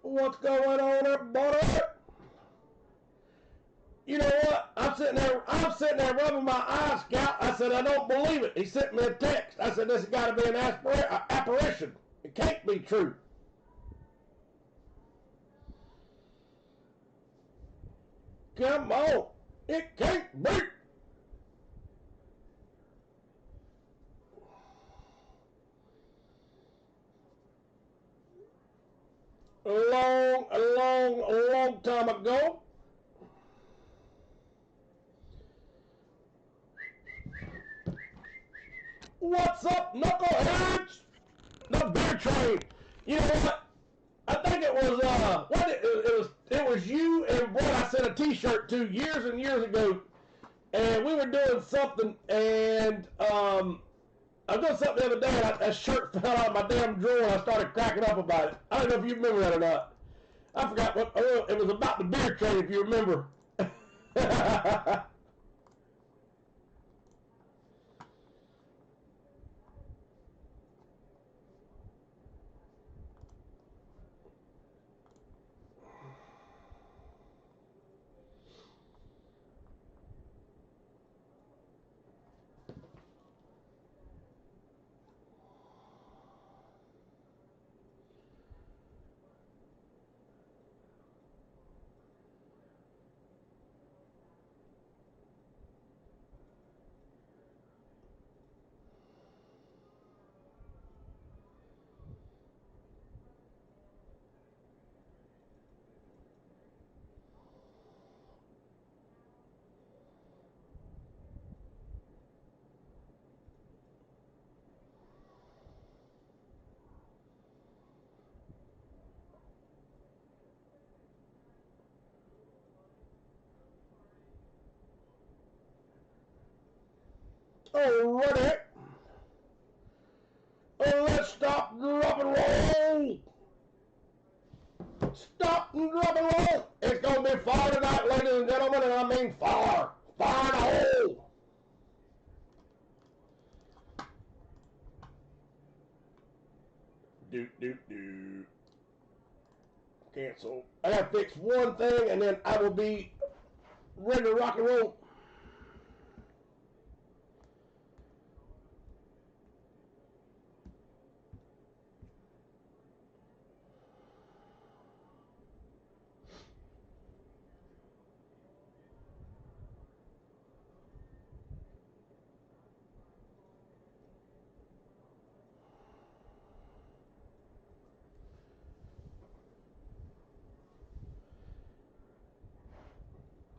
What's going on, everybody? You know what? I'm sitting there rubbing my eyes, Scout. I said, I don't believe it. He sent me a text. I said, this has got to be an apparition. It can't be true. Come on. It can't be. A long time ago. What's up, knuckleheads? The beer train. You know what? I think it was it was you and Brett I sent a T-shirt to years and years ago, and we were doing something, and I was doing something the other day, and a shirt fell out of my damn drawer, and I started cracking up about it. I don't know if you remember that or not. I forgot what it was about the beer train, if you remember. Alrighty. Let's stop, drop, and roll. Stop and drop and roll. It's going to be fire tonight, ladies and gentlemen, and I mean fire. Fire in the hole. Do. Cancel. I got to fix one thing, and then I will be ready to rock and roll.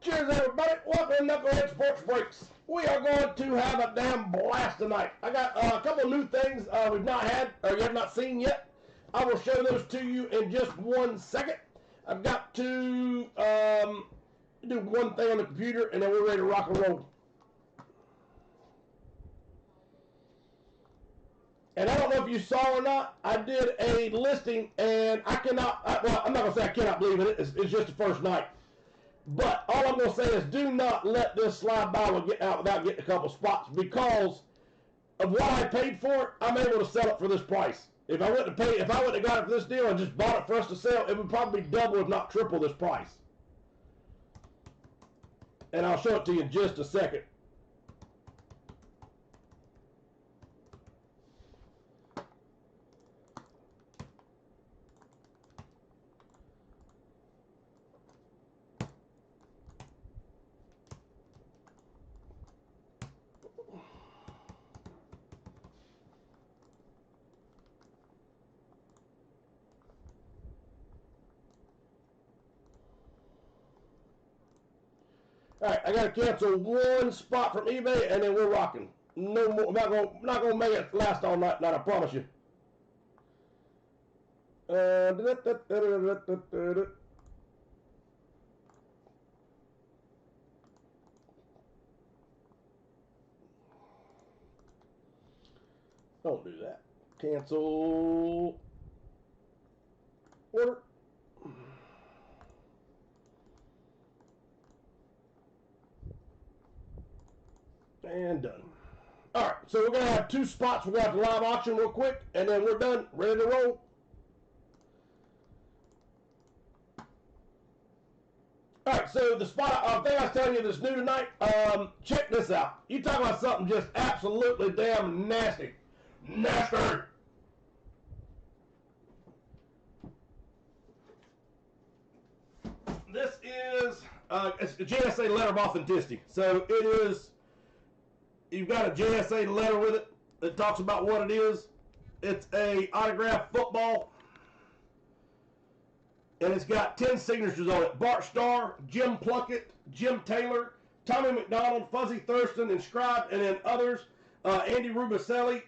Cheers, everybody. Welcome to Knucklehead Sports Breaks. We are going to have a damn blast tonight. I got a couple of new things we've not had, or you have not seen yet. I will show those to you in just 1 second. I've got to do one thing on the computer, and then we're ready to rock and roll. And I don't know if you saw or not, I did a listing, and I cannot, well, I'm not going to say I cannot believe it. It's just the first night. But all I'm going to say is do not let this slide by without getting a couple spots, because of what I paid for it. I'm able to sell it for this price. If I wouldn't have got it for this deal and just bought it for us to sell, it would probably be double, if not triple, this price. And I'll show it to you in just a second. All right, I got to cancel one spot from eBay, and then we're rocking. No more. I'm not gonna make it last all night. I promise you. Don't do that. Cancel order. And done. All right, so we're going to have two spots. We're going to have the live auction real quick, and then we're done. Ready to roll. All right, so the spot thing I was telling you that's new tonight. Check this out. You talk about something just absolutely damn nasty, nasty. This is it's a JSA letter of authenticity. So it is. You've got a JSA letter with it that talks about what it is. It's a autographed football. And it's got 10 signatures on it. Bart Starr, Jim Plunkett, Jim Taylor, Tommy McDonald, Fuzzy Thurston, inscribed, and then others. Andy Rubicelli,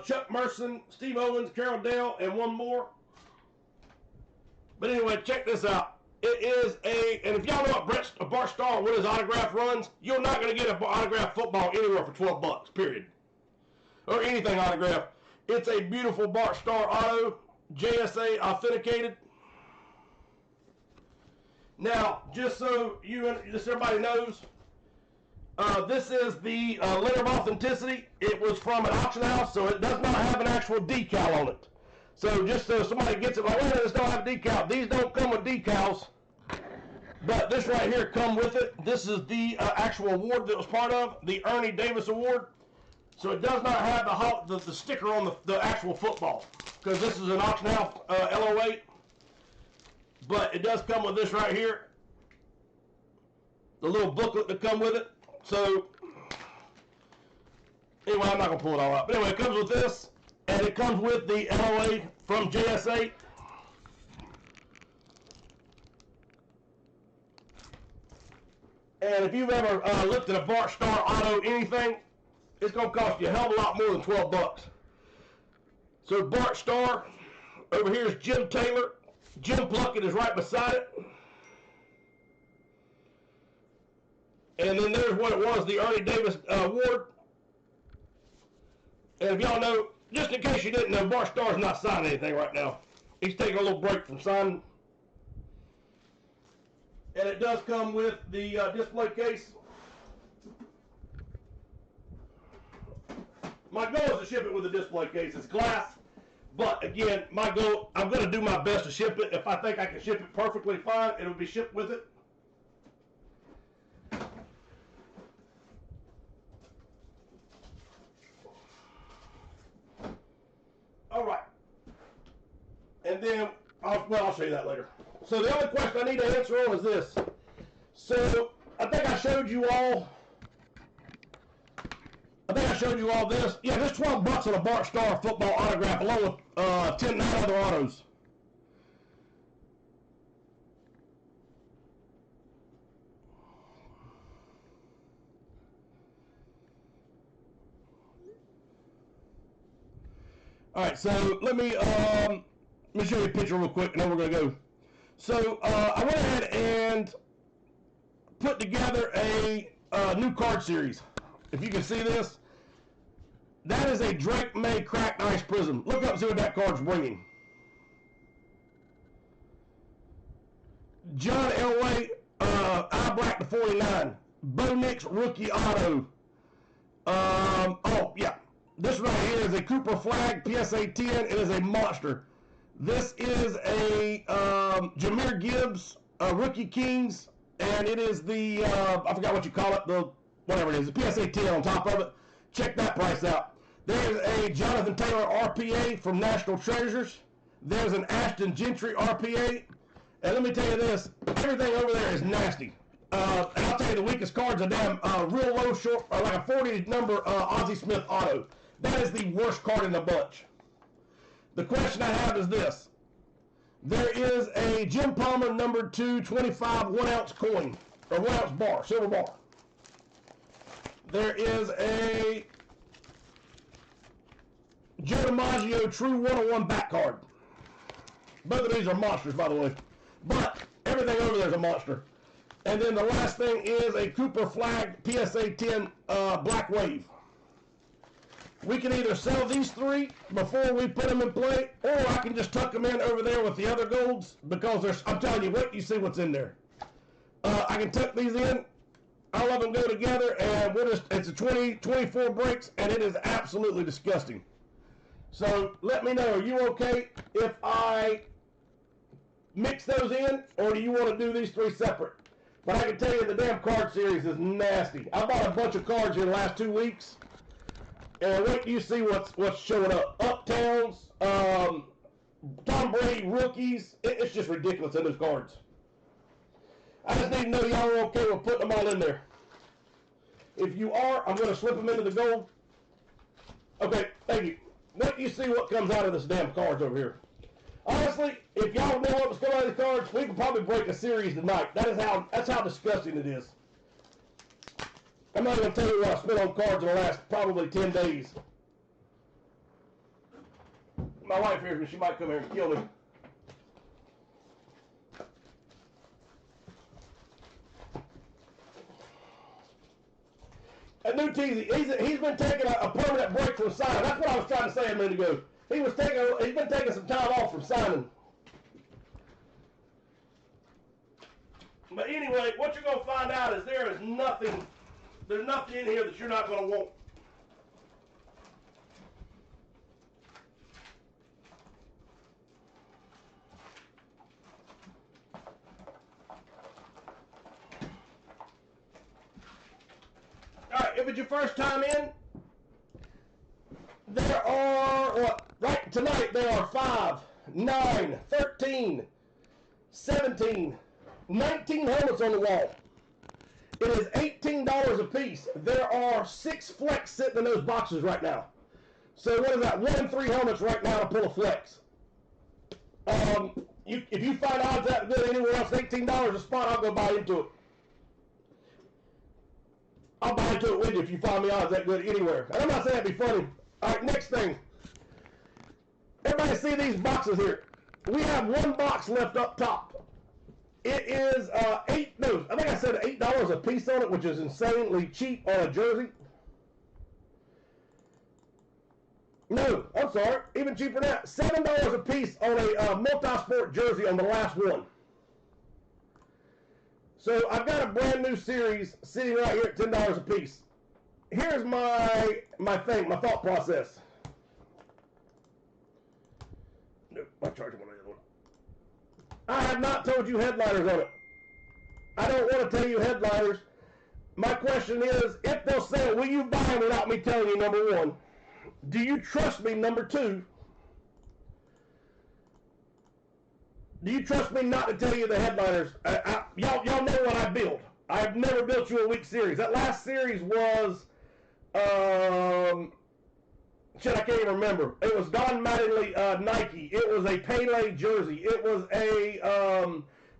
Chuck Merson, Steve Owens, Carol Dale, and one more. But anyway, check this out. It is and if y'all know what Bart Starr, what his autograph runs, you're not going to get an autographed football anywhere for $12, period. Or anything autographed. It's a beautiful Bart Starr auto, JSA authenticated. Now, just so everybody knows, this is the letter of authenticity. It was from an auction house, so it does not have an actual decal on it. So just so somebody gets it, like, wait a minute, this don't have a decal. These don't come with decals, but this right here come with it. This is the actual award that was part of, the Ernie Davis Award. So it does not have the sticker on the actual football, because this is an auction house LOA. But it does come with this right here, the little booklet that come with it. So anyway, I'm not gonna pull it all out. But anyway, it comes with this, and it comes with the LOA from JSA. And if you've ever looked at a Bart Starr auto anything, it's gonna cost you a hell of a lot more than $12. So Bart Starr, over here is Jim Taylor. Jim Plunkett is right beside it. And then there's what it was, the Ernie Davis Award. And if y'all know, just in case you didn't know, Bart Starr's not signing anything right now. He's taking a little break from signing. And it does come with the display case. My goal is to ship it with a display case. It's glass. But again, my goal, I'm going to do my best to ship it. If I think I can ship it perfectly fine, it'll be shipped with it. All right. And then, I'll show you that later. So the only question I need to answer on is this. So I think I showed you all this. Yeah, this $12 on a Bart Starr football autograph, along with 10 other autos. All right, so let me show you a picture real quick, and then we're gonna go. So I went ahead and put together a new card series. If you can see this, that is a Drake May Cracked Ice Prism. Look up and see what that card's bringing. John Elway, Eye Black to 49. Bo Nix Rookie Auto. Oh, yeah. This right here is a Cooper Flag PSA 10. It is a monster. This is a Jahmyr Gibbs Rookie Kings, and it is the, I forgot what you call it, the whatever it is, the PSA 10 on top of it. Check that price out. There's a Jonathan Taylor RPA from National Treasures. There's an Ashton Gentry RPA. And let me tell you this, everything over there is nasty. And I'll tell you, the weakest card's a damn real low short, like a 40 number Ozzie Smith auto. That is the worst card in the bunch. The question I have is this. There is a Jim Palmer number 2 25 1-ounce coin, or 1-ounce bar, silver bar. There is a Joe DiMaggio True 101 back card. Both of these are monsters, by the way. But everything over there is a monster. And then the last thing is a Cooper Flag PSA 10 Black Wave. We can either sell these three before we put them in play, or I can just tuck them in over there with the other golds, because there's, I'm telling you, wait, you see what's in there. I can tuck these in. I'll let them go together, and it's a 24 breaks, and it is absolutely disgusting. So let me know, are you okay if I mix those in, or do you want to do these three separate? But I can tell you the damn card series is nasty. I bought a bunch of cards in the last 2 weeks, and wait till you see what's showing up. Uptowns, Tom Brady rookies. It's just ridiculous in those cards. I just need to know y'all are okay with putting them all in there. If you are, I'm going to slip them into the gold. Okay, thank you. Wait till you see what comes out of this damn cards over here. Honestly, if y'all know what was coming out of the cards, we could probably break a series tonight. That's how disgusting it is. I'm not going to tell you what I spent on cards in the last probably 10 days. My wife hears me. She might come here and kill me. A new teasy. He's been taking a permanent break from signing. That's what I was trying to say a minute ago. He's been taking some time off from signing. But anyway, what you're going to find out is there's nothing in here that you're not going to want. All right, if it's your first time in, there are, right tonight, there are 5, 9, 13, 17, 19 helmets on the wall. It is $18 a piece. There are 6 flex sitting in those boxes right now. So what is that? 1 in 3 helmets right now to pull a flex. If you find odds that good anywhere else, $18 a spot, I'll go buy into it. I'll buy into it with you if you find me odds that good anywhere. And I'm not saying that'd be funny. All right, next thing. Everybody see these boxes here? We have 1 box left up top. It is I think I said $8 a piece on it, which is insanely cheap on a jersey. No, I'm sorry, even cheaper than that. $7 a piece on a multi-sport jersey on the last one. So I've got a brand new series sitting right here at $10 a piece. Here's my thought process. No, my charger went on the other one. I have not told you headliners on it. I don't want to tell you headliners. My question is, if they'll sell, will you buy them without me telling you, number 1? Do you trust me, number 2? Do you trust me not to tell you the headliners? Y'all know what I build. I've never built you a weak series. That last series was, I can't even remember. It was Don Mattingly Nike. It was a Pele jersey. It was a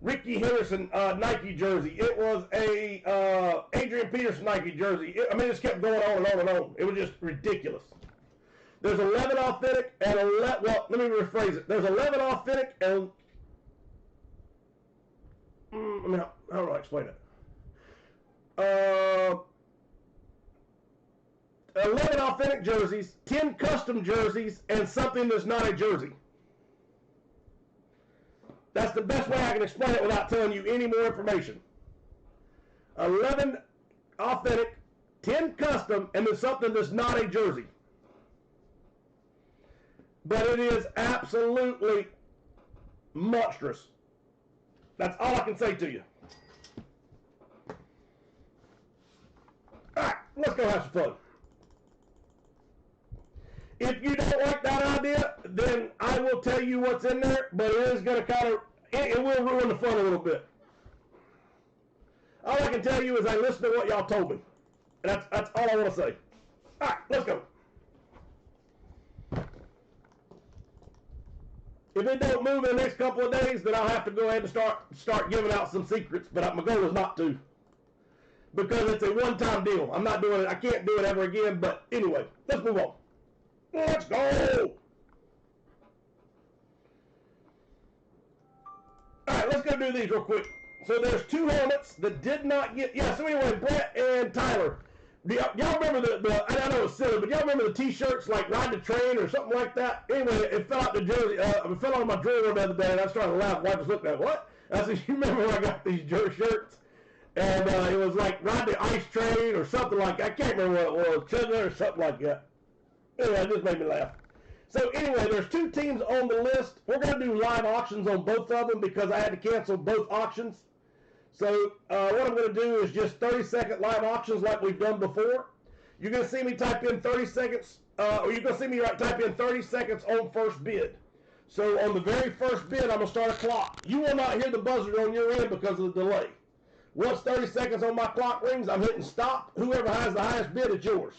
Ricky Henderson Nike jersey. It was a Adrian Peterson Nike jersey. It just kept going on and on and on. It was just ridiculous. There's 11 authentic and 11. Well, let me rephrase it. There's 11 authentic and how do I explain it? 11 authentic jerseys, 10 custom jerseys, and something that's not a jersey. That's the best way I can explain it without telling you any more information. 11 authentic, 10 custom, and then something that's not a jersey. But it is absolutely monstrous. That's all I can say to you. Alright, let's go have some fun. If you don't like that idea, then I will tell you what's in there, but it is going to it will ruin the fun a little bit. All I can tell you is I listened to what y'all told me. And that's all I want to say. Alright, let's go. If it don't move in the next couple of days, then I'll have to go ahead and start giving out some secrets. But my goal is not to, because it's a one-time deal. I'm not doing it. I can't do it ever again. But anyway, let's move on. Let's go. All right, let's go do these real quick. So there's 2 helmets that did not get. Yeah. So anyway, Brett and Tyler. Y'all remember I know it's silly, but y'all remember the T-shirts like Ride the Train or something like that? Anyway, it fell out the jersey. It fell out of my drawer the other day, and I started to laugh. Wife was looking at what? I said, you remember when I got these shirts? And it was like Ride the Ice Train or something like that. I can't remember what it was. Chugga or something like that. Anyway, it just made me laugh. So anyway, there's 2 teams on the list. We're going to do live auctions on both of them because I had to cancel both auctions. So what I'm going to do is just 30-second live auctions like we've done before. You're going to see me type in 30 seconds, or you're going to see me type in 30 seconds on first bid. So on the very first bid, I'm going to start a clock. You will not hear the buzzer on your end because of the delay. Once 30 seconds on my clock rings, I'm hitting stop. Whoever has the highest bid, it's yours.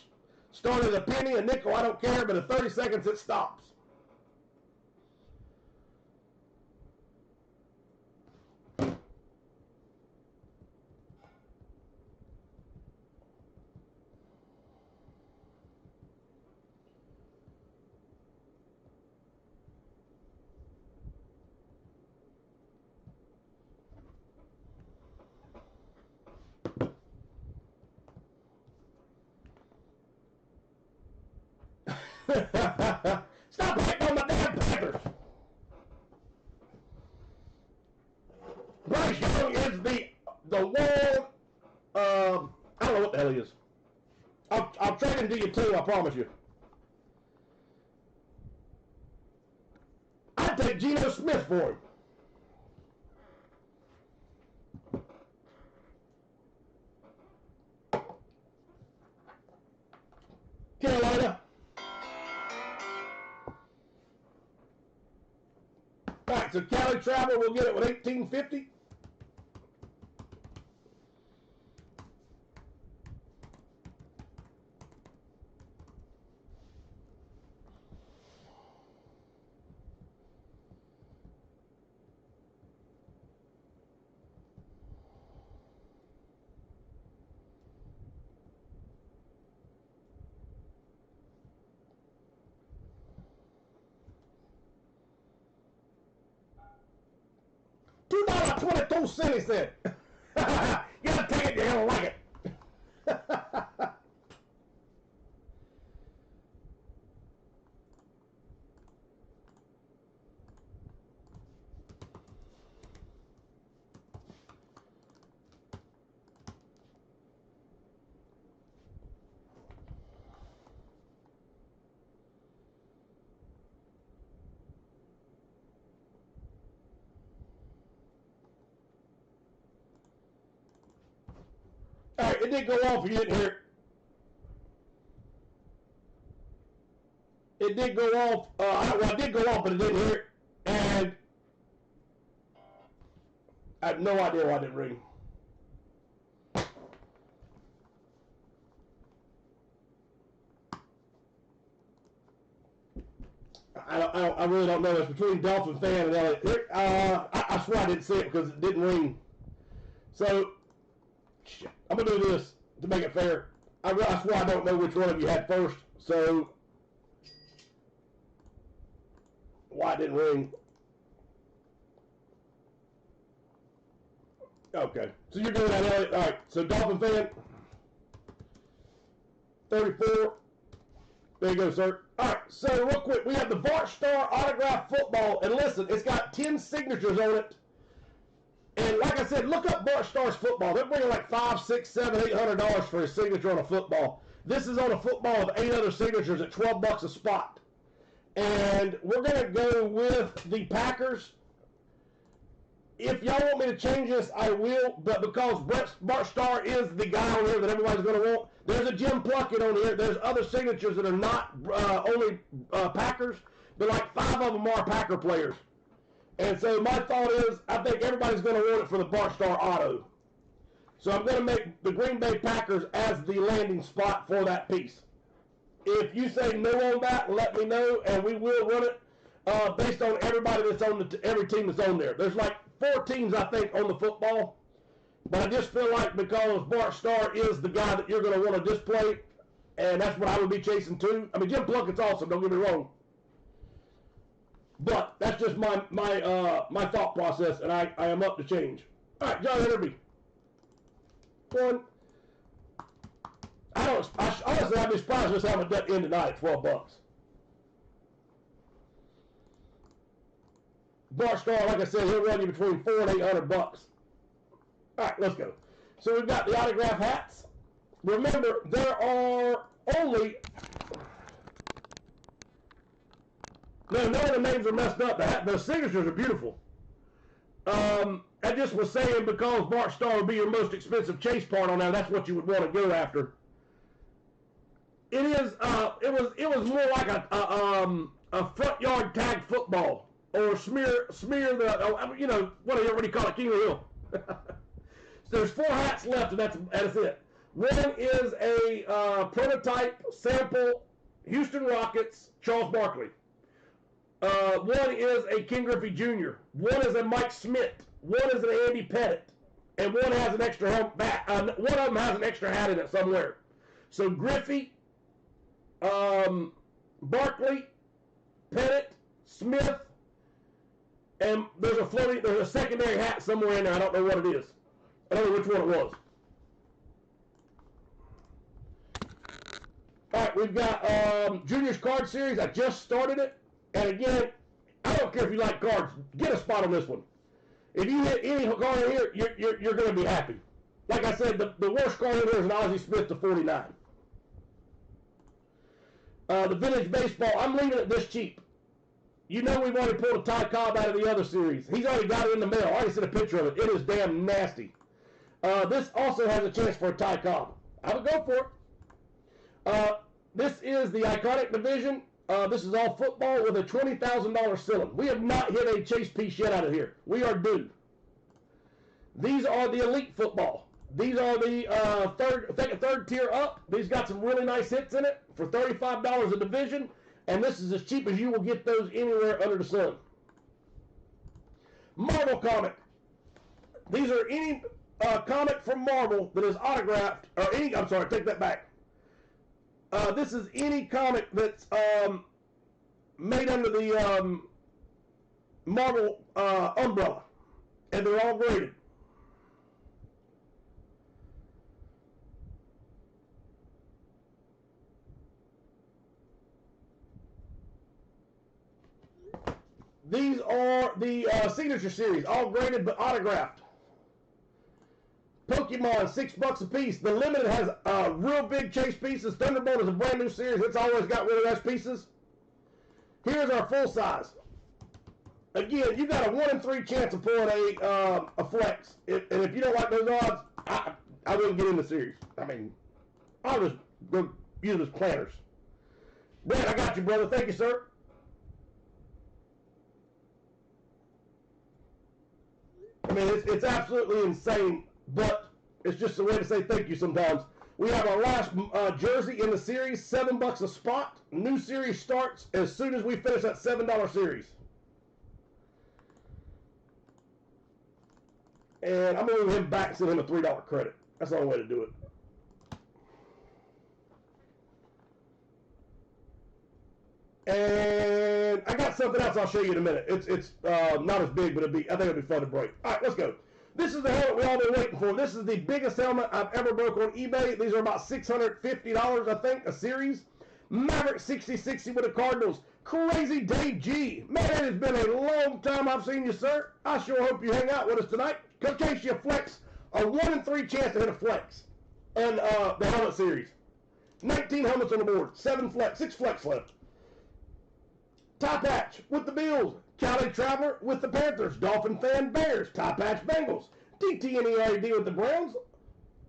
Start at a penny, a nickel, I don't care, but at 30 seconds, it stops. Stop hitting on my damn Packers. Bryce Young is the world. I don't know what the hell he is. I'll trade him to you too. I promise you. I'd take Geno Smith for him. Carolina. All right, so Cali Travel, we'll get it with 1850. $2.22, he said. You gotta take it, you're gonna like it. All right, it did go off. You didn't hear it. It did go off. I did go off, but it didn't hear it. And I have no idea why it didn't ring. I really don't know. It's between Dolphin fan and Elliot. I swear I didn't see it because it didn't ring. So, I'm going to do this to make it fair. I swear I don't know which one of you had first. So, why it didn't ring. Okay. So you're doing that, Elliot. All right. So Dolphin fan, 34. There you go, sir. All right. So real quick, we have the Bart Starr autograph football, and listen, it's got 10 signatures on it. And like I said, look up Bart Starr's football. They're bringing like $500, $600, $700, $800 for his signature on a football. This is on a football with 8 other signatures at $12 a spot. And we're going to go with the Packers. If y'all want me to change this, I will. But because Bart Starr is the guy on here that everybody's going to want, there's a Jim Plunkett on here. There's other signatures that are not only Packers, but like 5 of them are Packer players. And so my thought is, I think everybody's going to want it for the Bart Starr auto. So I'm going to make the Green Bay Packers as the landing spot for that piece. If you say no on that, let me know, and we will run it based on everybody that's on every team that's on there. There's like 4 teams, I think, on the football. But I just feel like because Bart Starr is the guy that you're going to want to display, and that's what I would be chasing too. I mean, Jim Plunkett's awesome, don't get me wrong. But that's just my thought process, and I am up to change. All right, John Enderby. One. Honestly, I'd be surprised just having that in tonight at $12. Bart Starr, like I said, he'll run you between $400 and $800. All right, let's go. So we've got the autograph hats. Remember, there are only No, none of the names are messed up. The signatures are beautiful. I just was saying because Bart Starr would be your most expensive chase part on that, that's what you would want to go after. It is. It was more like a front yard tag football or smear the what do you call it, King of the Hill. So there's 4 hats left, and that's it. One is a prototype sample Houston Rockets Charles Barkley. One is a Ken Griffey Jr. One is a Mike Smith. One is an Andy Pettit, and one has an extra hat. One of them has an extra hat in it somewhere. So Griffey, Barkley, Pettit, Smith, and there's a secondary hat somewhere in there. I don't know what it is. I don't know which one it was. All right, we've got Junior's Card Series. I just started it. And again, I don't care if you like cards. Get a spot on this one. If you hit any card in here, you're going to be happy. Like I said, the worst card in here is an Ozzie Smith to 49. The Vintage Baseball, I'm leaving it this cheap. You know we've already pulled a Ty Cobb out of the other series. He's already got it in the mail. I already sent a picture of it. It is damn nasty. This also has a chance for a Ty Cobb. I would go for it. This is the Iconic Division. This is all football with a $20,000 ceiling. We have not hit a chase piece yet out of here. We are due. These are the Elite Football. These are the third tier up. These got some really nice hits in it for $35 a division, and this is as cheap as you will get those anywhere under the sun. Marvel comic. These are any comic from Marvel that is autographed, or any, I'm sorry, take that back. This is any comic that's made under the Marvel umbrella, and they're all graded. These are the Signature Series, all graded but autographed. Pokemon, $6 a piece. The Limited has real big chase pieces. Thunderbolt is a brand new series. It's always got really nice pieces. Here's our full size. Again, you got a 1 in 3 chance of pulling a flex. And if you don't like those odds, I wouldn't get in the series. I mean, I'll just go use them as planners. Brad, I got you, brother. Thank you, sir. I mean, it's absolutely insane, but it's just a way to say thank you sometimes. We have our last jersey in the series, $7 a spot. New series starts as soon as we finish that $7 series. And I'm going to move him back and send him a $3 credit. That's the only way to do it. And I got something else I'll show you in a minute. It's not as big, but I think it'll be fun to break. All right, let's go. This is the helmet we all been waiting for. This is the biggest helmet I've ever broke on eBay. These are about $650, I think, a series. Maverick 6060 with the Cardinals. Crazy Dave G. Man, it has been a long time I've seen you, sir. I sure hope you hang out with us tonight. Come chase you a flex. A 1 in 3 chance to hit a flex. And the helmet series. 19 helmets on the board. 6 flex left. Top Patch with the Bills. Cali Traveler with the Panthers. Dolphin Fan Bears. Top Patch Bengals. DTNERD with the Browns.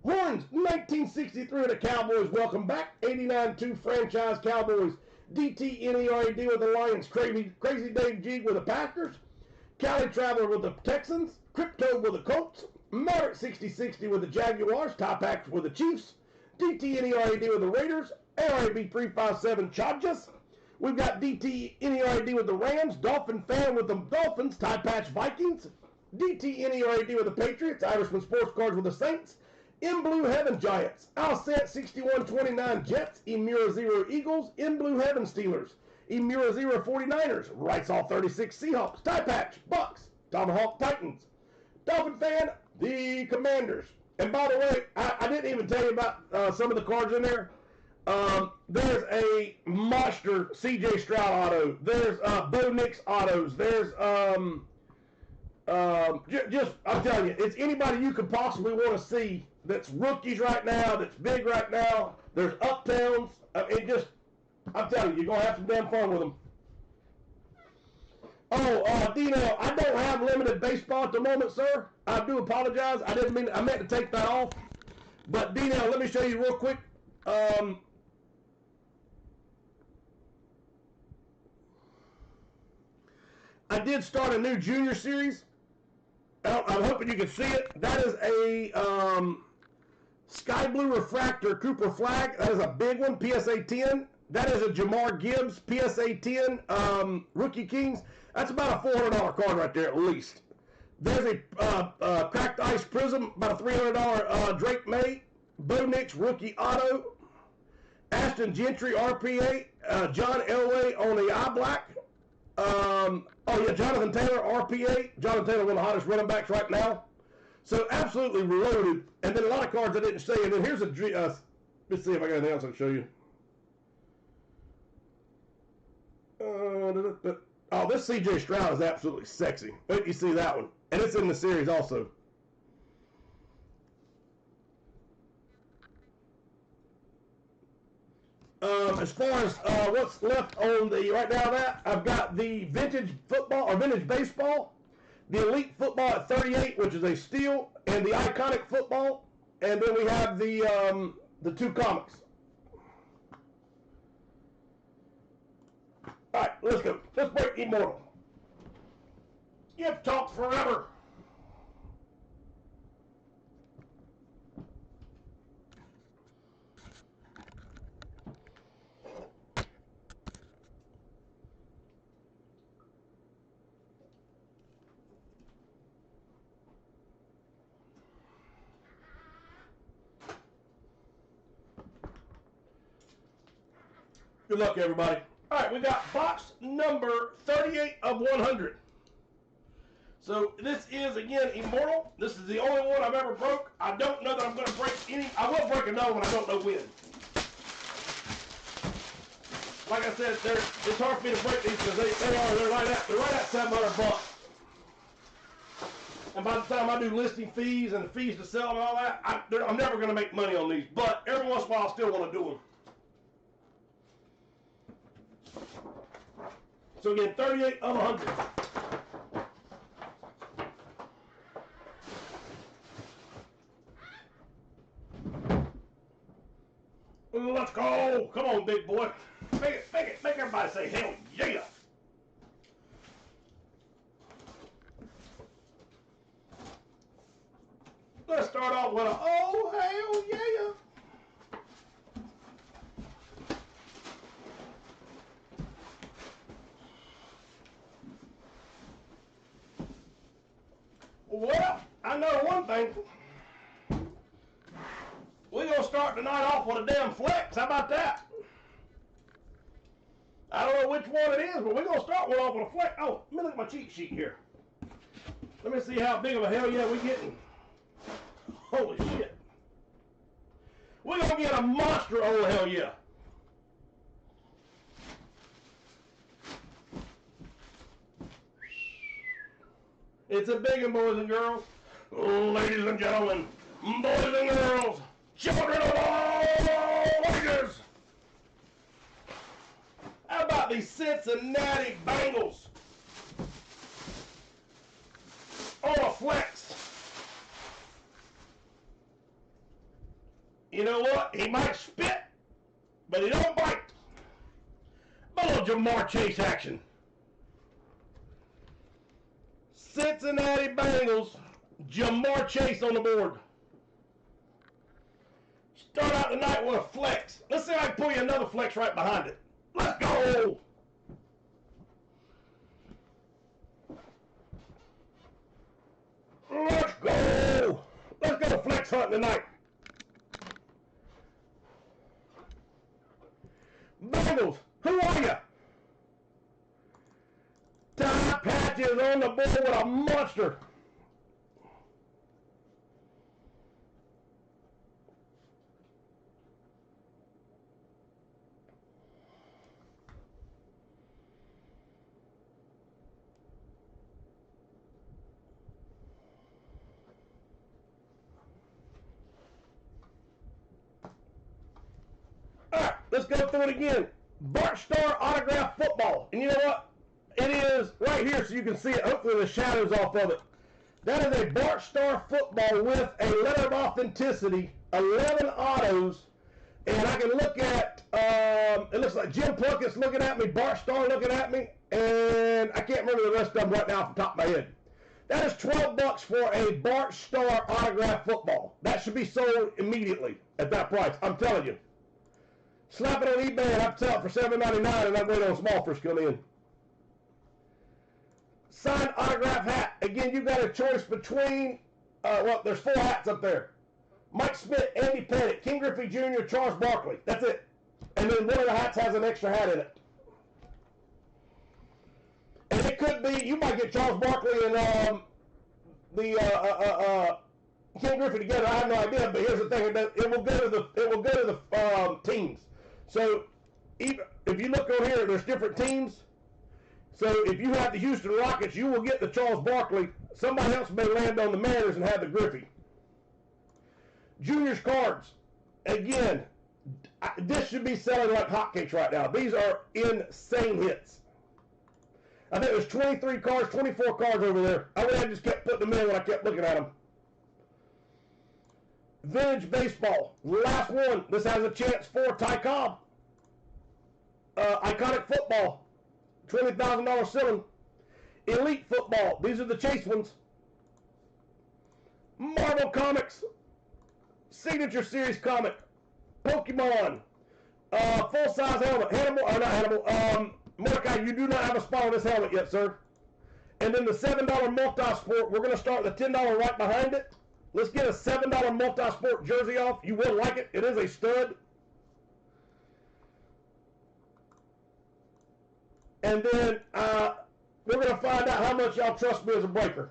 Horns 1963 with the Cowboys. Welcome back. 89-2 franchise Cowboys. DTNERD with the Lions. Crazy Dave G with the Packers. Cali Traveler with the Texans. Crypto with the Colts. Maverick 6060 with the Jaguars. Top Patch with the Chiefs. DTNERD with the Raiders. ARAB 357 Chargers. We've got DTNERD with the Rams, Dolphin Fan with the Dolphins, Tie Patch Vikings, DTNERD with the Patriots, Irishman Sports Cards with the Saints, In Blue Heaven Giants, Alcet 6129 Jets, Emura 0 Eagles, In Blue Heaven Steelers, Emura 0 49ers, Rights All 36 Seahawks, Tie Patch Bucks, Tomahawk Titans, Dolphin Fan, the Commanders. And by the way, I didn't even tell you about some of the cards in there. There's a monster CJ Stroud auto. There's Bo Nix autos. There's just I'm telling you, it's anybody you could possibly want to see that's rookies right now, that's big right now. There's uptowns. I'm telling you, you're gonna have some damn fun with them. Dino, I don't have limited baseball at the moment, sir. I do apologize. I didn't mean. I meant to take that off. But Dino, let me show you real quick. I did start a new junior series. I'm hoping you can see it. That is a Sky Blue Refractor Cooper Flag. That is a big one, PSA 10. That is a Jamar Gibbs PSA 10 Rookie Kings. That's about a $400 card right there at least. There's a Cracked Ice Prism, about a $300 Drake May. Bo Nix Rookie Auto. Ashton Gentry RPA. John Elway on the eye black. Jonathan Taylor RPA. Jonathan Taylor, one of the hottest running backs right now. So absolutely loaded. And then a lot of cards I didn't say. And then here's a let's see if I got anything else I can show you. This CJ Stroud is absolutely sexy. Wait, you see that one. And it's in the series also. As far as what's left on the right now, that I've got the vintage football or vintage baseball, the elite football at 38, which is a steal, and the iconic football, and then we have the two comics. All right, let's go. Let's break Immortal. You've talked forever. Good luck, everybody. All right, we got box number 38 of 100. So this is, again, Immortal. This is the only one I've ever broke. I don't know that I'm going to break any. I will break another one. I don't know when. Like I said, it's hard for me to break these because they're right at $700. And by the time I do listing fees and the fees to sell them and all that, I'm never going to make money on these. But every once in a while, I still want to do them. So again, 38 of 100. Let's go. Come on, big boy. Make everybody say hell yeah. Let's start off with a oh hell yeah. Well, I know one thing. We're going to start tonight off with a damn flex. How about that? I don't know which one it is, but we're going to start one off with a flex. Oh, let me look at my cheat sheet here. Let me see how big of a hell yeah we're getting. Holy shit. We're going to get a monster old hell yeah. It's a big one, boys and girls. Ladies and gentlemen, boys and girls, children of all ages. How about these Cincinnati Bengals on a flex? You know what? He might spit, but he don't bite. A little Jamar Chase action. Cincinnati Bengals, Jamar Chase on the board. Start out the night with a flex. Let's see if I can pull you another flex right behind it. Let's go! Let's go! Let's go flex hunting tonight. Bengals, who are you? Top Patches on the board with a monster. All right, let's go through it again. Bart Starr autograph football. And you know what? It is is, right here so you can see it, hopefully the shadow's off of it. That is a Bart Starr football with a letter of authenticity, 11 autos, and I can look at, it looks like Jim Plunkett's looking at me, Bart Starr looking at me, and I can't remember the rest of them right now off the top of my head. That is $12 for a Bart Starr autographed football. That should be sold immediately at that price. I'm telling you. Slap it on eBay and I'll sell it for $7.99 and I'm waiting on small fish come in. Signed autograph hat. Again, you've got a choice between, well, there's 4 hats up there. Mike Smith, Andy Pettit, King Griffey Jr., Charles Barkley. That's it. And then one of the hats has an extra hat in it. And it could be, you might get Charles Barkley and King Griffey together. I have no idea, but here's the thing: it will go to the teams. So if you look over here, there's different teams. So if you have the Houston Rockets, you will get the Charles Barkley. Somebody else may land on the Mariners and have the Griffey. Juniors cards. Again, this should be selling like hotcakes right now. These are insane hits. I think there's 23 cards, 24 cards over there. I just kept putting them in when I kept looking at them. Vintage baseball. Last one. This has a chance for Ty Cobb. Iconic football. $20,000 ceiling. Elite football. These are the chase ones. Marvel Comics. Signature Series comic. Pokemon. Full-size helmet. Mordecai, you do not have a spot on this helmet yet, sir. And then the $7 multi-sport. We're going to start with the $10 right behind it. Let's get a $7 multi-sport jersey off. You will like it. It is a stud. And then we're going to find out how much y'all trust me as a breaker.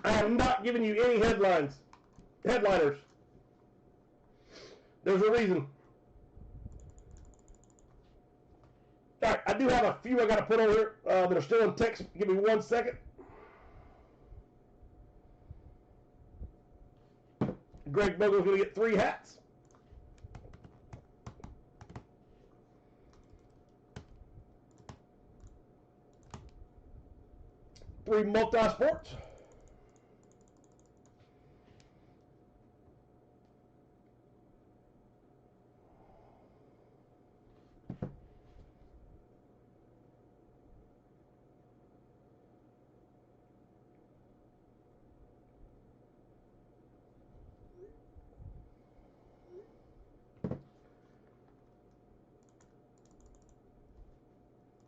I have not given you any headliners. There's a reason. All right, I do have a few I got to put over here that are still in text. Give me 1 second. Greg Bogle's going to get 3 hats. Three multi-sports.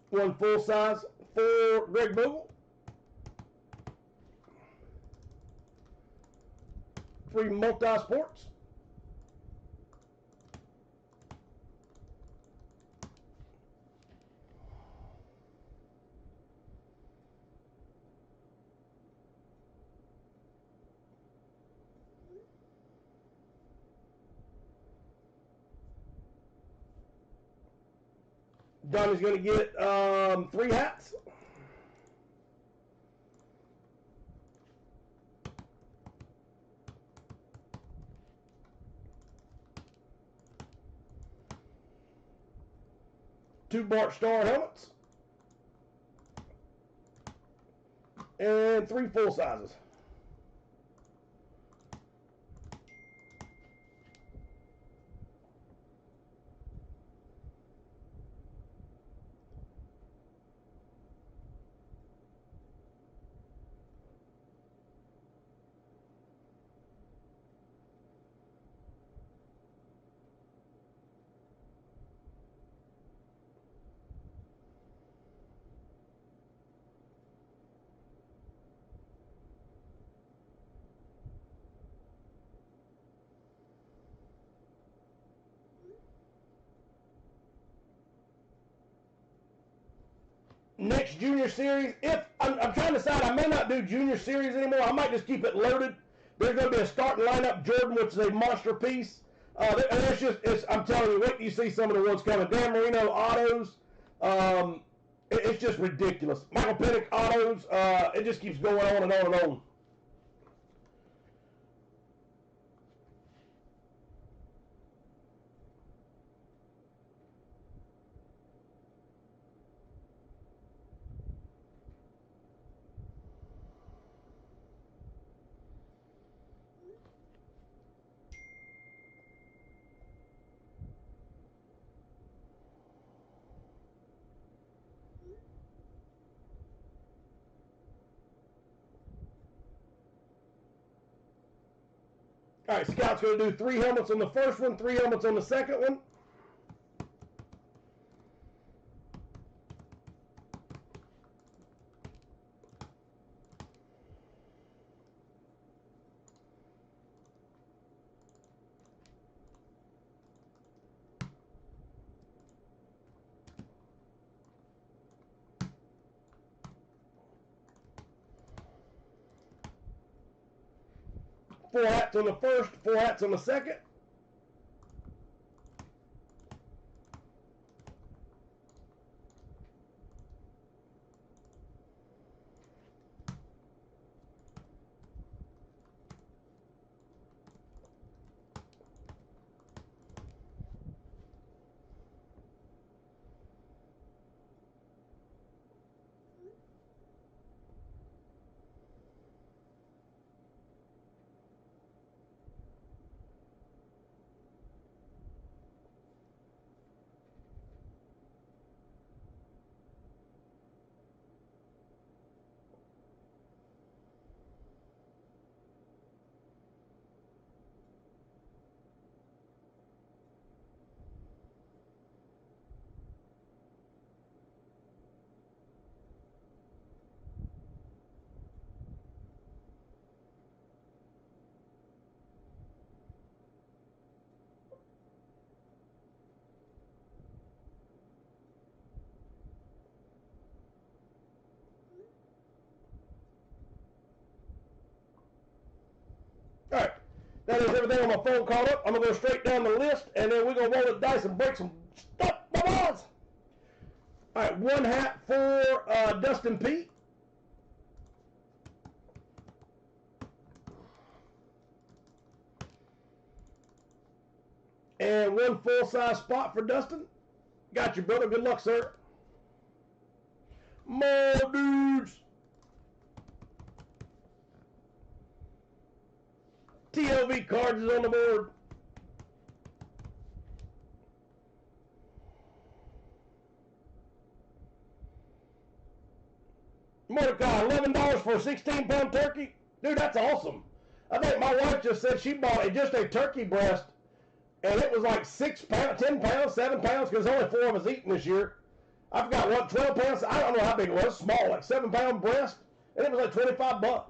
One full size for Greg Bogle. 3 multi-sports. Donnie's going to get 3 hats. Two Bart Starr helmets. And 3 full sizes. Next Junior Series, if I'm trying to decide, I may not do Junior Series anymore. I might just keep it loaded. There's going to be a starting lineup Jordan, which is a monster piece. And I'm telling you, wait till you see some of the ones coming. Dan Marino autos. It's just ridiculous. Michael Penix autos. It just keeps going on and on and on. All right, Scout's going to do 3 helmets on the first one, 3 helmets on the second one. Four hats on the first, 4 hats on the second. All right, that is everything on my phone caught up. I'm going to go straight down the list, and then we're going to roll the dice and break some stuff, my balls. All right, 1 hat for Dustin P. And 1 full-size spot for Dustin. Got you, brother. Good luck, sir. More dudes. TLV cards is on the board. Mordecai, $11 for a 16-pound turkey. Dude, that's awesome. I think my wife just said she bought just a turkey breast, and it was like 6 pounds, 10 pounds, 7 pounds, because only 4 of us eating this year. I've got, what, 12 pounds? I don't know how big it was. Small, like 7-pound breast, and it was like $25.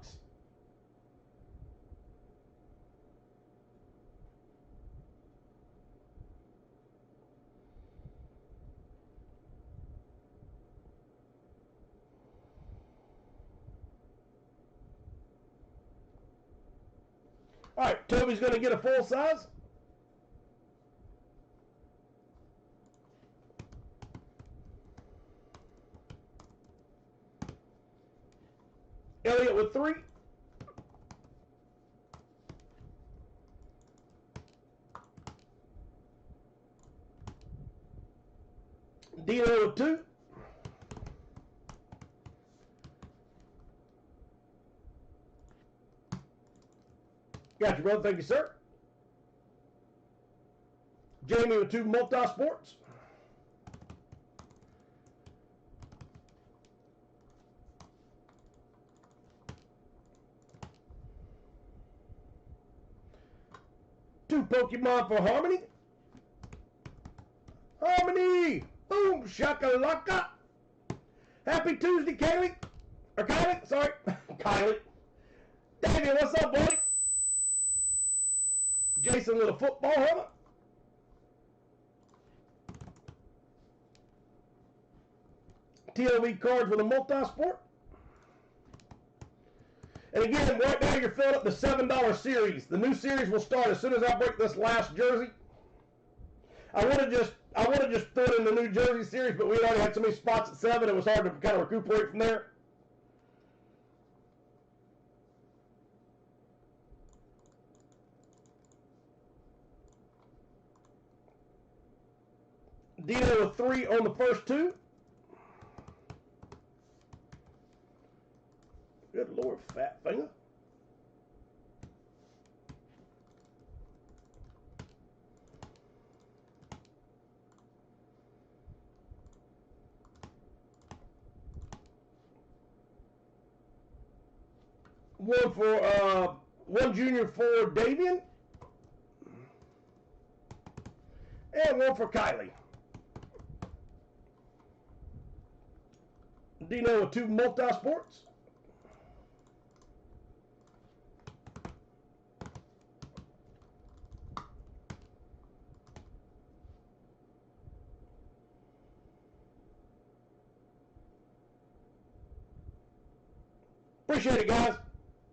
All right, Toby's going to get a full size. Elliot with 3. Dino with 2. Got you, brother. Thank you, sir. Jamie with 2 multi-sports. Two Pokemon for Harmony. Harmony! Boom! Shakalaka! Happy Tuesday, Kaylee. Or Kylie, sorry. Kylie. David, what's up, buddy? Jason with a football helmet. TLV cards with a multi-sport. And again, right now you're filling up the $7 series. The new series will start as soon as I break this last jersey. I would have just thrown in the new jersey series, but we already had so many spots at 7, it was hard to kind of recuperate from there. Dino with 3 on the first 2. Good Lord, fat finger. One junior for Davian. And one for Kylie. Dino with 2 multi-sports. Appreciate it, guys.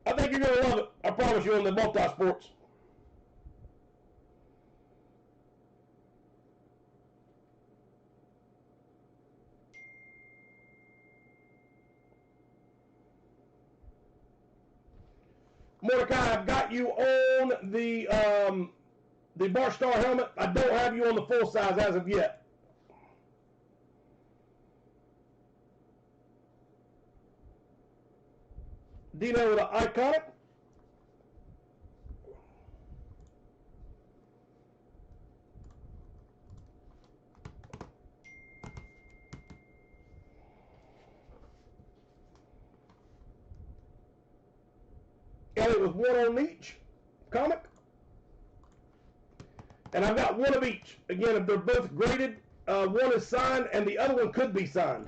I think you're going to love it. I promise you on the multi-sports. Mordecai, I've got you on the Barstar helmet. I don't have you on the full size as of yet. Dino with an iconic. Elliot with 1 on each comic. And I've got 1 of each. Again, if they're both graded, 1 is signed and the other one could be signed.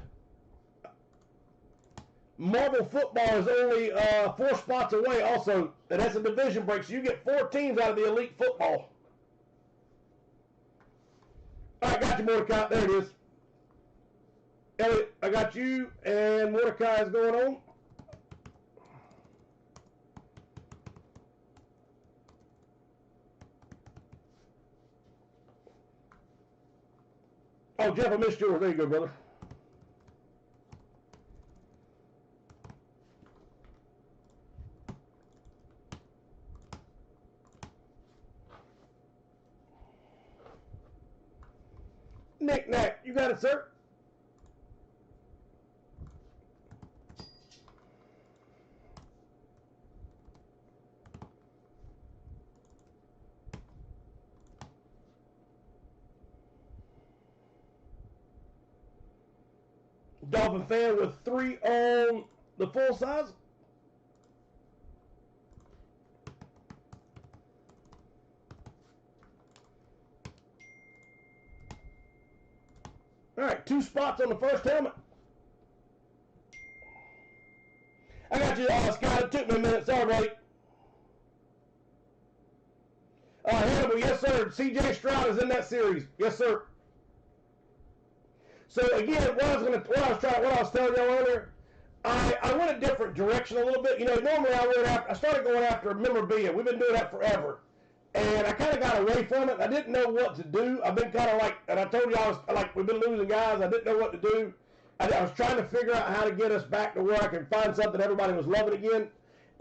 Marvel Football is only 4 spots away also. And that's a division break, so you get 4 teams out of the Elite Football. All right, got you, Mordecai. There it is. Elliot, I got you, and Mordecai is going on. Oh, Jeff, I missed yours. There you go, brother. Nick Nack, you got it, sir. Dolphin fan with 3 on the full size. All right, 2 spots on the first helmet. I got you, Scott. It took me a minute. Sorry, buddy. Hannibal, yes, sir. C.J. Stroud is in that series. Yes, sir. So again, what I was telling y'all earlier, I went a different direction a little bit. You know, normally I started going after memorabilia. We've been doing that forever. And I kind of got away from it. I didn't know what to do. I've been kind of like, and I told you I was like, we've been losing guys. I didn't know what to do. I was trying to figure out how to get us back to where I can find something everybody was loving again.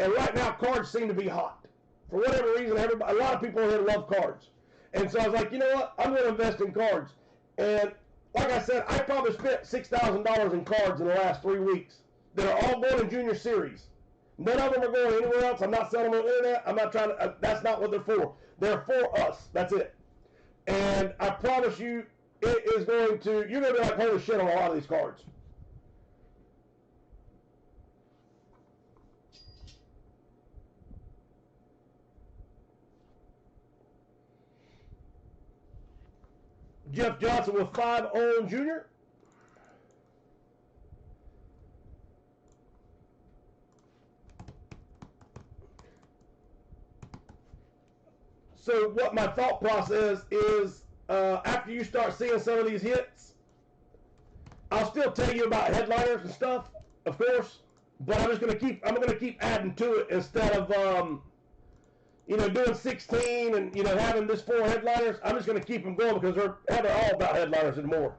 And right now, cards seem to be hot. For whatever reason, a lot of people here love cards. And so I was like, you know what? I'm going to invest in cards. And like I said, I probably spent $6,000 in cards in the last 3 weeks that are all going in Junior Series. None of them are going anywhere else. I'm not selling them on the internet. I'm not trying to, that's not what they're for. They're for us. That's it. And I promise you, it is going to, you're going to be like, holy shit on a lot of these cards. Jeff Johnson with 5 on Junior. So what my thought process is, after you start seeing some of these hits, I'll still tell you about headliners and stuff, of course, but I'm going to keep adding to it instead of, doing 16 and, having this 4 headliners. I'm just going to keep them going because they're all about headliners and more.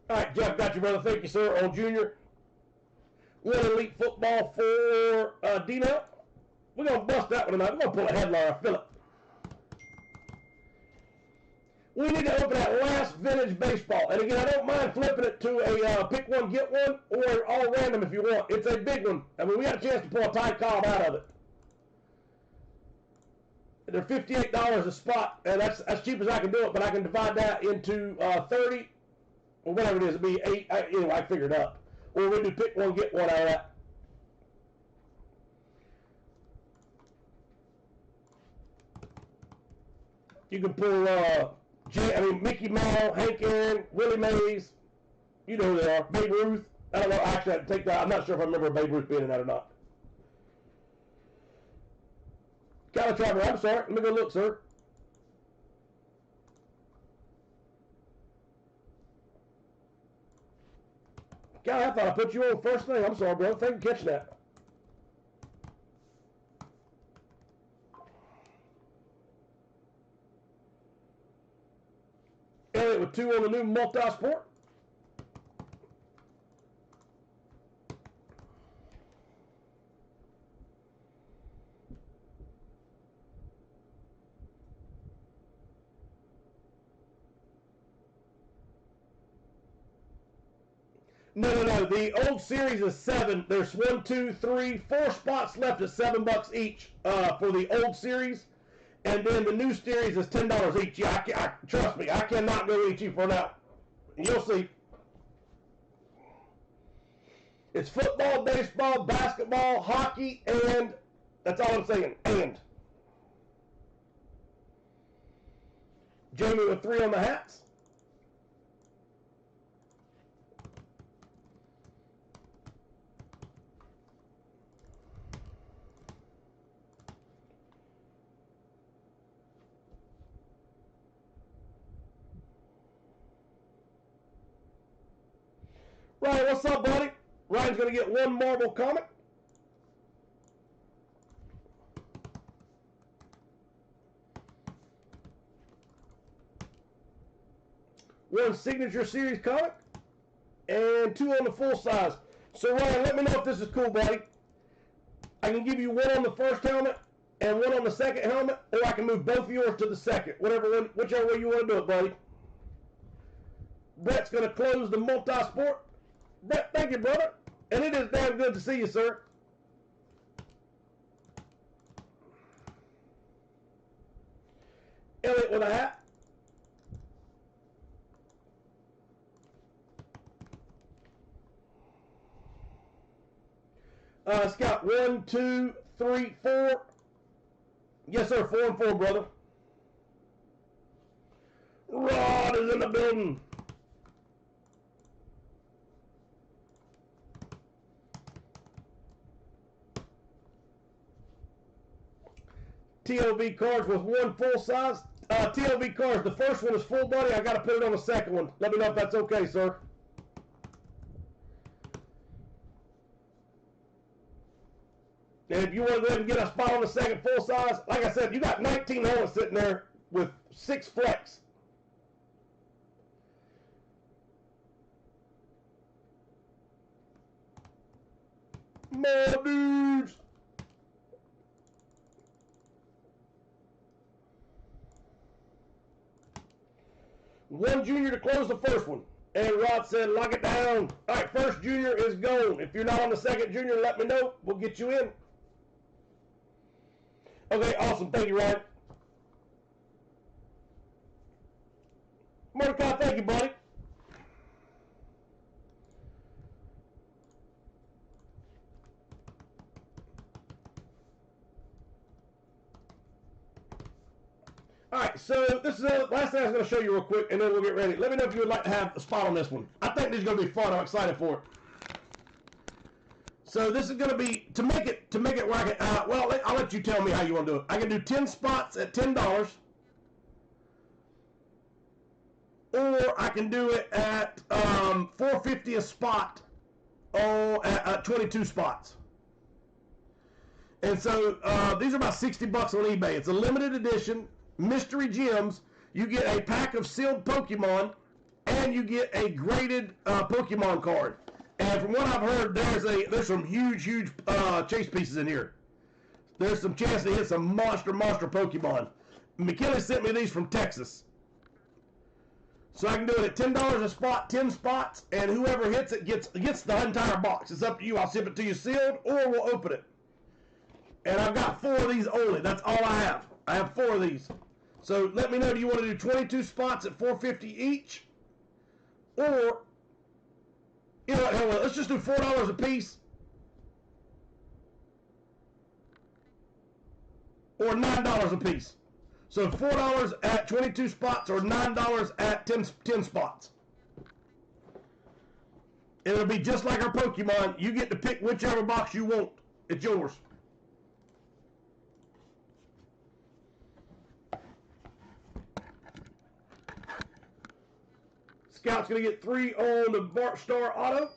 All right, Jeff, got you, brother. Thank you, sir. On Junior. 1 Elite Football for Dino. We're going to bust that one tonight. We're going to pull a headliner, Philip. We need to open that last vintage baseball. And again, I don't mind flipping it to a pick one, get one, or all random if you want. It's a big one. I mean, we got a chance to pull a Ty Cobb out of it. They're $58 a spot, and that's as cheap as I can do it, but I can divide that into 30, or whatever it is. It'll be 8. Anyway, I figured it up. Or we do pick one, get one out of that. You can pull Mickey Mouse, Hank Aaron, Willie Mays. You know who they are. Babe Ruth. I don't know. Actually, I take that. I'm not sure if I remember Babe Ruth being in that or not. Calatrava, I'm sorry. Let me go look, sir. God, I thought I put you on first thing. I'm sorry, bro. Thank you for catching that. Elliott with 2 on the new multi-sport. No. The old series is 7. There's 1, 2, 3, 4 spots left at $7 each for the old series. And then the new series is $10 each. Yeah, trust me, I cannot go any cheaper for that. You'll see. It's football, baseball, basketball, hockey, and that's all I'm saying. And Jamie with 3 on the hats. Ryan, what's up, buddy? Ryan's going to get 1 Marvel comic. One signature series comic. And 2 on the full size. So, Ryan, let me know if this is cool, buddy. I can give you 1 on the first helmet and 1 on the second helmet, or I can move both of yours to the second. Whichever way you want to do it, buddy. Brett's going to close the multi-sport. Brett, thank you, brother. And it is damn good to see you, sir. Elliott with a hat. Scott, 1, 2, 3, 4. Yes, sir, 4 and 4, brother. Rod is in the building. TLV cards with 1 full size. TLV cards, the first one is full, buddy. I got to put it on the second one. Let me know if that's okay, sir. And if you want to go ahead and get a spot on the second full size, like I said, you got 19 helmets sitting there with 6 flex. More dudes. One junior to close the first one. And Rod said, lock it down. All right, first junior is gone. If you're not on the second junior, let me know. We'll get you in. Okay, awesome. Thank you, Ryan. Mordecai, thank you, buddy. All right, so this is the last thing I was going to show you real quick, and then we'll get ready. Let me know if you would like to have a spot on this one. I think this is going to be fun. I'm excited for it. So this is going to be, to make it where I can, I'll let you tell me how you want to do it. I can do 10 spots at $10, or I can do it at $4.50 a spot, at 22 spots. And so these are about $60 on eBay. It's a limited edition, mystery gems. You get a pack of sealed Pokemon, and you get a graded Pokemon card. And from what I've heard, there's some huge chase pieces in here. There's some chance to hit some monster Pokemon. McKinley sent me these from Texas. So I can do it at $10 a spot, 10 spots, and whoever hits it gets the entire box. It's up to you. I'll ship it to you sealed, or we'll open it. And I've got 4 of these only. That's all I have. I have 4 of these. So let me know, do you want to do 22 spots at $4.50 each? Or, you know what, hell, let's just do $4 a piece. Or $9 a piece. So $4 at 22 spots or $9 at 10 spots. And it'll be just like our Pokemon. You get to pick whichever box you want. It's yours. Scout's going to get 3 on the Bart Starr auto.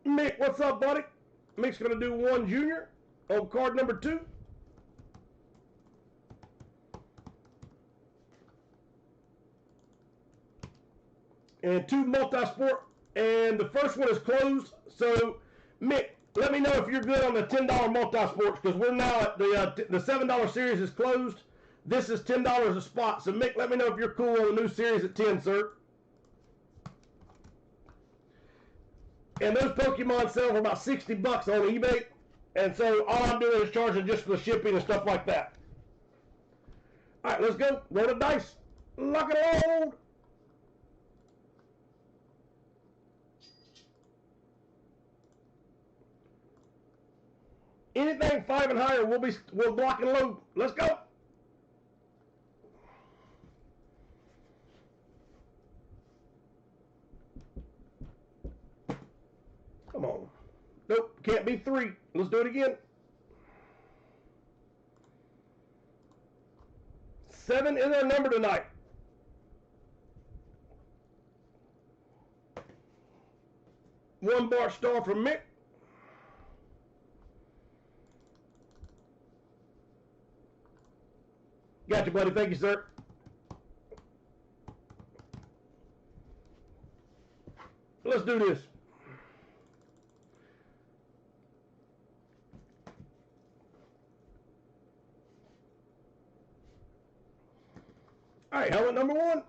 Mick, what's up, buddy? Mick's going to do 1 junior on card number 2. And 2 multi-sport. And the first one is closed. So, Mick, let me know if you're good on the $10 multi-sports, because we're now at the $7 series is closed. This is $10 a spot. So, Mick, let me know if you're cool on the new series at 10, sir. And those Pokemon sell for about $60 on eBay. And so all I'm doing is charging just for the shipping and stuff like that. All right, let's go. Roll the dice. Lock and load. Anything 5 and higher, we'll block and load. Let's go. Come on. Nope, can't be 3. Let's do it again. 7 is our number tonight. One Bart Starr from Mick. Gotcha, buddy. Thank you, sir. Let's do this. All right, helmet number 1.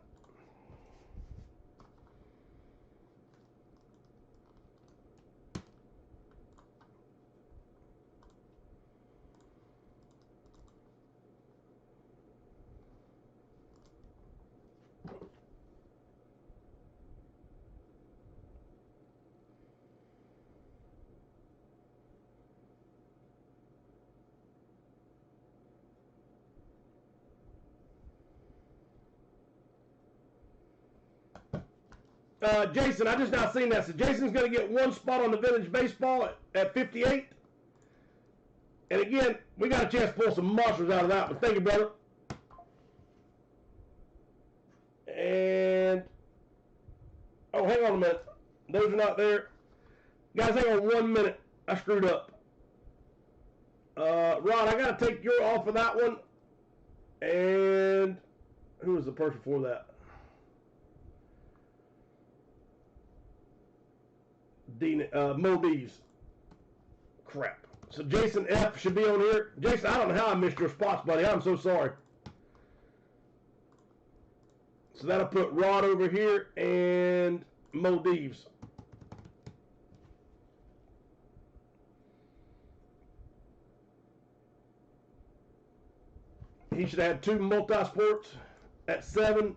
Jason, I just now seen that. So Jason's going to get 1 spot on the vintage baseball at 58. And again, we got a chance to pull some monsters out of that one. Thank you, brother. And, oh, hang on a minute. Those are not there. Guys, hang on 1 minute. I screwed up. Ron, I got to take your off of that one. And who was the person for that? Mo D's. Crap. So Jason F should be on here. Jason, I don't know how I missed your spots, buddy. I'm so sorry. So that'll put Rod over here and Mo Deves. He should have had 2 multi-sports at 7.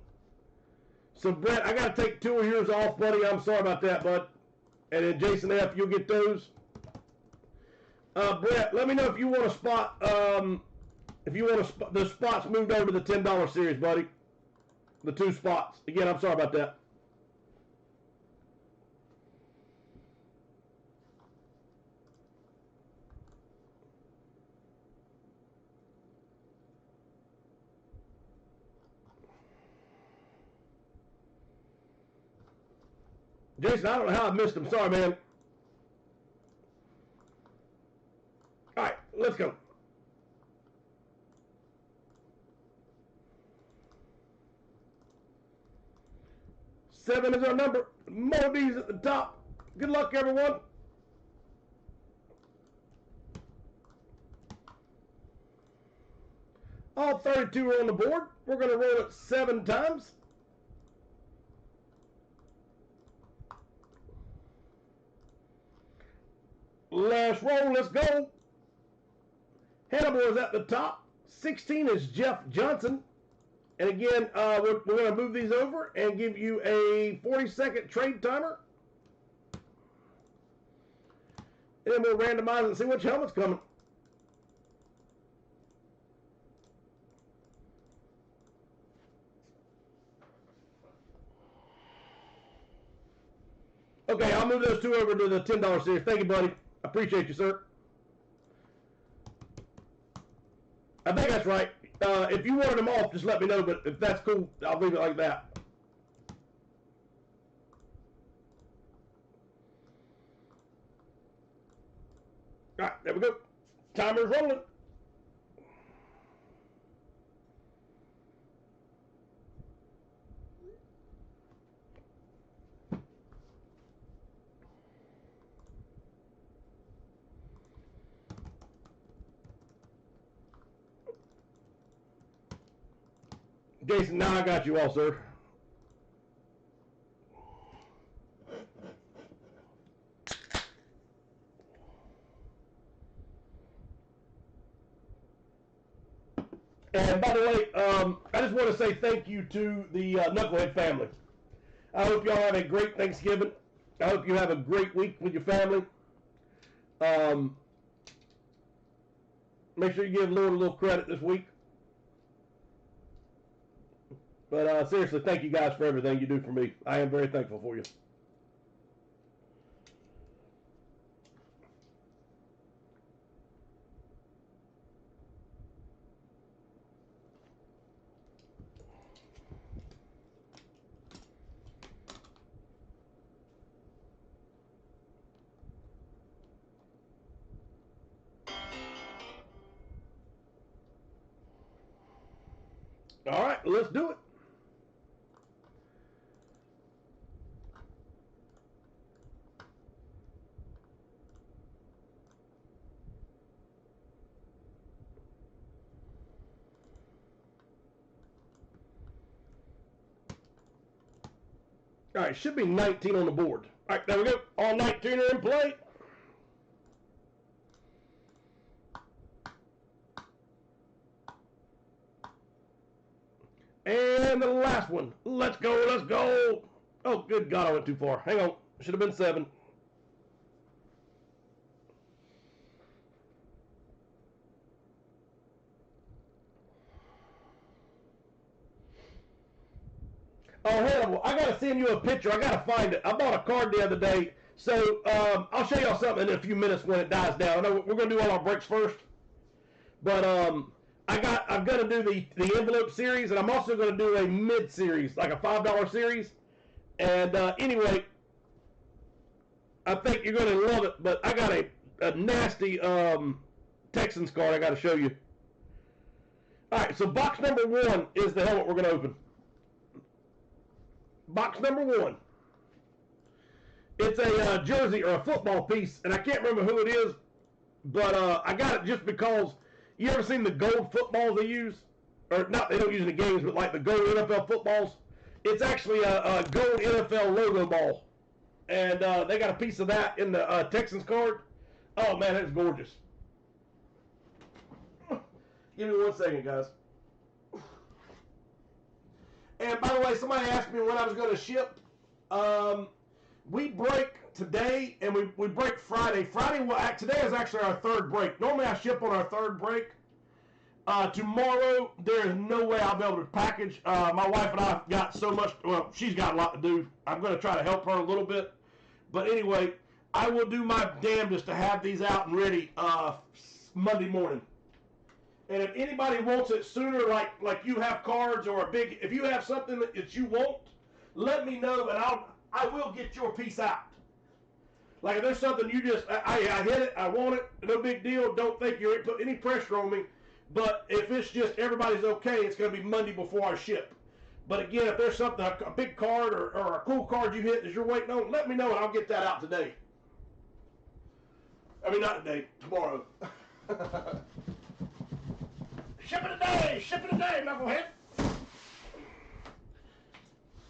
So Brett, I got to take 2 of yours off, buddy. I'm sorry about that, bud. And then Jason F, you'll get those. Brett, let me know if you want a spot. If you want the spots moved over to the $10 series, buddy. The 2 spots. Again, I'm sorry about that. Jason, I don't know how I missed him. Sorry, man. All right, let's go. Seven is our number. More D's at the top. Good luck, everyone. All 32 are on the board. We're going to roll it 7 times. Last roll, let's go. Hannibal is at the top. 16 is Jeff Johnson. And again, we're going to move these over and give you a 40-second trade timer. And then we'll randomize and see which helmet's coming. Okay, I'll move those two over to the $10 series. Thank you, buddy. I appreciate you, sir. I think that's right. If you wanted them off, just let me know. But if that's cool, I'll leave it like that. All right, there we go. Timer's rolling. Jason, now I got you all, sir. And by the way, I just want to say thank you to the Knucklehead family. I hope y'all have a great Thanksgiving. I hope you have a great week with your family. Make sure you give Lord a little credit this week. But seriously, thank you guys for everything you do for me. I am very thankful for you. All right, let's do it. All right, should be 19 on the board. All right, there we go. All 19 are in play. And the last one. Let's go, let's go. Oh, good God, I went too far. Hang on. Should have been 7. Oh, Hannibal, I got to send you a picture. I got to find it. I bought a card the other day. So I'll show y'all something in a few minutes when it dies down. I know we're going to do all our breaks first. But I'm going to do the envelope series, and I'm also going to do a mid-series, like a $5 series. And anyway, I think you're going to love it. But I got a nasty Texans card I got to show you. All right, so box number 1 is the helmet we're going to open. Box number 1. It's a jersey or a football piece, and I can't remember who it is, but I got it just because. You ever seen the gold footballs they use? Or not, they don't use in the games, but like the gold NFL footballs. It's actually a gold NFL logo ball. And they got a piece of that in the Texans card. Oh, man, that's gorgeous. Give me 1 second, guys. And by the way, somebody asked me when I was going to ship. We break today, and we break Friday. Today is actually our 3rd break. Normally I ship on our 3rd break. Tomorrow, there is no way I'll be able to package. My wife and I have got so much. Well, she's got a lot to do. I'm going to try to help her a little bit. But anyway, I will do my damnedest to have these out and ready Monday morning. And if anybody wants it sooner, like you have cards or if you have something that you want, let me know, and I will get your piece out. Like if there's something you just, I hit it, I want it, no big deal. Don't think you're put any pressure on me. But if it's just everybody's okay, it's going to be Monday before I ship. But again, if there's something, a big card or a cool card you hit that you're waiting on, let me know and I'll get that out today. I mean, not today, tomorrow. Ship it today, knucklehead.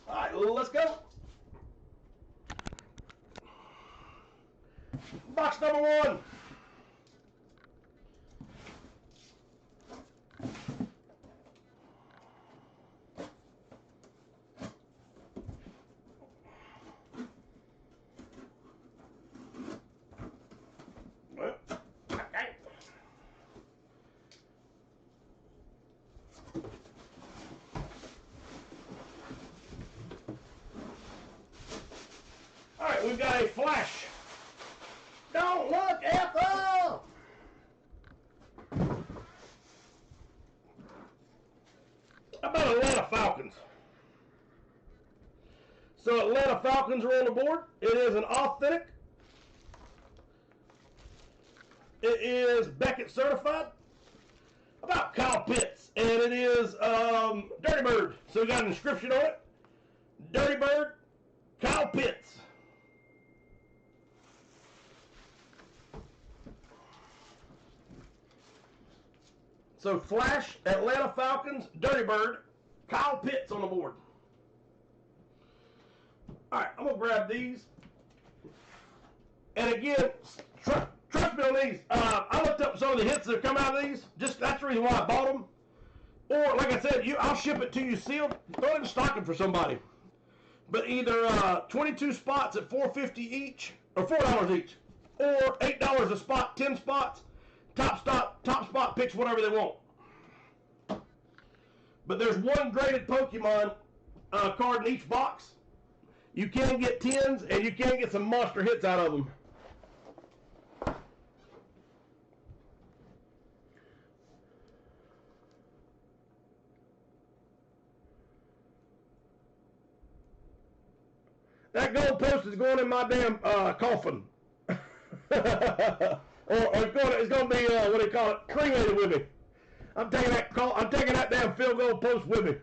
All right, let's go. Box number 1. got a flash. Don't look, Ethel! How about Atlanta Falcons? So Atlanta Falcons are on the board. It is an authentic. It is Beckett certified. About Kyle Pitts, and it is Dirty Bird. So we got an inscription on it. Dirty Bird, Kyle Pitts. So Flash, Atlanta Falcons, Dirty Bird, Kyle Pitts on the board. All right, I'm gonna grab these. And again, trust me on these. I looked up some of the hits that have come out of these. Just that's the reason why I bought them. Or like I said, I'll ship it to you sealed. Throw it in stocking for somebody. But either 22 spots at $4.50 each, or $4 each, or $8 a spot, 10 spots. Top spot picks whatever they want. But there's one graded Pokemon card in each box. You can get 10s, and you can get some monster hits out of them. That gold post is going in my damn coffin. or it's going to be, what do you call it, cremated with me. I'm taking that damn field goal post with me.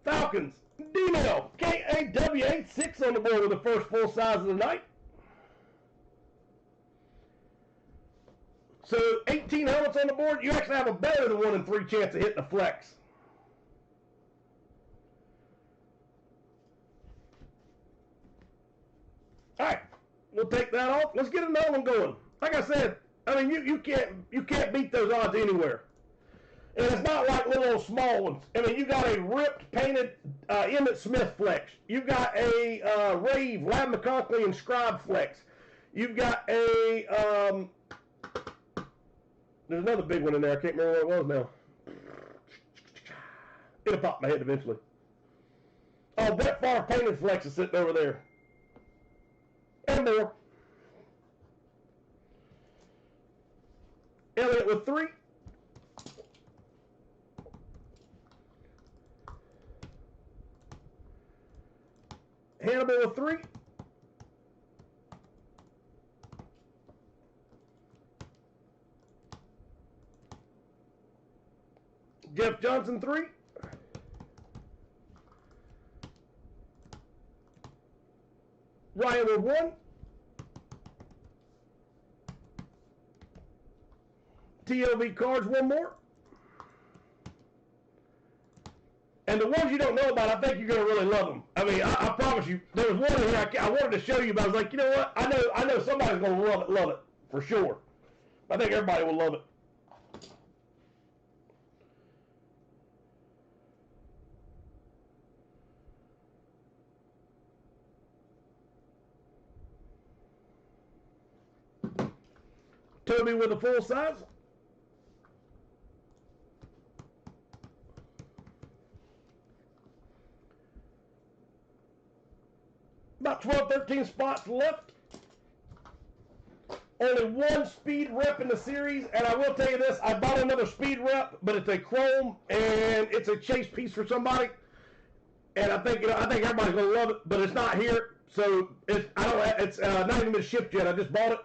Falcons, D-Mail, KAWA 6 on the board with the first full size of the night. So 18 helmets on the board. You actually have a better than 1 in 3 chance of hitting a flex. All right, we'll take that off. Let's get another one going. Like I said, I mean you can't beat those odds anywhere. And it's not like little old small ones. I mean, you got a ripped, painted Emmitt Smith flex. You've got a Rave, Lab McConkley, and Scribe flex. You've got a, there's another big one in there. I can't remember what it was now. It'll pop my head eventually. Oh, Brett Favre painted flex is sitting over there. And more. Elliott with 3. Hannibal with 3. Jeff Johnson 3. Ryan with 1. TLV cards 1 more. And the ones you don't know about, I think you're going to really love them. I mean, I promise you. There was one in here I wanted to show you, but I was like, you know what? I know somebody's going to love it, for sure. I think everybody will love it. Toby with a full size. About 12, 13 spots left. Only 1 speed rep in the series, and I will tell you this, I bought another speed rep, but it's a chrome, and it's a chase piece for somebody. And I think everybody's gonna love it, but it's not here, so it's not even been shipped yet. I just bought it.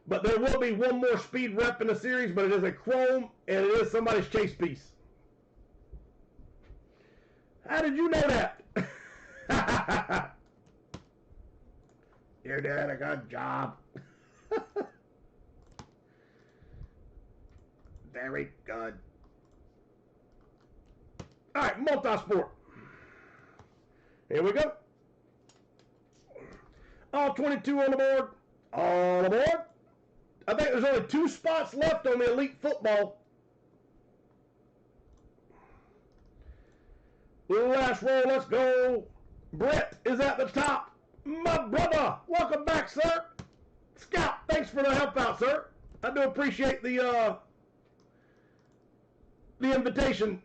But there will be 1 more speed rep in the series, but it is a chrome, and it is somebody's chase piece. How did you know that? You're doing a good job. Very good. All right, multi-sport. Here we go. All 22 on the board. On the board. I think there's only 2 spots left on the Elite Football. Last roll, let's go. Brett is at the top. My brother, welcome back, sir. Scout, thanks for the help out, sir. I do appreciate the invitation.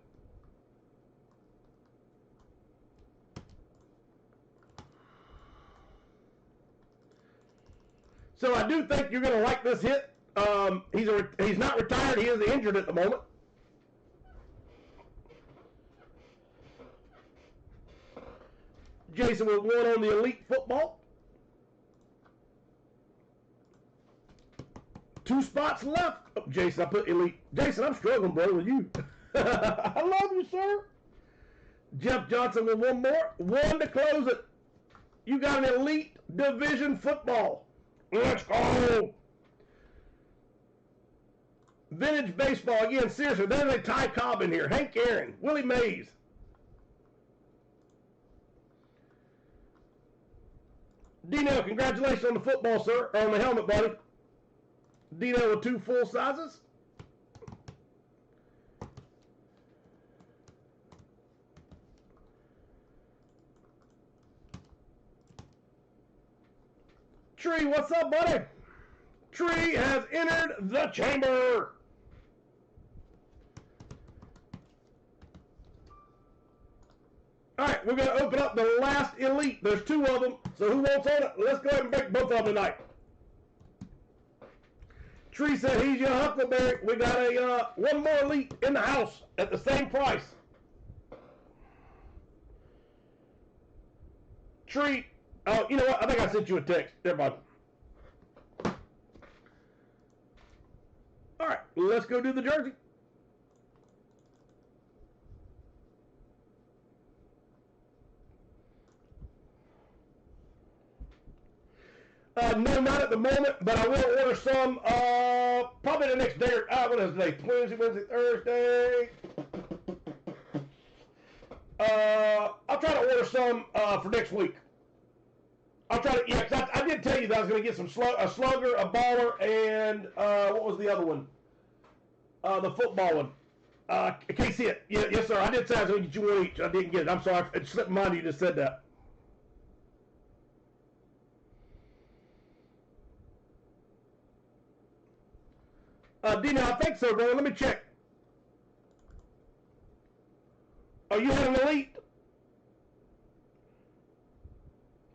So I do think you're going to like this hit. He's not retired. He is injured at the moment. Jason with one on the Elite Football. 2 spots left. Oh, Jason, I put Elite. Jason, I'm struggling, brother, with you. I love you, sir. Jeff Johnson with one more. One to close it. You got an Elite Division Football. Let's go. Vintage Baseball. Again, seriously, there's a Ty Cobb in here. Hank Aaron. Willie Mays. Dino, congratulations on the football, sir. On the helmet, buddy. Dino with 2 full sizes. Tree, what's up, buddy? Tree has entered the chamber. All right, we're going to open up the last Elite. There's 2 of them, so who wants on it? Let's go ahead and break both of them tonight. Tree said he's your Huckleberry. We got a one more Elite in the house at the same price. Tree, you know what? I think I sent you a text. There, bud. All right, let's go do the jersey. No, not at the moment, but I will order some probably the next day. What is today? Wednesday, Thursday. I'll try to order some for next week. I'll try to, yeah, because I did tell you that I was going to get some a slugger, a baller, and what was the other one? The football one. Can't see it. Yeah, yes, sir. I did say I was going to get you one each. I didn't get it. I'm sorry. It slipped my mind. You just said that. Dino, I think so, brother. Let me check. Oh, you had an Elite?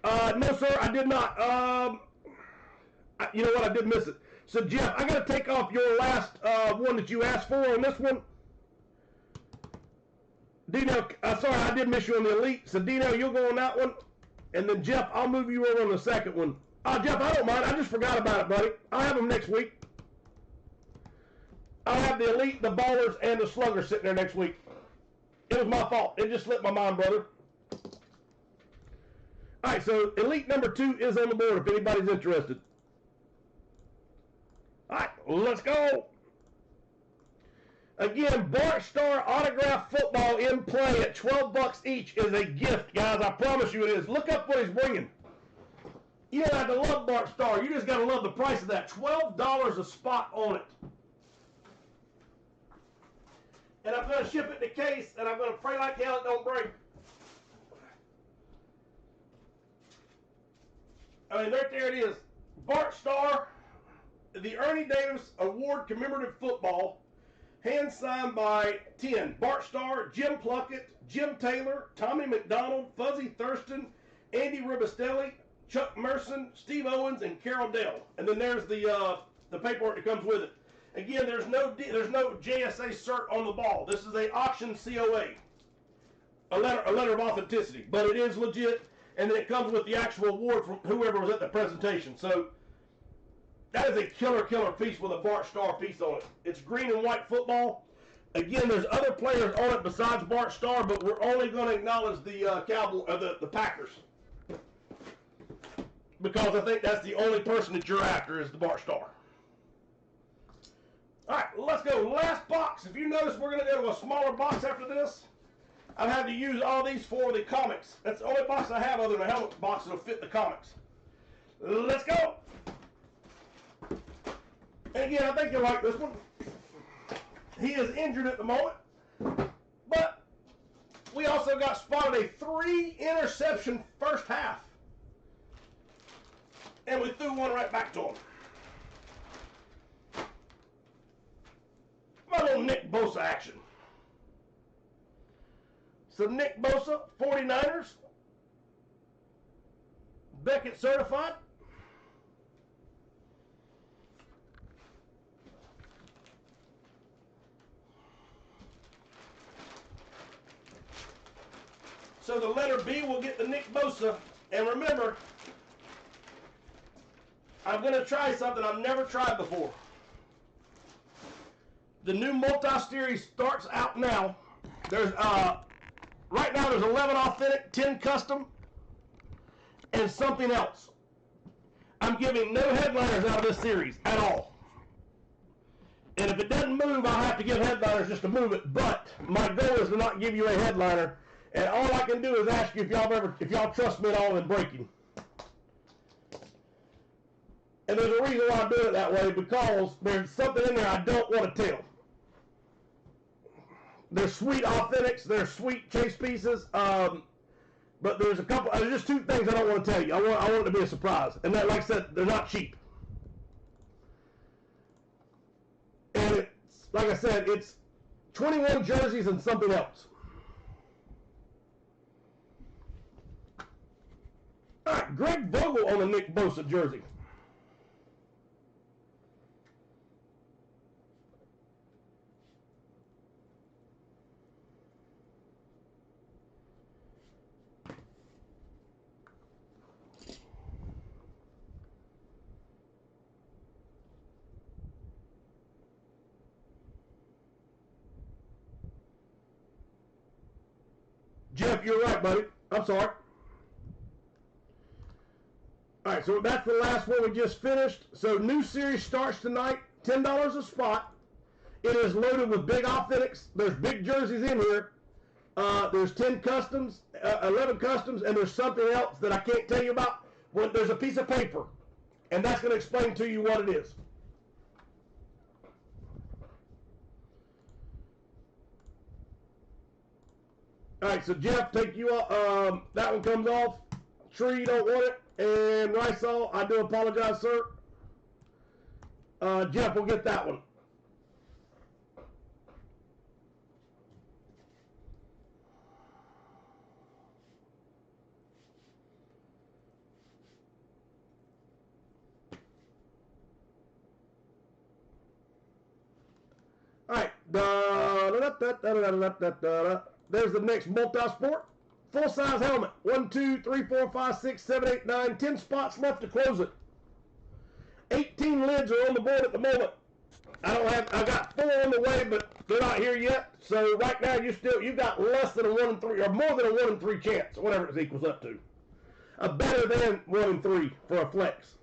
No, sir, I did not. You know what? I did miss it. So, Jeff, I got to take off your last one that you asked for on this one. Dino, sorry, I did miss you on the Elite. So, Dino, you'll go on that one. And then, Jeff, I'll move you over on the second one. Jeff, I don't mind. I just forgot about it, buddy. I'll have them next week. I'll have the Elite, the Ballers, and the Slugger sitting there next week. It was my fault. It just slipped my mind, brother. All right, so Elite number 2 is on the board if anybody's interested. All right, let's go. Again, Bart Starr autograph football in play at $12 each is a gift, guys. I promise you it is. Look up what he's bringing. You don't have to love Bart Starr. You just got to love the price of that. $12 a spot on it. And I'm going to ship it in a case, and I'm going to pray like hell it don't break. I mean, right there it is. Bart Starr, the Ernie Davis Award Commemorative Football, hand signed by 10. Bart Starr, Jim Plunkett, Jim Taylor, Tommy McDonald, Fuzzy Thurston, Andy Ribistelli, Chuck Merson, Steve Owens, and Carol Dell. And then there's the paperwork that comes with it. Again, there's no JSA cert on the ball. This is a auction COA, a letter of authenticity, but it is legit. And then it comes with the actual award from whoever was at the presentation. So that is a killer piece with a Bart Starr piece on it. It's green and white football. Again, there's other players on it besides Bart Starr, but we're only going to acknowledge the the Packers, because I think that's the only person that you're after is the Bart Starr. All right, let's go. Last box. If you notice, we're going to go to a smaller box after this. I've had to use all these for the comics. That's the only box I have other than a helmet box that'll fit the comics. Let's go. And again, I think you'll like this one. He is injured at the moment, but we also got spotted a 3-interception first half. And we threw one right back to him. My little Nick Bosa action. So Nick Bosa, 49ers. Beckett certified. So the letter B will get the Nick Bosa. And remember, I'm going to try something I've never tried before. The new multi-series starts out now. There's right now there's 11 authentic, 10 custom, and something else. I'm giving no headliners out of this series at all. And if it doesn't move, I'll have to give headliners just to move it. But my goal is to not give you a headliner. And all I can do is ask you if y'all trust me at all in breaking. And there's a reason why I'm doing it that way, because there's something in there I don't want to tell. They're sweet authentics, they're sweet chase pieces, but there's just two things I don't want to tell you. I want it to be a surprise. And that, like I said, they're not cheap. And it's, like I said, it's 21 jerseys and something else. All right, Greg Vogel on the Nick Bosa jersey. Jeff, you're right, buddy. I'm sorry. All right, so that's the last one we just finished. So new series starts tonight, $10 a spot. It is loaded with big authentics. There's big jerseys in here. There's 10 customs, 11 customs, and there's something else that I can't tell you about. Well, there's a piece of paper, and that's going to explain to you what it is. All right, so Jeff, take you off. That one comes off. Tree, you don't want it. And Rysall, I do apologize, sir. Jeff will get that one. All right. There's the next multi-sport. Full-size helmet. 1, 2, 3, 4, 5, 6, 7, 8, 9. 10 spots left to close it. 18 lids are on the board at the moment. I got 4 on the way, but they're not here yet. So right now you got less than a 1 in 3, or more than a 1 in 3 chance, whatever it equals up to. A better than 1 in 3 for a flex.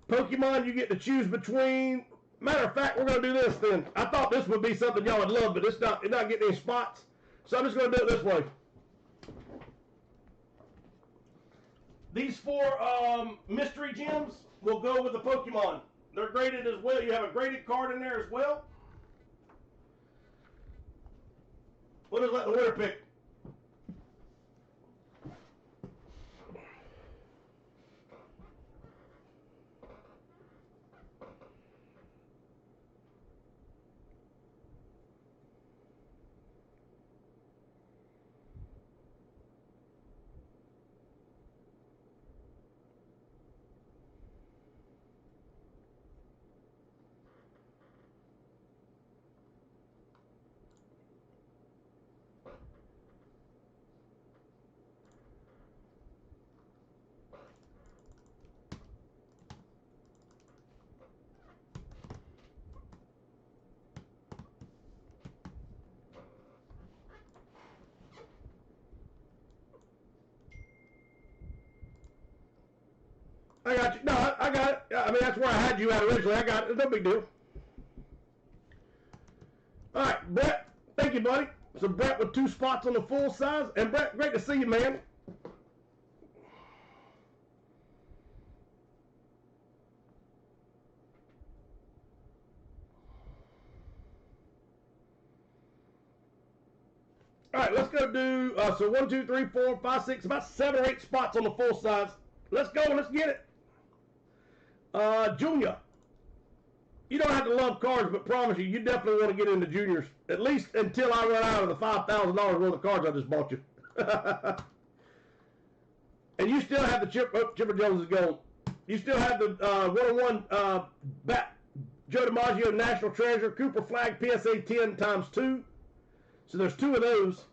Pokemon, you get to choose between. Matter of fact, we're going to do this then. I thought this would be something y'all would love, but it's not getting any spots. So I'm just going to do it this way. These 4 mystery gems will go with the Pokemon. They're graded as well. You have a graded card in there as well. We'll just let the winner pick. I got you. No, I got it. I mean, that's where I had you at originally. I got it. It's no big deal. All right, Brett. Thank you, buddy. So Brett with 2 spots on the full size. And Brett, great to see you, man. All right, let's go do, so 1, 2, 3, 4, 5, 6, about 7 or 8 spots on the full size. Let's go and let's get it. Junior. You don't have to love cards, but promise you definitely want to get into juniors. At least until I run out of the $5,000 worth of cards I just bought you. And you still have the Chipper Jones is gone. You still have the 101 Joe DiMaggio National Treasure Cooper Flag PSA 10 × 2. So there's 2 of those.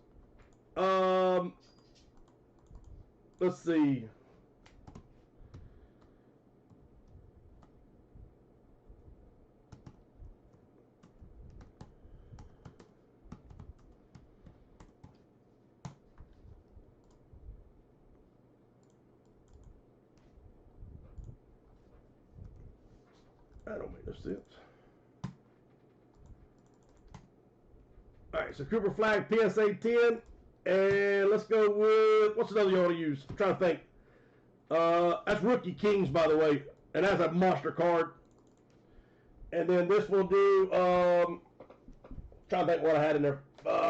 Let's see. That don't make no sense. All right, so Cooper Flag PSA 10, and let's go with what's another you want to use? I'm trying to think. That's Rookie Kings, by the way, and that's a monster card. And then this will do. Trying to think what I had in there.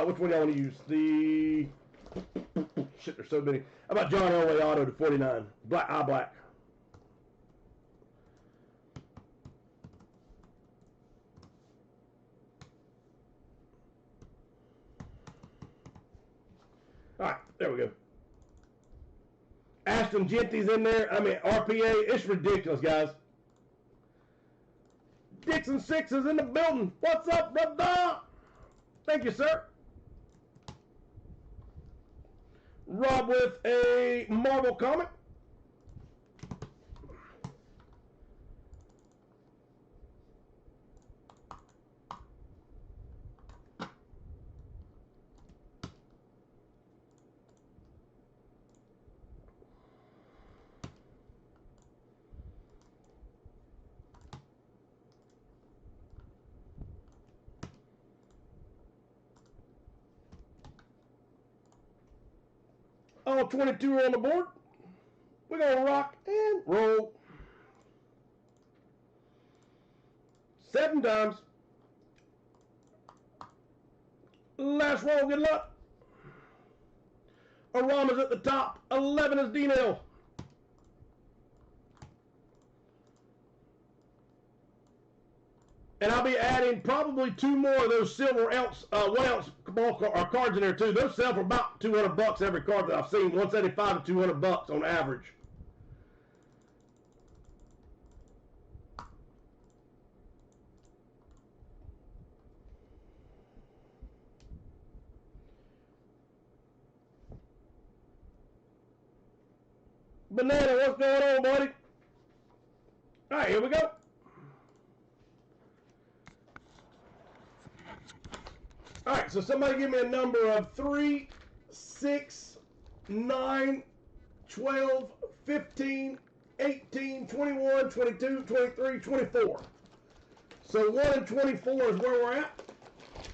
Which one do I want to use? The shit. There's so many. How about John Elway Auto to 49? Black. All right, there we go. Ashton Genty's in there. I mean, RPA. It's ridiculous, guys. Dixon 6 is in the building. What's up, brother? Thank you, sir. Rob with a Marvel comic. All 22 are on the board. We're going to rock and roll. 7 times. Last roll, good luck. Arama's at the top. 11 is D-Nail. And I'll be adding probably 2 more of those silver ounce, 1 ounce ball cards in there too. Those sell for about $200 every card that I've seen. $175 to $200 on average. Banana, what's going on, buddy? All right, here we go. All right, so somebody give me a number of 3, 6, 9, 12, 15, 18, 21, 22, 23, 24. So 1 and 24 is where we're at.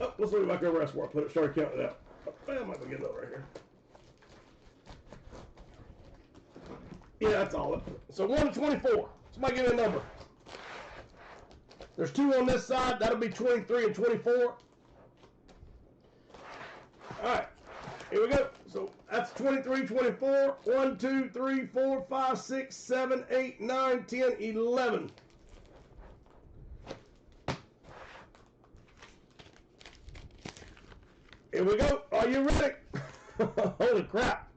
Oh, let's look back over. That's where I put it. Started counting it out. Oh, I might be getting over right here. Yeah, that's all. So 1 and 24. Somebody give me a number. There's 2 on this side. That'll be 23 and 24. All right, here we go. So that's 23, 24, 1, 2, 3, 4, 5, 6, 7, 8, 9, 10, 11. Here we go. Are you ready? Holy crap.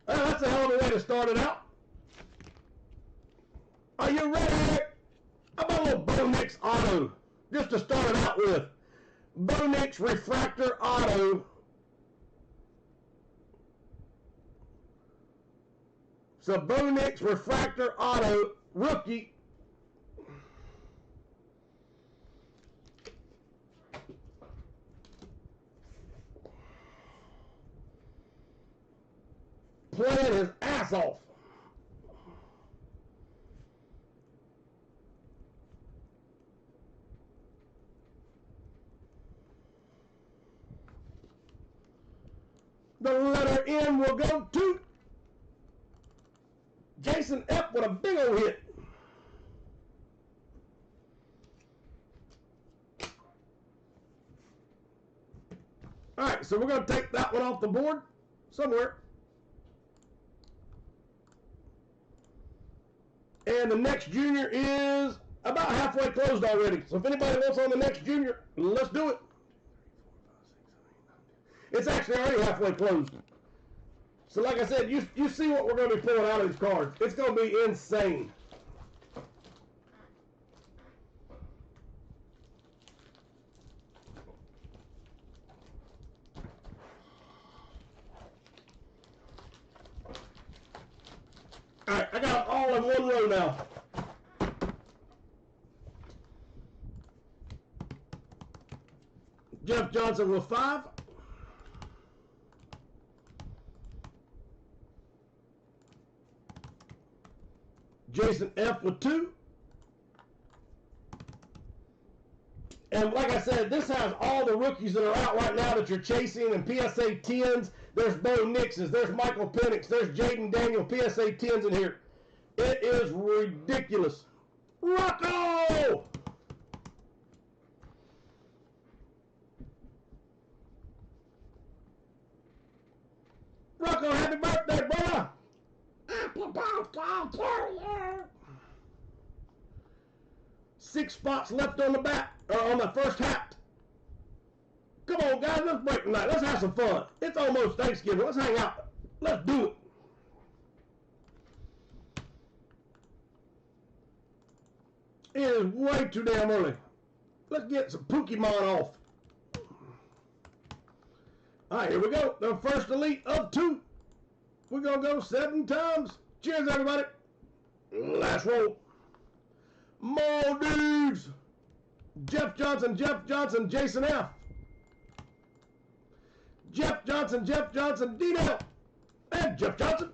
That's a hell of a way to start it out. Are you ready? How about a little Bo Nix Auto? Just to start it out with. Bo Nix Refractor Auto. So Bo Nix Refractor Auto Rookie. Playing his ass off. The letter N will go to Jason F with a big old hit. All right, so we're going to take that one off the board somewhere. And the next junior is about halfway closed already. So if anybody wants on the next junior, let's do it. It's actually already halfway closed. So like I said, you see what we're going to be pulling out of these cards. It's going to be insane. all in one row now. Jeff Johnson with 5. Jason F with 2. And like I said, this has all the rookies that are out right now that you're chasing and PSA 10s. There's Bo Nix's, there's Michael Penix, there's Jaden Daniel, PSA 10s in here. It is ridiculous. Rocco! Rocco, happy birthday, brother! Happy birthday to you! 6 spots left on the bat, or on the first hat. Come on, guys, let's break tonight. Let's have some fun. It's almost Thanksgiving. Let's hang out. Let's do it. It is way too damn early. Let's get some Pokemon off. All right, here we go. The first elite of 2. We're going to go 7 times. Cheers, everybody. Last roll. More dudes. Jeff Johnson, Jason F. Jeff Johnson, D-Dell. And Jeff Johnson.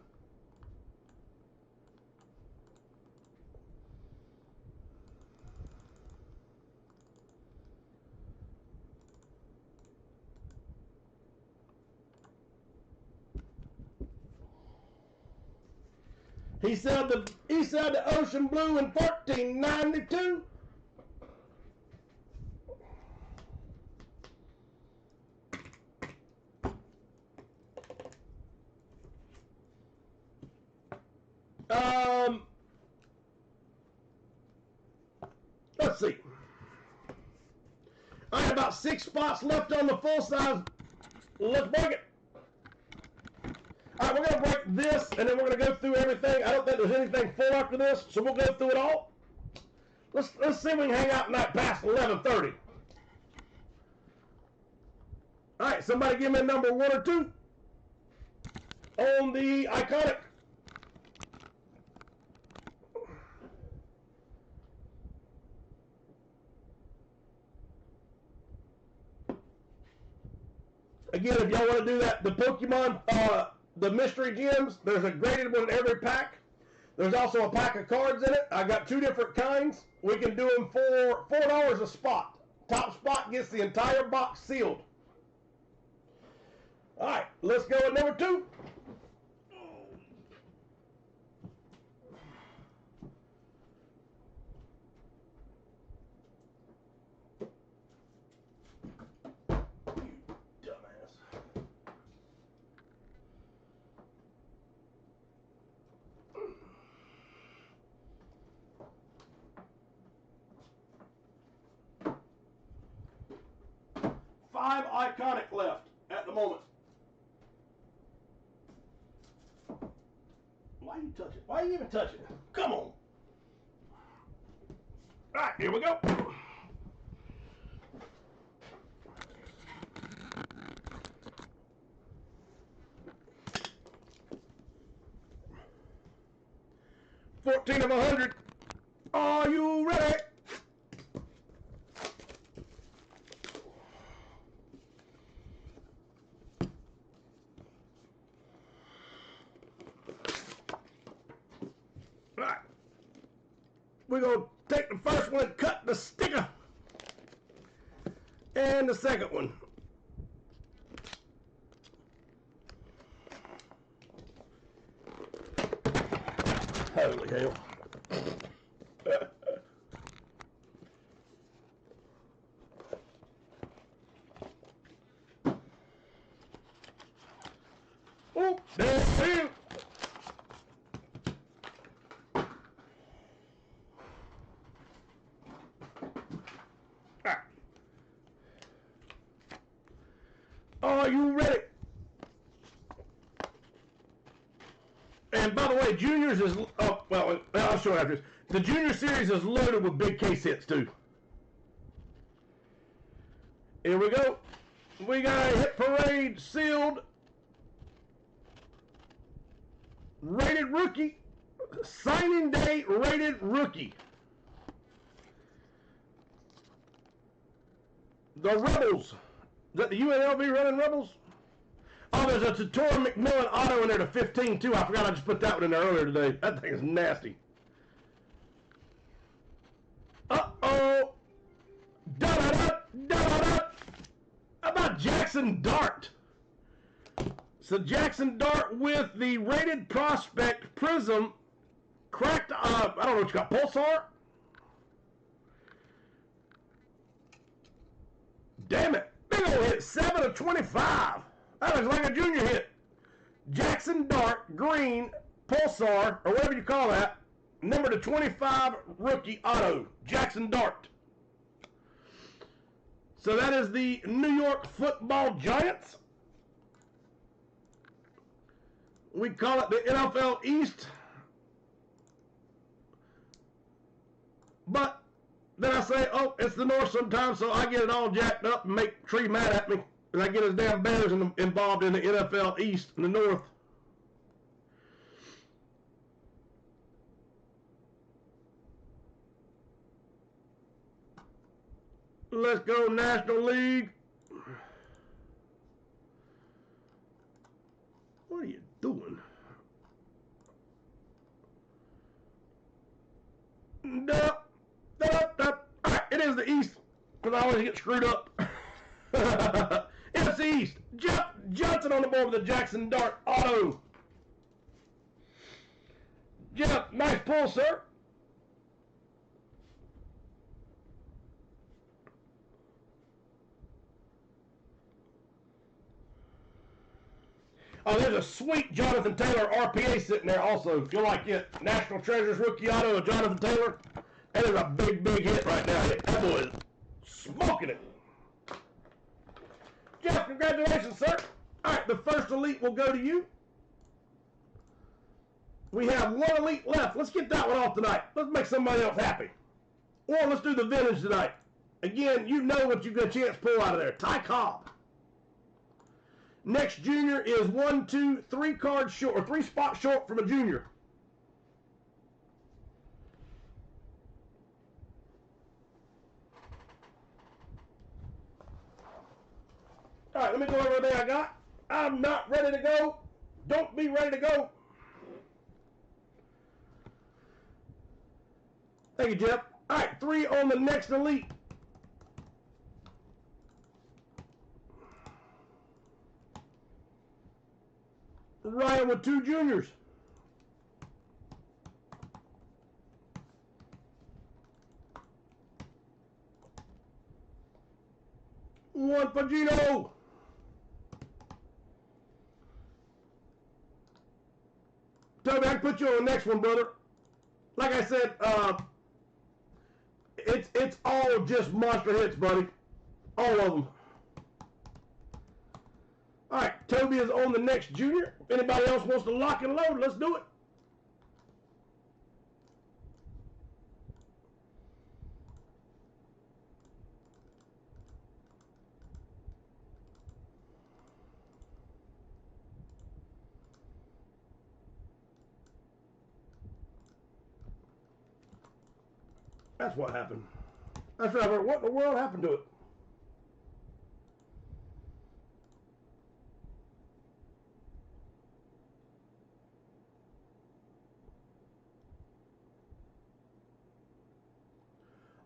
He said the Ocean Blue in 1492. Let's see. I have about 6 spots left on the full size. Let's break it. All right, we're going to break this, and then we're going to go through everything. I don't think there's anything full after this, so we'll go through it all. Let's see if we can hang out tonight past 11:30. All right, somebody give me a number 1 or 2 on the iconic. Again, if y'all want to do that, the Pokemon, the mystery gems, there's a graded one in every pack. There's also a pack of cards in it. I got 2 different kinds. We can do them for $4 a spot. Top spot gets the entire box sealed. All right, let's go with number 2. Five iconic left at the moment. Why you touch it? Why you even touch it? Come on. All right, here we go. $14 of 100. Are you ready? We're going to take the first one and cut the sticker. And the second one. Holy hell. Oh, there it is. Are you ready? And by the way, Juniors is, oh, well, I'll show you after this. The Junior Series is loaded with big case hits, too. Here we go. We got a Hit Parade sealed rated rookie signing day rated rookie. The Rebels. Is that the UNLV running Rebels? Oh, there's a Tatura McMillan auto in there to 15 too. I forgot I just put that one in there earlier today. That thing is nasty. Uh-oh. Da-da-da, da-da-da. How about Jackson Dart? So Jackson Dart with the rated prospect Prism cracked, I don't know what you got, Pulsar? Damn it. Big old hit, 7 of 25. That looks like a junior hit. Jackson Dart, green, Pulsar, or whatever you call that, number to 25 rookie auto, Jackson Dart. So that is the New York Football Giants. We call it the NFL East. But then I say, oh, it's the North sometimes, so I get it all jacked up and make Tree mad at me. And I get his damn Bears involved in the NFL East and the North. Let's go National League. What are you doing? Duh. All right, it is the East, because I always get screwed up. It's the East. Jeff Johnson on the board with the Jackson Dart auto. Jeff, nice pull, sir. Oh, there's a sweet Jonathan Taylor RPA sitting there also. If you like it, National Treasures rookie auto of Jonathan Taylor. That is a big, big hit right now. That boy is smoking it. Jeff, congratulations, sir. All right, the first elite will go to you. We have one elite left. Let's get that one off tonight. Let's make somebody else happy. Or let's do the vintage tonight. Again, you know what you got a chance to pull out of there. Ty Cobb. Next junior is 1, 2, 3 cards short, or 3 spots short from a junior. All right, let me go over everything I got. I'm not ready to go. Don't be ready to go. Thank you, Jeff. All right, 3 on the next elite. Ryan with 2 juniors. One for Gino. Toby, I can put you on the next one, brother. Like I said, it's all just monster hits, buddy. All of them. All right, Toby is on the next junior. If anybody else wants to lock and load, let's do it. That's what happened. That's right. What in the world happened to it?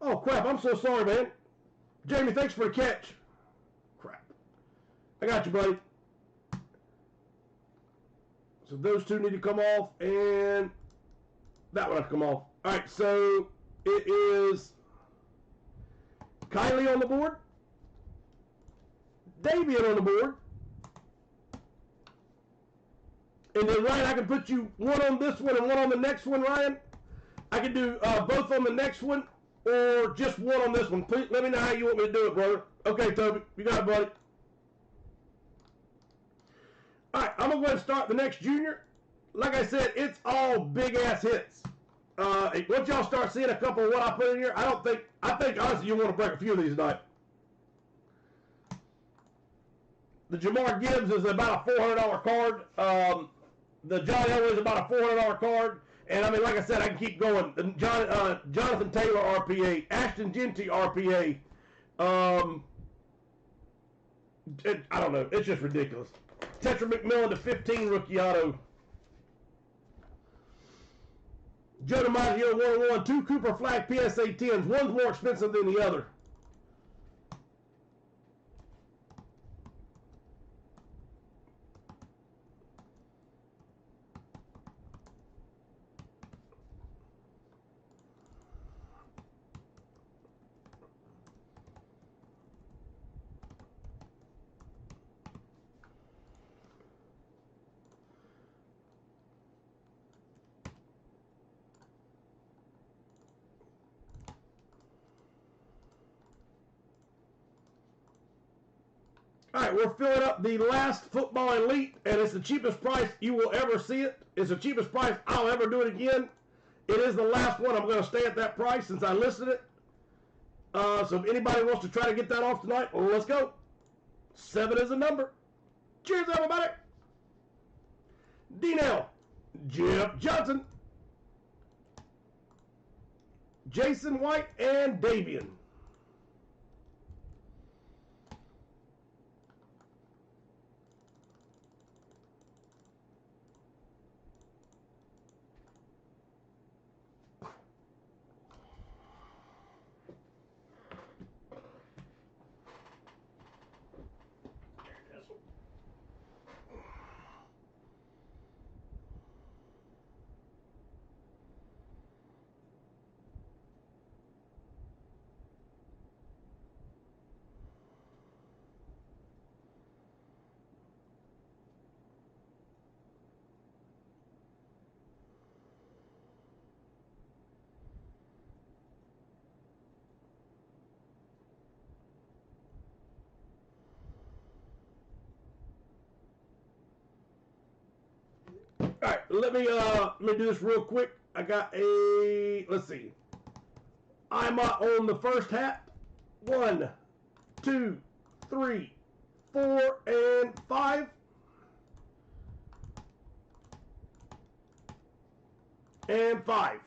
Oh, crap. I'm so sorry, man. Jamie, thanks for the catch. Crap. I got you, buddy. So those 2 need to come off, and that one has to come off. All right, so it is Kylie on the board, Davian on the board, and then Ryan, I can put you one on this one and one on the next one, Ryan. I can do both on the next one or just one on this one. Please let me know how you want me to do it, brother. Okay, Toby, you got it, buddy. All right, I'm going to go ahead and start the next junior. Like I said, it's all big-ass hits. Once y'all start seeing a couple of what I put in here, I think honestly you want to break a few of these tonight. The Jamar Gibbs is about a $400 card. The Johnny Elway is about a $400 card. And I mean, like I said, I can keep going. Jonathan Taylor RPA, Ashton Genty RPA. I don't know. It's just ridiculous. Tetra McMillan to 15 rookie auto. Joe DiMaggio 101. 2 Cooper Flag PSA 10s. One's more expensive than the other. All right, we're filling up the last Football Elite, and it's the cheapest price you will ever see it. It's the cheapest price I'll ever do it again. It is the last one. I'm going to stay at that price since I listed it. So if anybody wants to try to get that off tonight, well, let's go. 7 is the number. Cheers, everybody. D-Nell, Jeff Johnson, Jason White, and Davian. All right, let me do this real quick. I got a, let's see. I'm on the first hat. 1, 2, 3, 4, and 5. And 5.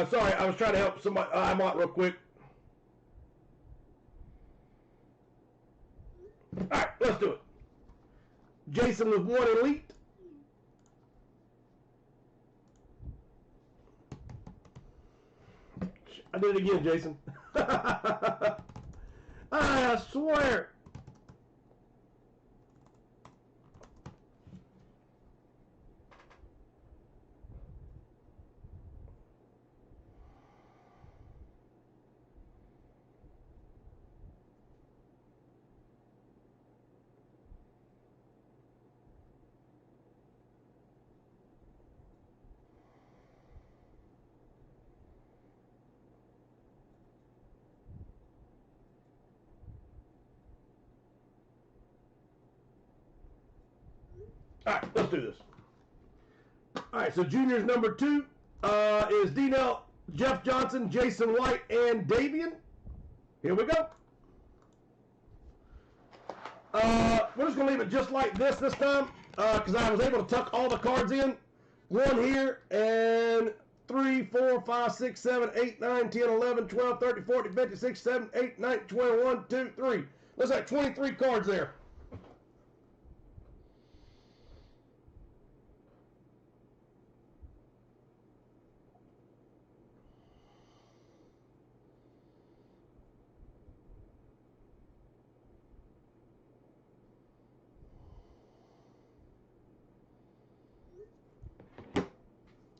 Sorry, I was trying to help somebody. I'm out real quick. All right, let's do it. Jason with 1 Elite. I did it again, Jason. I swear. All right, let's do this. All right, so juniors number 2 is D-Nell, Jeff Johnson, Jason White, and Davian. Here we go. We're just going to leave it just like this time because I was able to tuck all the cards in. 1 here, and 3, 4, 5, 6, 7, 8, 9, 10, 11, 12, 13, 14, 15, 16, 17, 18, 19, 20, 1, 2, 3. Looks like 23 cards there.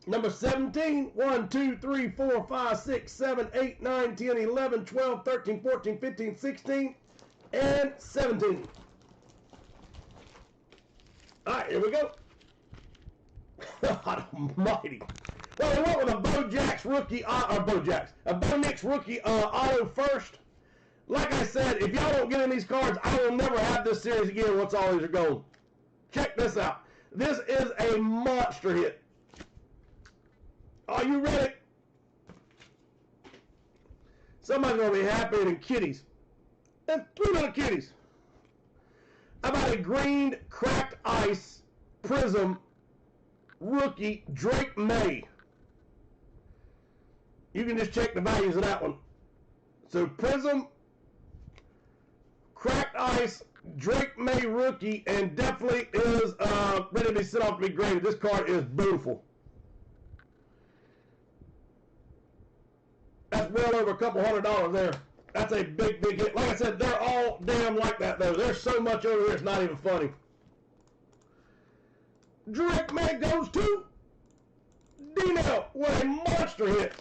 Number 17, 1, 2, 3, 4, 5, 6, 7, 8, 9, 10, 11, 12, 13, 14, 15, 16, and 17. All right, here we go. God almighty. Well, we went with a Bo Jax rookie, a Bo Nix rookie auto first. Like I said, if y'all don't get in these cards, I will never have this series again once all these are gone. Check this out. This is a monster hit. Are you ready? Somebody's going to be happier than kitties. And 3 little kitties. How about a green cracked ice prism rookie Drake May? You can just check the values of that one. So prism, cracked ice, Drake May rookie, and definitely is ready to sit off to be graded. This card is beautiful. That's well over a couple $100 there. That's a big, big hit. Like I said, they're all damn like that, though. There's so much over here, it's not even funny. Drake May goes to Dino. What a monster hit.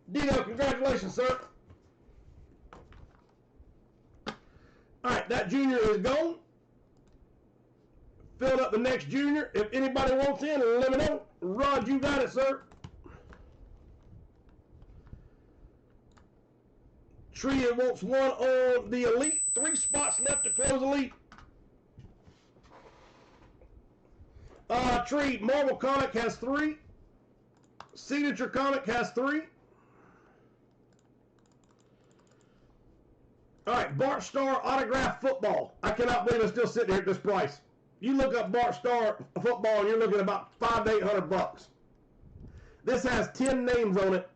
Dino, congratulations, sir. All right, that junior is gone. Filled up the next junior. If anybody wants in, let me know. Rod, you got it, sir. Tree wants one on the Elite. 3 spots left to close Elite. Tree, Marvel Comic has 3. Signature Comic has 3. All right, Bart Starr autographed football. I cannot believe it's still sitting here at this price. You look up Bart Starr football and you're looking at about $500 to $800. This has 10 names on it.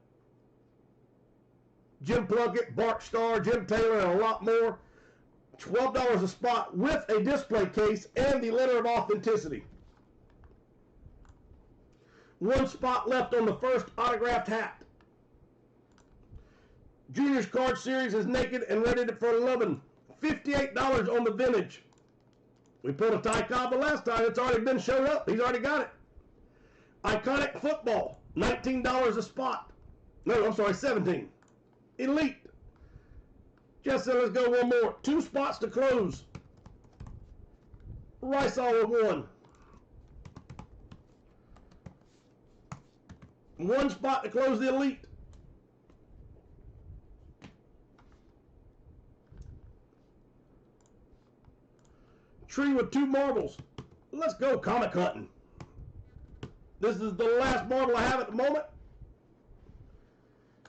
Jim Plunkett, Bart Starr, Jim Taylor, and a lot more. $12 a spot with a display case and the letter of authenticity. 1 spot left on the first autographed hat. Juniors card series is naked and ready for $11. $58 on the vintage. We pulled a Ty Cobb last time. It's already been showed up. He's already got it. Iconic football, $19 a spot. No, I'm sorry, $17. Elite. Just said, let's go one more. 2 spots to close. Rice all with 1. 1 spot to close the Elite. Tree with 2 marbles. Let's go comic hunting. This is the last marble I have at the moment.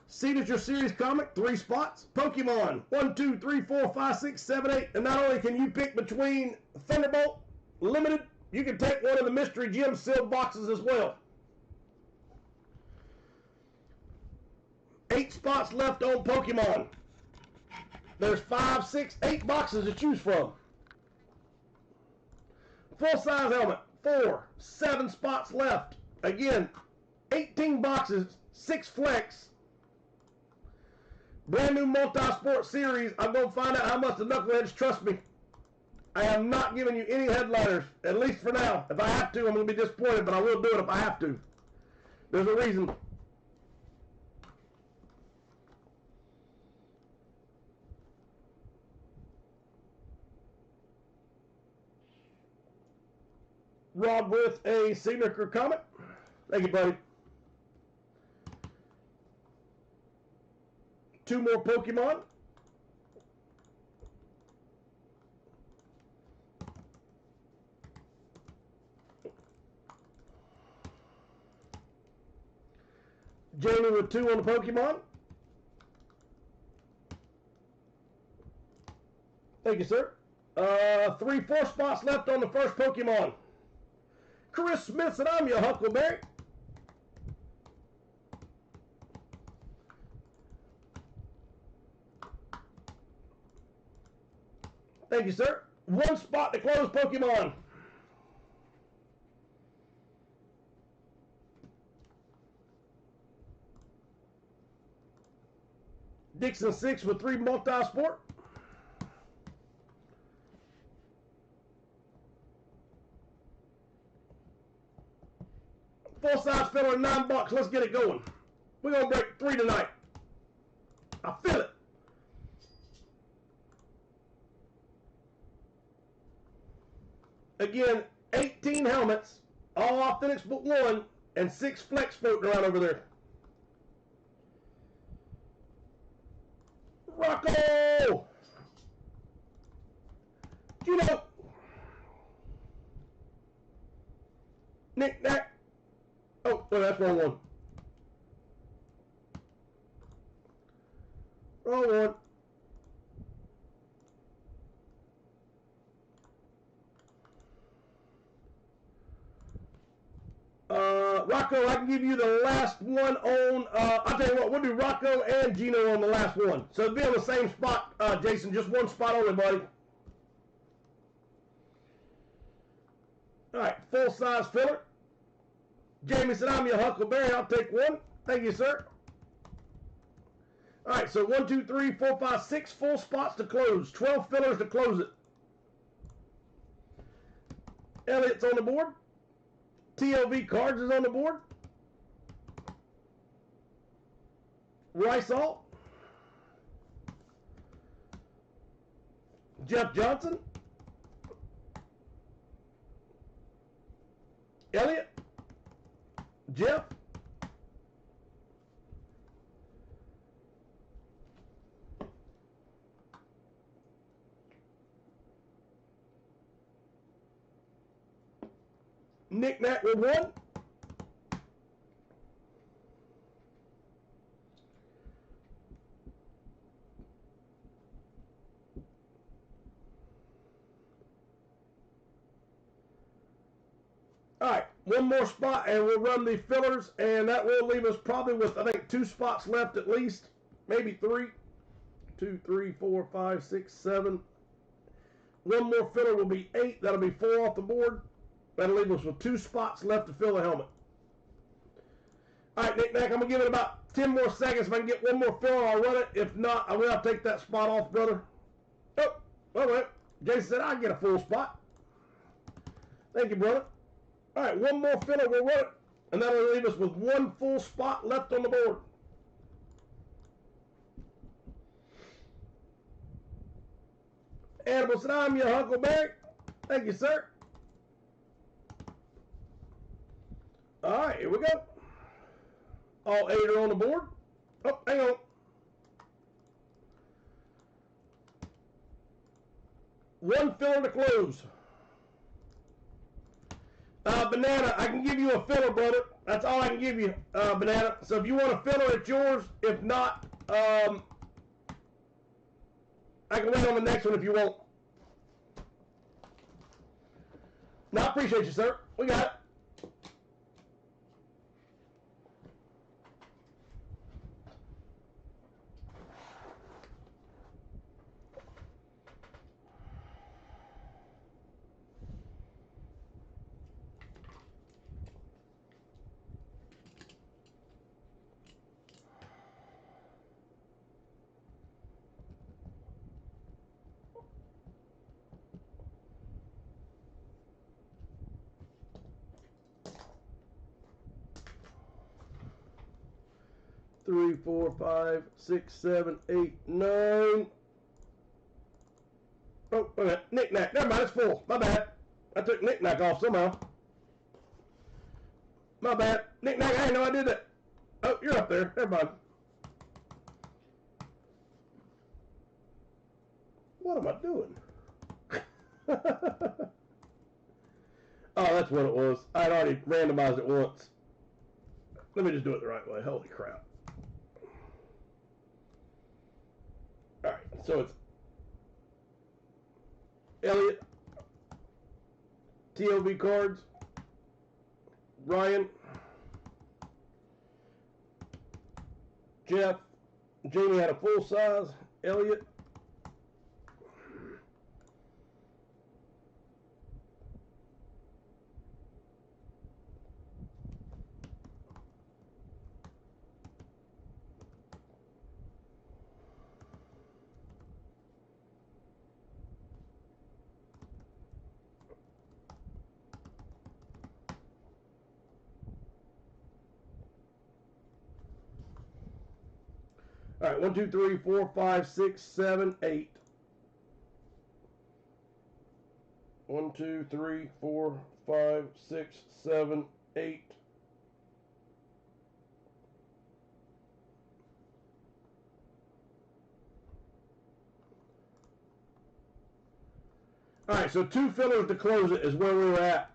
Signature Series comic, 3 spots. Pokemon, 1, 2, 3, 4, 5, 6, 7, 8. And not only can you pick between Thunderbolt, Limited, you can take one of the Mystery Gem sealed boxes as well. 8 spots left on Pokemon. There's 5, 6, 8 boxes to choose from. Full-size helmet, 4, 7 spots left. Again, 18 boxes, 6 flex. Brand new multi-sport series. I'm going to find out how much the Knuckleheads trust me. I am not giving you any headliners, at least for now. If I have to, I'm going to be disappointed, but I will do it if I have to. There's a reason. Rob with a signature comic. Thank you, buddy. 2 more Pokemon. Jamie with 2 on the Pokemon. Thank you, sir. 3, 4 spots left on the first Pokemon. Chris Smith and I'm your Huckleberry. Thank you, sir. 1 spot to close Pokemon. Dixon 6 with 3 multi-sport. Full-size filler, $9. Let's get it going. We're going to break 3 tonight. I feel it. Again, 18 helmets, all Authentics but 1, and 6 flex floating around over there. Rocco! You know, Nick Nack. Oh, well, that's wrong one. Wrong one. Rocco, I can give you the last one on, I'll tell you what, we'll do Rocco and Gino on the last one. So it'll be on the same spot, Jason, just one spot only, buddy. All right, full-size filler. Jamie said, I'm your Huckleberry. I'll take one. Thank you, sir. All right, so 1, 2, 3, 4, 5, 6 full spots to close. 12 fillers to close it. Elliot's on the board. TLV Cards is on the board. Riceall. Jeff Johnson. Elliot. Jeff. Nick Nack with 1. All right, one more spot and we'll run the fillers, and that will leave us probably with, I think, 2 spots left at least, maybe 3. 2, 3, 4, 5, 6, 7. One more filler will be 8. That'll be 4 off the board. That'll leave us with 2 spots left to fill the helmet. All right, Nick Nack, I'm going to give it about 10 more seconds. If I can get one more filler, I'll run it. If not, I will take that spot off, brother. Oh, wait. Jason said I'll get a full spot. Thank you, brother. All right, one more filler, we'll run it. And that'll leave us with 1 full spot left on the board. Animal said, I'm your Huckleberry. Thank you, sir. All right, here we go. All 8 are on the board. Oh, hang on. One filler to close. Banana, I can give you a filler, brother. That's all I can give you, Banana. So if you want a filler, it's yours. If not, I can wait on the next one if you want. No, I appreciate you, sir. We got it. Three, 4, 5, 6, 7, 8, 9. Oh, wait a minute. Nick Nack. Never mind, it's full. My bad. I took Nick Nack off somehow. My bad. Nick Nack, I didn't know I did that. Oh, you're up there. Never mind. What am I doing? Oh, that's what it was. I'd already randomized it once. Let me just do it the right way. Holy crap. Alright, so it's Elliot, TLV Cards, Ryan, Jeff, Jamie had a full size, Elliot, All right, 1, 2, 3, 4, 5, 6, 7, 8. 1, 2, 3, 4, 5, 6, 7, 8. All right, so 2 fillers to close it is where we were at.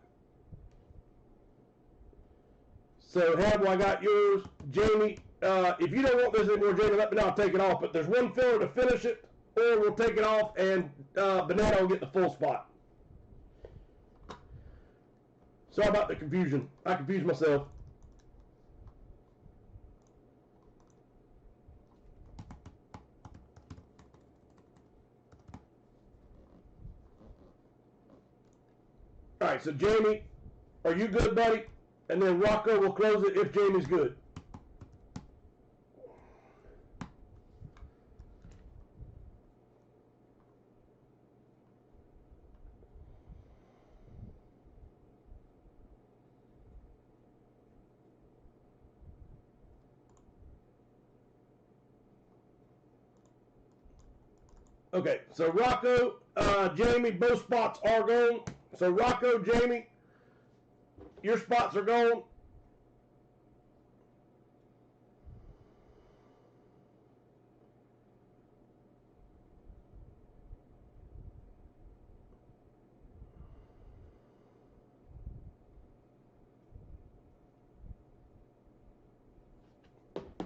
So, Hannibal, I got yours. Jamie, if you don't want this anymore, Jamie, let me know. I'll take it off. But there's 1 filler to finish it, or we'll take it off, and Banana will get the full spot. Sorry about the confusion. I confused myself. All right, so Jamie, are you good, buddy? And then Rocco will close it if Jamie's good. Okay, so Rocco, Jamie, both spots are gone. So Rocco, Jamie, your spots are gone.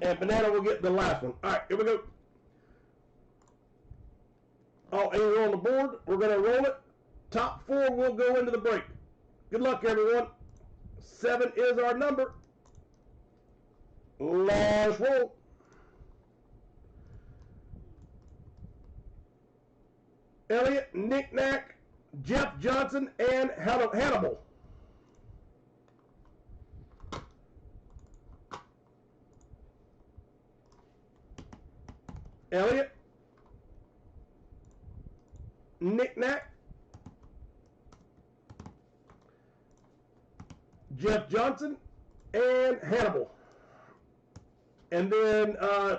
And Banana will get the last one. All right, here we go. All hands are on the board. We're going to roll it. Top 4 will go into the break. Good luck, everyone. 7 is our number. Last roll. Elliot, Nick Nack, Jeff Johnson, and Hannibal. Elliot, Nick Nack, Jeff Johnson, and Hannibal. And then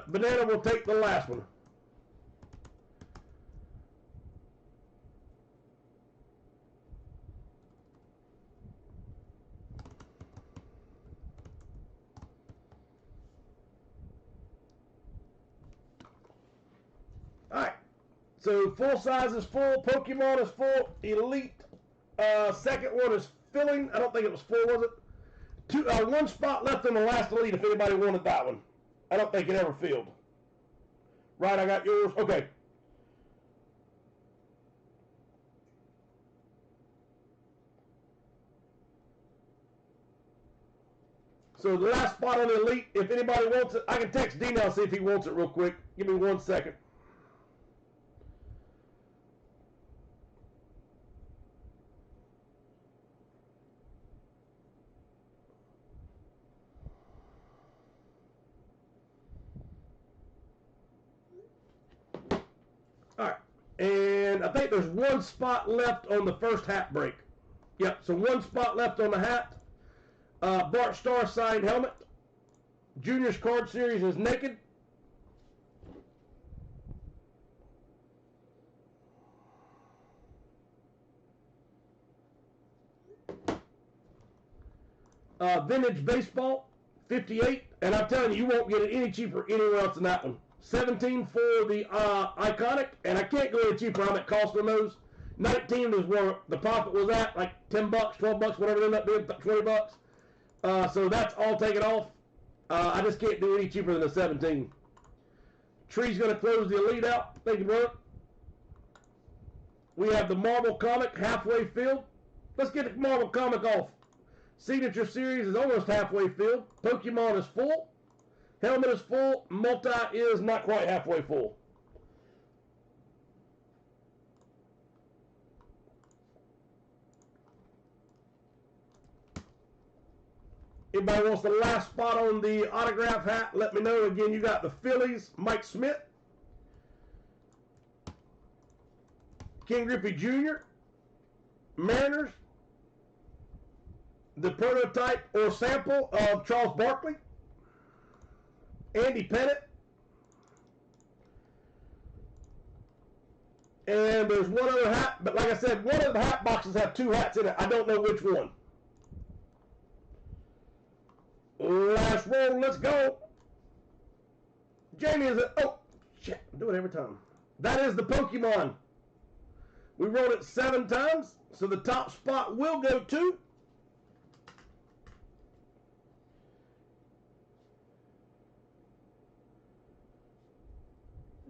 Banana will take the last one. All right. So full size is full. Pokemon is full. Elite. Second one is filling. I don't think it was full, was it? 1 spot left on the last Elite if anybody wanted that one. I don't think it ever filled. Right, I got yours. Okay. So the last spot on the Elite, if anybody wants it, I can text D now, see if he wants it real quick. Give me 1 second. All right. And I think there's 1 spot left on the first hat break. Yep, so 1 spot left on the hat. Bart Starr signed helmet. Junior's card series is naked. Vintage baseball, 58. And I'm telling you, you won't get it any cheaper anywhere else than that one. 17 for the iconic, and I can't go any cheaper. I'm at cost on those. 19 is where the profit was at, like 10 bucks, 12 bucks, whatever it ended up being, 20 bucks. So that's all taken off. I just can't do any cheaper than a 17. Tree's going to close the Elite out. Thank you, brother. We have the Marvel comic halfway filled. Let's get the Marvel comic off. Signature series is almost halfway filled. Pokemon is full. Helmet is full. Multi is not quite halfway full. Anybody wants the last spot on the autograph hat, let me know. Again, you got the Phillies, Mike Smith, King Griffey Jr., Mariners, the prototype or sample of Charles Barkley, Andy Pettit, And there's one other hat, but like I said, one of the hat boxes have 2 hats in it. I don't know which one. Last roll, let's go. Jamie is it? Oh, shit, I do it every time. That is the Pokemon. We rolled it 7 times, so the top spot will go to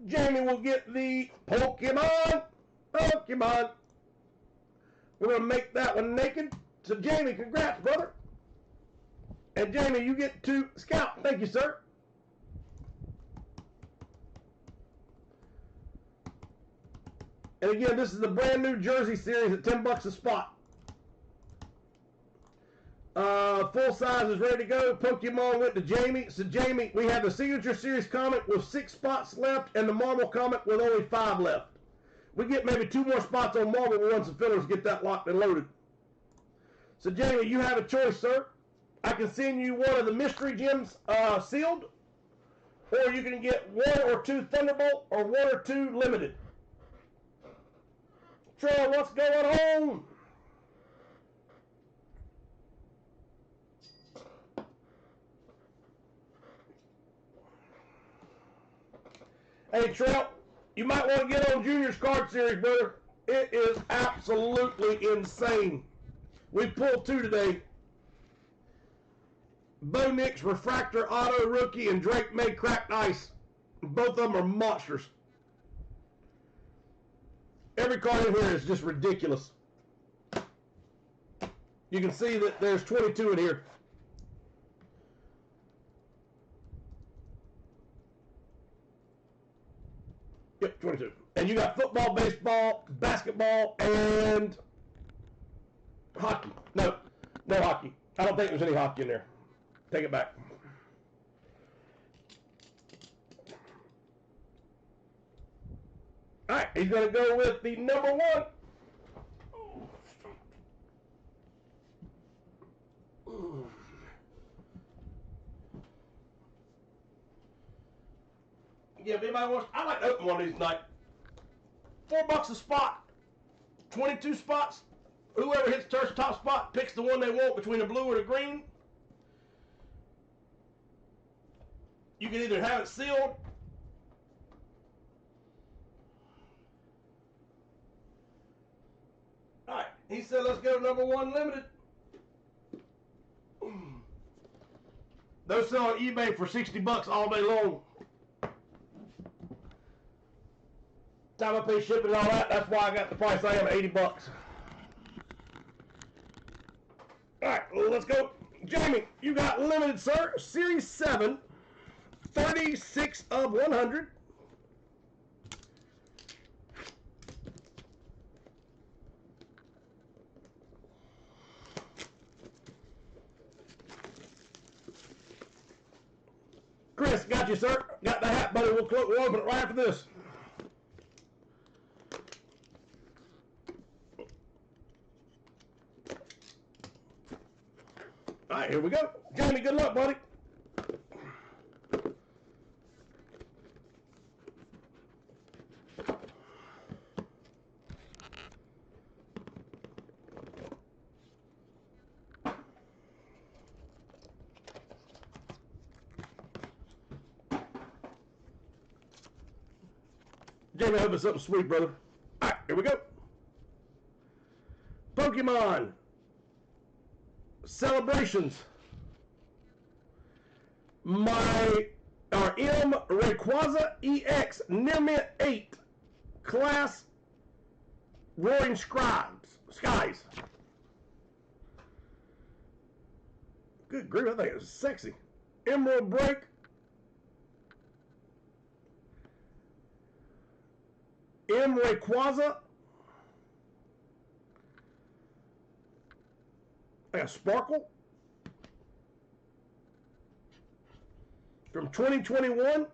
Jamie. Will get the Pokemon. Pokemon. We're going to make that one naked. So, Jamie, congrats, brother. And, Jamie, you get to Scout. Thank you, sir. And, again, this is the brand new Jersey series at $10 a spot. Full size is ready to go. Pokemon went to Jamie. So, Jamie, we have the Signature Series comic with 6 spots left and the Marvel comic with only 5 left. We get maybe 2 more spots on Marvel once the fillers get that locked and loaded. So, Jamie, you have a choice, sir. I can send you one of the mystery gems sealed, or you can get 1 or 2 Thunderbolt or 1 or 2 limited. Trail, what's going on? Hey, Trail, you might want to get on Junior's card series, brother. It is absolutely insane. We pulled 2 today. Bo Nix, Refractor, Auto Rookie, and Drake May Cracked Ice. Both of them are monsters. Every card in here is just ridiculous. You can see that there's 22 in here. Yep, 22. And you got football, baseball, basketball, and hockey. No hockey. I don't think there's any hockey in there. Take it back. All right, he's going to go with the number 1. Yeah, if anybody wants, I like to open one of these tonight. $4 a spot, 22 spots. Whoever hits the top spot picks the one they want between the blue or the green. You can either have it sealed. All right, he said let's go number 1 limited. Those sell on eBay for $60 all day long. Time I pay shipping and all that, that's why I got the price I am, $80. All right, well, let's go. Jamie, you got limited, sir. Series 7, 36 of 100. Chris, got you, sir. Got the hat, buddy. We'll open it right after this. All right, here we go. Jamie, good luck, buddy. Jamie, I hope it's something sweet, brother. All right, here we go. Pokemon Celebrations. M. Rayquaza EX Near Mint 8 Class Roaring Skies. Good grief, I think it's sexy. Emerald Break. Rayquaza. Like a sparkle. From 2021.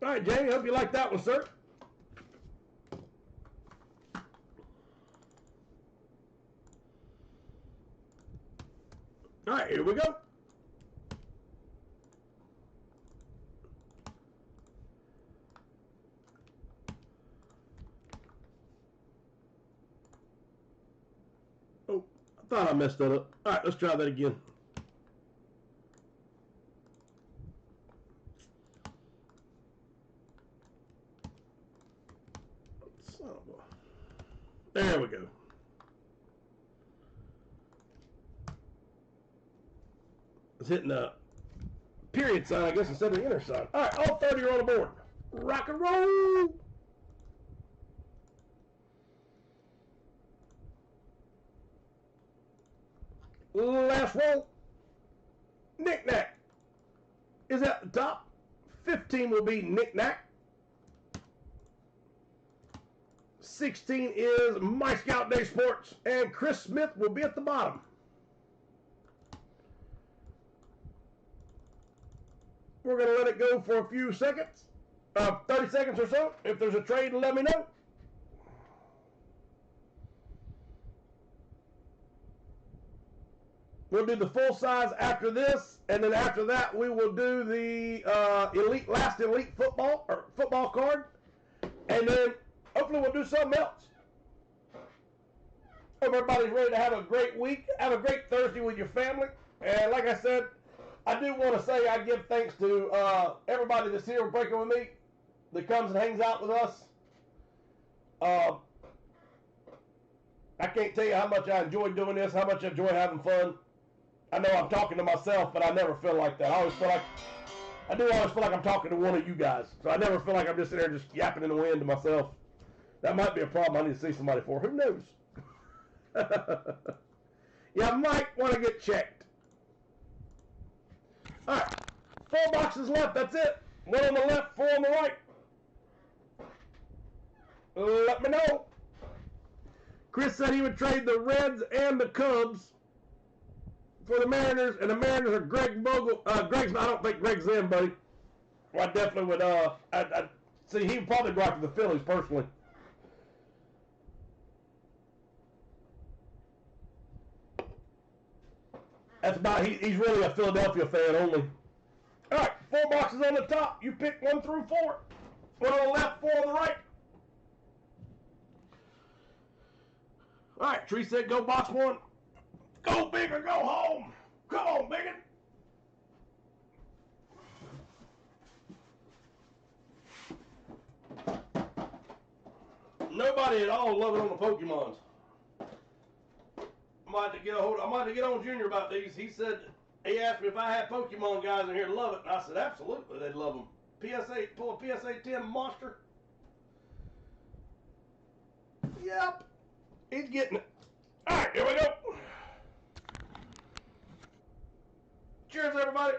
All right, Jamie, hope you like that one, sir. All right, here we go. Oh, I thought I messed that up. All right, let's try that again. There we go. It's hitting the period sign, I guess, instead of the inner sign. All right, all 30 are on the board. Rock and roll. Last roll. Knick-knack is at the top. 15 will be knick-knack. 16 is My Scout Day Sports, and Chris Smith will be at the bottom. We're going to let it go for a few seconds, 30 seconds or so. If there's a trade, let me know. We'll do the full size after this, and then after that, we will do the last elite football or football card, and then hopefully we'll do something else. Hope everybody's ready to have a great week. Have a great Thursday with your family. And like I said, I do want to say I give thanks to everybody that's here breaking with me, that comes and hangs out with us. I can't tell you how much I enjoy doing this, how much I enjoy having fun. I know I'm talking to myself, but I never feel like that. I do always feel like I'm talking to one of you guys. So I never feel like I'm just sitting there just yapping in the wind to myself. That might be a problem I need to see somebody for. Who knows? Yeah, I might want to get checked. All right. 4 boxes left. That's it. 1 on the left, 4 on the right. Let me know. Chris said he would trade the Reds and the Cubs for the Mariners, and the Mariners are Greg Bogle. I don't think Greg's in, buddy. Well, I definitely would. I'd see, he would probably go after the Phillies personally. That's about. He's really a Philadelphia fan only. All right, 4 boxes on the top. You pick 1 through 4. 1 on the left, 4 on the right. All right, Tree said go box 1. Go big or go home. Come on, biggin. Nobody at all loving on the Pokemons. I might have to get on Junior about these. He asked me if I had Pokemon guys in here to love it, and I said absolutely they'd love them. PSA, pull a PSA 10 monster. Yep, he's getting it. All right, here we go. Cheers, everybody.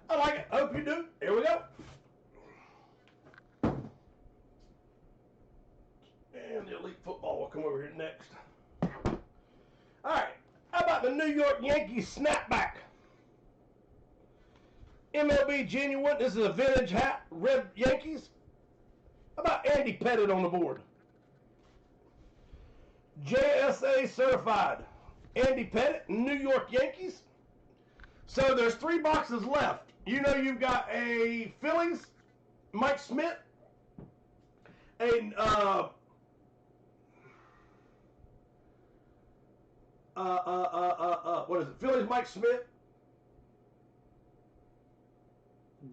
I like it. Hope you do. Here we go. And the Elite Football will come over here next. All right. How about the New York Yankees snapback? MLB genuine. This is a vintage hat. Red Yankees. How about Andy Pettitte on the board? JSA certified. Andy Pettitte, New York Yankees. So there's 3 boxes left. You know you've got a Phillies, Mike Smith, what is it? Phillies, Mike Smith,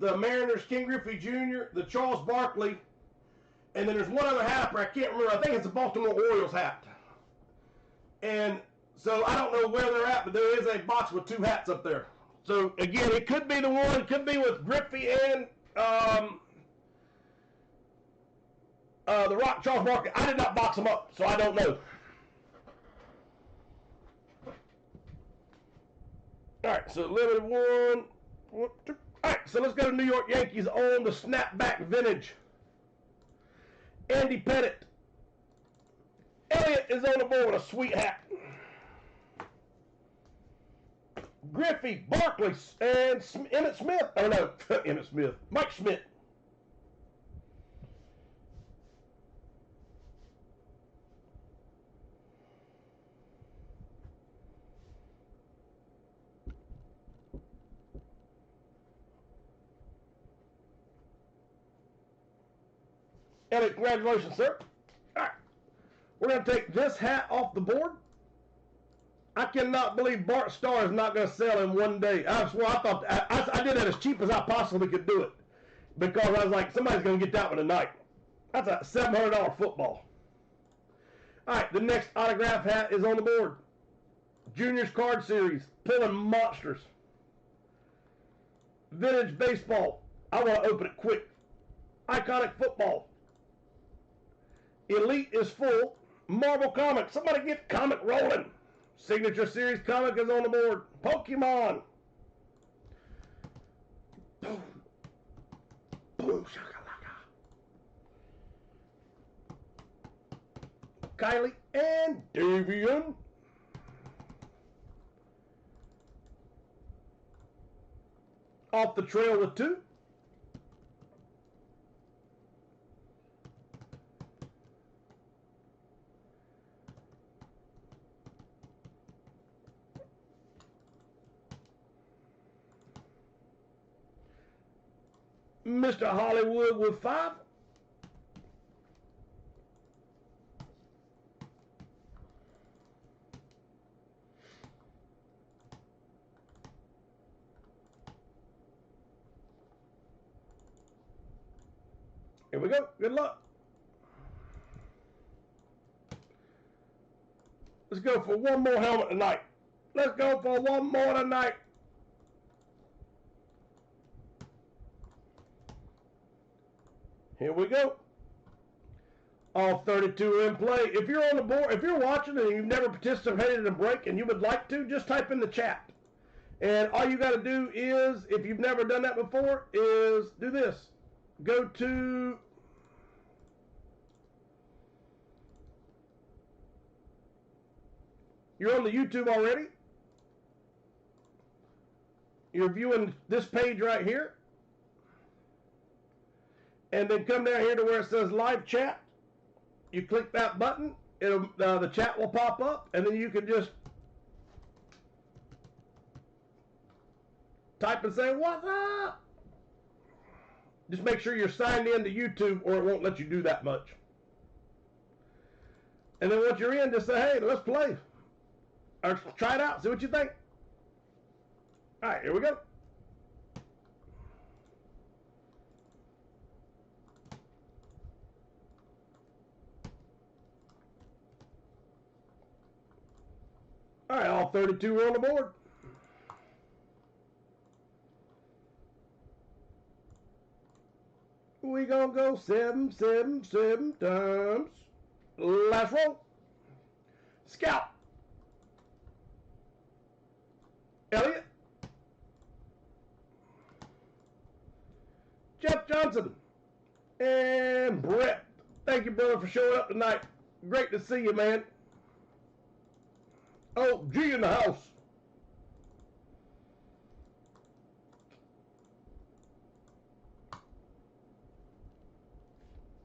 the Mariners, King Griffey Jr., the Charles Barkley, and then there's one other hat, I can't remember. I think it's a Baltimore Orioles hat. And so I don't know where they're at, but there is a box with 2 hats up there. So again, it could be the one, it could be with Griffey and the Rock Charles Barkley. I did not box them up, so I don't know. All right, so limited one. All right, so let's go to New York Yankees on the snapback vintage. Andy Pettitte. Elliott is on the board with a sweet hat. Griffey, Barkley, and Emmitt Smith. Oh no, Emmitt Smith. Mike Schmidt. Elliott, congratulations, sir. All right, we're going to take this hat off the board. I cannot believe Bart Starr is not going to sell in one day. I swear, I thought I did that as cheap as I possibly could do it because I was like, somebody's going to get that one tonight. That's a $700 football. All right, the next autograph hat is on the board. Juniors Card Series, pulling monsters. Vintage baseball. I want to open it quick. Iconic football. Elite is full. Marvel Comics. Somebody get comic rolling. Signature Series comic is on the board. Pokemon. Boom. Boom shakalaka. Kylie and Davian. Off the trail with 2. Mr. Hollywood with 5. Here we go. Good luck. Let's go for one more helmet tonight. Let's go for one more tonight. Here we go. All 32 are in play. If you're on the board, if you're watching and you've never participated in a break and you would like to, just type in the chat. And all you got to do is, if you've never done that before, is do this. Go to you're on the YouTube already. You're viewing this page right here. And then come down here to where it says live chat. You click that button, it'll, the chat will pop up, and then you can just type and say, what's up? Just make sure you're signed in to YouTube or it won't let you do that much. And then once you're in, just say, hey, let's play. Or try it out, see what you think. All right, here we go. All right, all 32 are on the board. We gonna go 7, 7, 7 times. Last roll. Scout. Elliott. Jeff Johnson. And Brett. Thank you, brother, for showing up tonight. Great to see you, man. Oh, G in the house.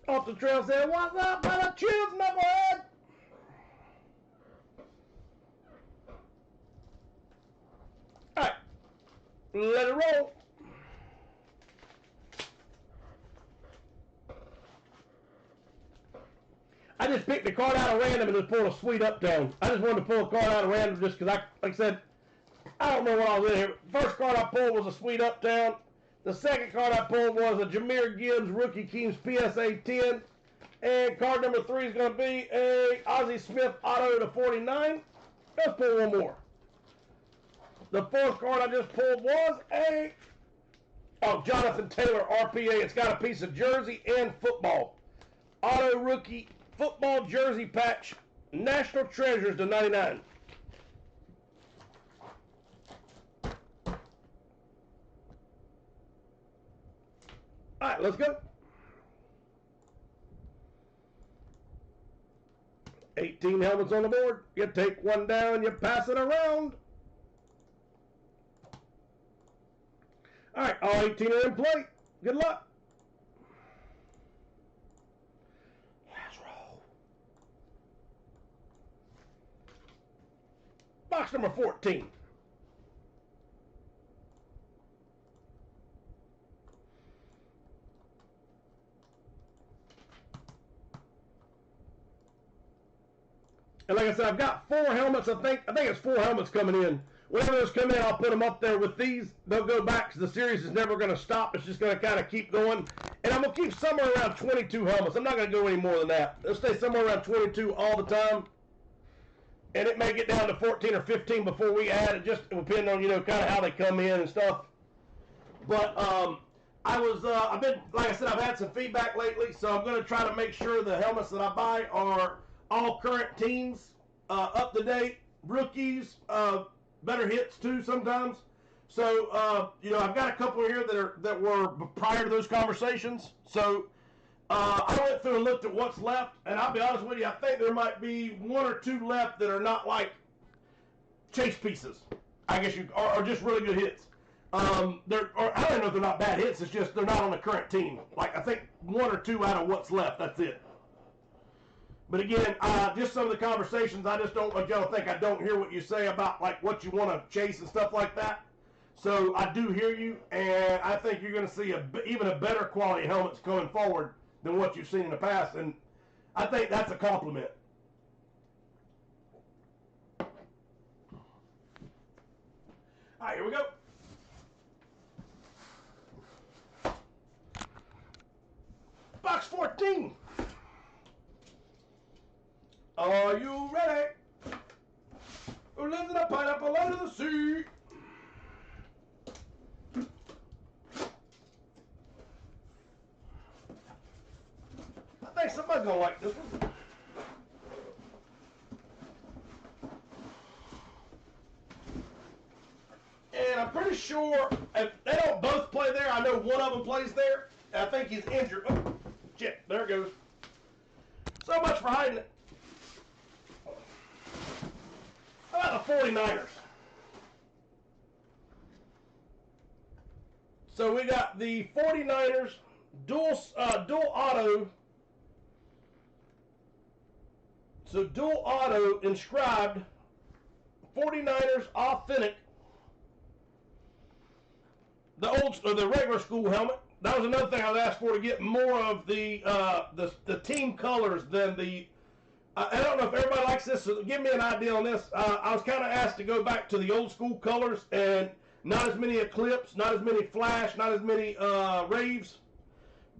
Off the trail saying, what's up, brother? Cheers, knucklehead. All right. Let it roll. I just picked the card out of random and just pulled a sweet uptown. I just wanted to pull a card out of random just because like I said, I don't know what I was in here. First card I pulled was a sweet uptown. The second card I pulled was a Jahmyr Gibbs Rookie Teams PSA 10. And card number 3 is going to be a Ozzie Smith Auto to 49. Let's pull one more. The fourth card I just pulled was a Jonathan Taylor RPA. It's got a piece of jersey and football. Auto Rookie Football Jersey Patch. National Treasures to 99. All right, let's go. 18 helmets on the board. You take one down, you pass it around. All right, all 18 are in play. Good luck. Let's roll. Box number 14. And like I said, I've got 4 helmets. I think it's 4 helmets coming in. Whenever those come in, I'll put them up there with these. They'll go back because the series is never going to stop. It's just going to kind of keep going. And I'm going to keep somewhere around 22 helmets. I'm not going to go any more than that. It'll stay somewhere around 22 all the time. And it may get down to 14 or 15 before we add it. Just depending on, kind of how they come in and stuff. But I've been, like I said, I've had some feedback lately. So I'm going to try to make sure the helmets that I buy are all current teams, up to date, rookies, better hits too sometimes. So I've got a couple here that were prior to those conversations. So I went through and looked at what's left, and I'll be honest with you, I think there might be 1 or 2 left that are not like chase pieces. I guess are just really good hits. I don't know if they're not bad hits. It's just they're not on the current team. Like I think 1 or 2 out of what's left. That's it. But again, just some of the conversations, I just don't want y'all to think I don't hear what you say about like what you want to chase and stuff like that. So I do hear you, and I think you're going to see even a better quality helmets going forward than what you've seen in the past, and I think that's a compliment. All right, here we go. Box 14. Are you ready? Who lives in a pineapple under the sea? I think somebody's gonna like this one. And I'm pretty sure if they don't both play there, I know one of them plays there. I think he's injured. Oh, shit, there it goes. So much for hiding it. How about the 49ers? So we got the 49ers dual auto. So dual auto inscribed 49ers authentic. The regular school helmet. That was another thing I was asked for, to get more of the team colors than the. I don't know if everybody likes this, so give me an idea on this. I was kind of asked to go back to the old school colors, and not as many Eclipse, not as many Flash, not as many Raves,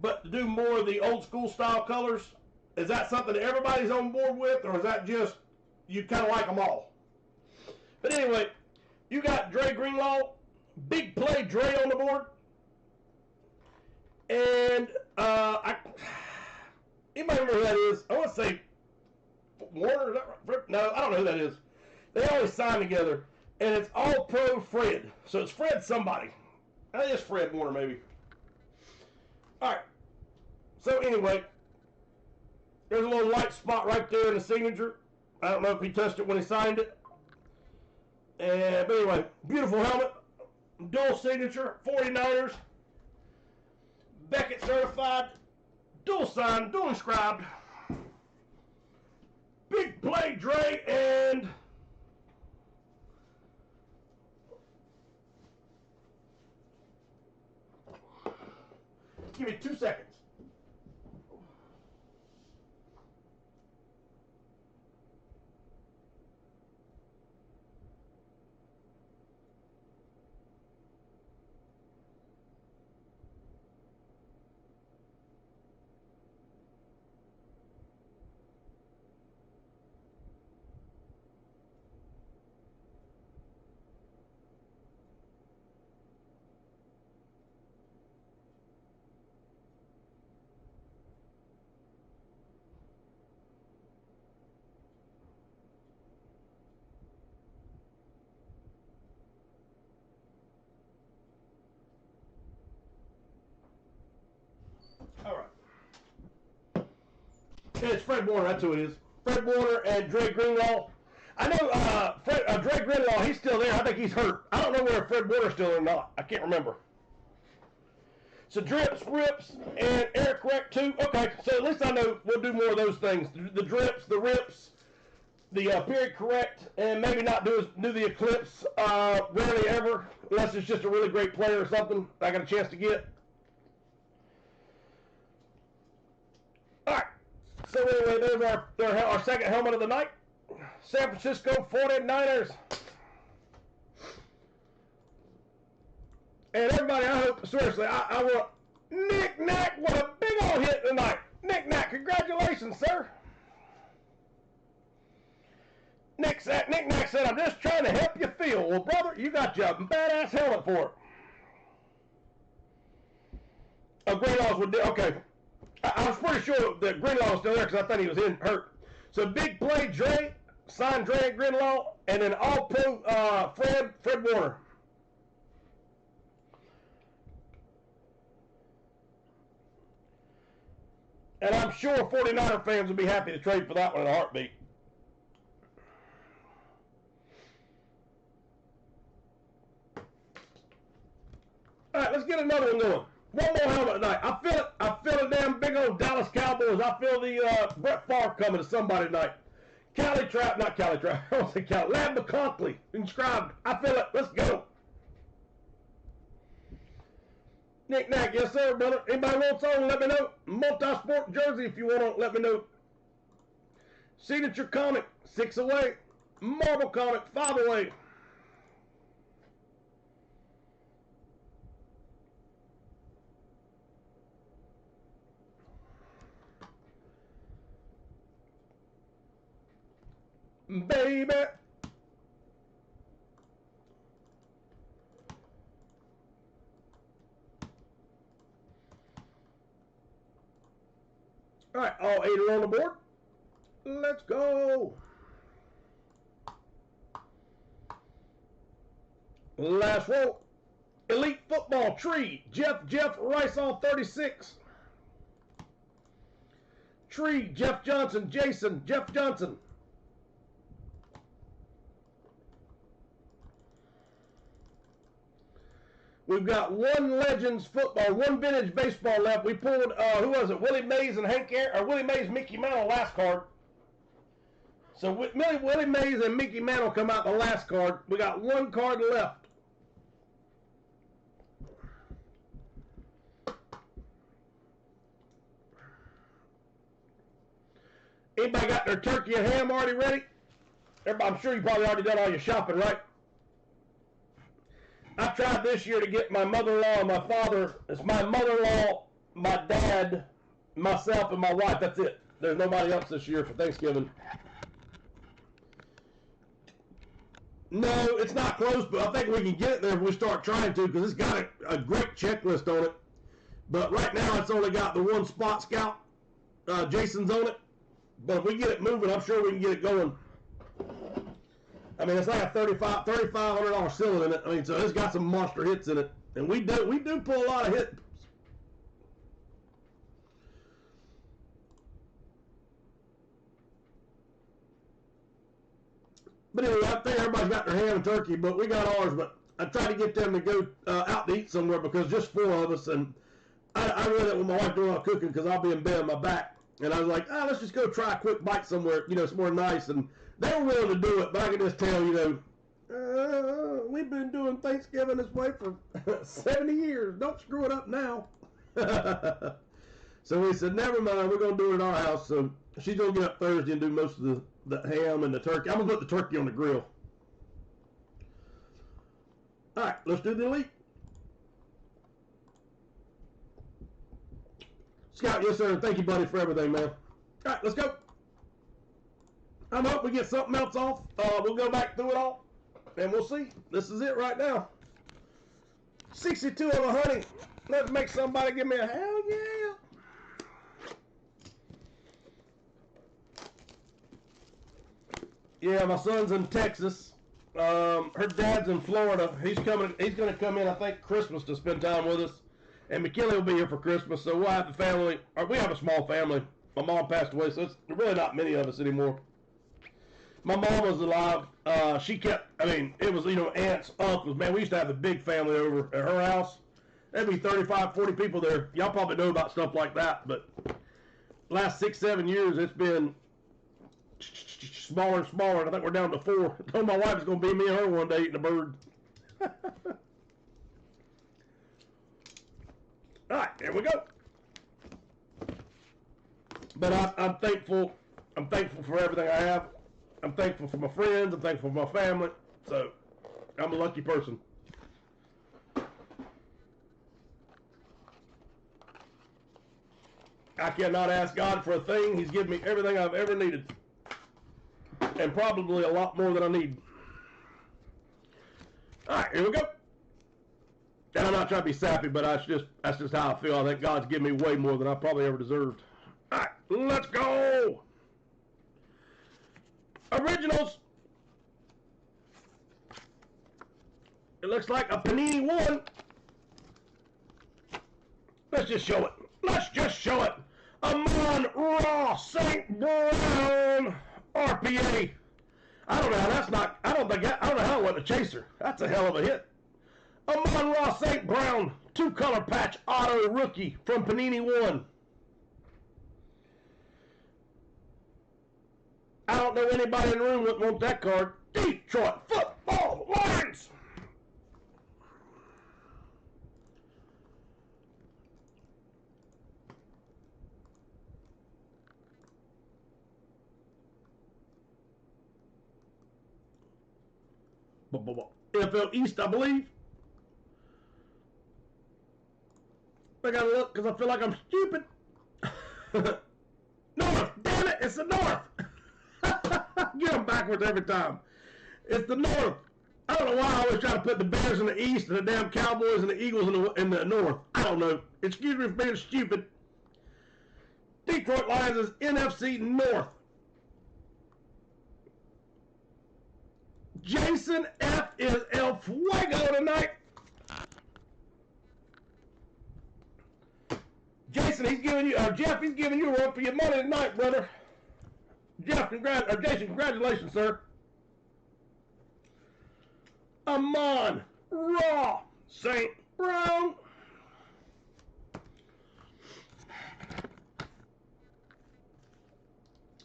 but to do more of the old school style colors. Is that something that everybody's on board with, or is that just you kind of like them all? But anyway, you got Dre Greenlaw, big play Dre on the board, and anybody remember who that is? I want to say Warner, is that right? No, I don't know who that is. They always sign together, and it's all pro Fred. So it's Fred somebody. I think it's Fred Warner, maybe. All right. So anyway, there's a little white spot right there in the signature. I don't know if he touched it when he signed it. But anyway, beautiful helmet. Dual signature, 49ers. Beckett certified. Dual signed, dual inscribed. Big play, Dre, and give me 2 seconds. It's Fred Warner. That's who it is. Fred Warner and Dre Greenlaw. I know Dre Greenlaw, he's still there. I think he's hurt. I don't know whether Fred Warner's still or not. I can't remember. So Drips, Rips, and Eric Reck too. Okay, so at least I know we'll do more of those things. The Drips, the Rips, the Period Correct, and maybe not do the Eclipse rarely ever, unless it's just a really great player or something I got a chance to get. All right. So anyway, there's our second helmet of the night. San Francisco 49ers. And everybody, I hope, seriously, I want Nick Nack, what a big old hit tonight. Nick Nack, congratulations, sir. Nick Nack said, I'm just trying to help you feel. Well, brother, you got your badass helmet for it. Oh, Greenlaw's would do, okay. I was pretty sure that Greenlaw was still there because I thought he was hurt. So big play, Dre, signed Dre Greenlaw, and then all pro Fred Warner. And I'm sure 49er fans will be happy to trade for that one in a heartbeat. All right, let's get another one going. One more helmet tonight. I feel it. I feel the damn big old Dallas Cowboys. I feel the Brett Favre coming to somebody tonight. Not Cali Trap. I don't say Cali. Lad McConkley inscribed. I feel it. Let's go. Nick Nack, yes sir, brother. Anybody wants on, let me know. Multi-sport jersey if you want to, let me know. Signature comic, 6 away. Marvel comic, 5 away. Baby. All right, all 8 are on the board. Let's go. Last row. Elite Football Tree. Jeff Rice on 36. Tree. Jeff Johnson. Jason. Jeff Johnson. We've got one Legends football, one vintage baseball left. We pulled, who was it? Willie Mays and Willie Mays, Mickey Mantle last card. So Willie Mays and Mickey Mantle come out the last card. We got one card left. Anybody got their turkey and ham already ready? I'm sure you probably already done all your shopping, right? I tried this year to get my mother-in-law and my father. It's my mother-in-law, my dad, myself, and my wife. That's it. There's nobody else this year for Thanksgiving. No, it's not close, but I think we can get it there if we start trying to, because it's got a great checklist on it. But right now, it's only got the one Spot Scout. Jason's on it. But if we get it moving, I'm sure we can get it going. I mean, it's like a $3,500 ceiling in it. I mean, so it's got some monster hits in it, and we do pull a lot of hits. But anyway, I think everybody's got their ham and turkey, but we got ours. But I tried to get them to go out to eat somewhere because just 4 of us, and I read that with my wife doing all cooking because I'll be in bed on my back, and I was like, let's just go try a quick bite somewhere, somewhere nice, and they were willing to do it, but I can just tell, we've been doing Thanksgiving this way for 70 years. Don't screw it up now. So we said, never mind, we're going to do it at our house. So she's going to get up Thursday and do most of the ham and the turkey. I'm going to put the turkey on the grill. All right, let's do the Elite. Scott, yes, sir. Thank you, buddy, for everything, man. All right, let's go. I'm hoping we get something else off. We'll go back through it all, and we'll see. This is it right now. 62 of 100. Let's make somebody give me a hell yeah. Yeah, my son's in Texas. Her dad's in Florida. He's going to come in, I think, Christmas to spend time with us. And McKinley will be here for Christmas, so we'll have the family. Or we have a small family. My mom passed away, so it's really not many of us anymore. My mom was alive. She kept, I mean, it was, aunts, uncles. Man, we used to have a big family over at her house. There'd be 35, 40 people there. Y'all probably know about stuff like that, but last 6, 7 years, it's been smaller and smaller, and I think we're down to 4. I told my wife it's going to be me and her one day eating a bird. All right, here we go. But I'm thankful. I'm thankful for everything I have. I'm thankful for my friends. I'm thankful for my family. So, I'm a lucky person. I cannot ask God for a thing. He's given me everything I've ever needed. And probably a lot more than I need. Alright, here we go. And I'm not trying to be sappy, but that's just how I feel. I think God's given me way more than I probably ever deserved. Alright, let's go! Originals. It looks like a Panini one. Let's just show it. Let's just show it. Amon-Ra St. Brown RPA. I don't know how that's not. I don't know how it wasn't a chaser. That's a hell of a hit. Amon-Ra St. Brown 2-color patch auto rookie from Panini One. I don't know anybody in the room wouldn't want that card. Detroit Football Lions. NFL East, I believe. I gotta look because I feel like I'm stupid. North, damn it, it's the North. Get them backwards every time. It's the North. I don't know why I always try to put the Bears in the East and the damn Cowboys and the Eagles in the North. I don't know. Excuse me for being stupid. Detroit Lions is NFC North. Jason F. is El Fuego tonight. Jason, Jeff, he's giving you a run for your money tonight, brother. Jeff, Jason, congratulations, sir. Amon-Ra St. Brown.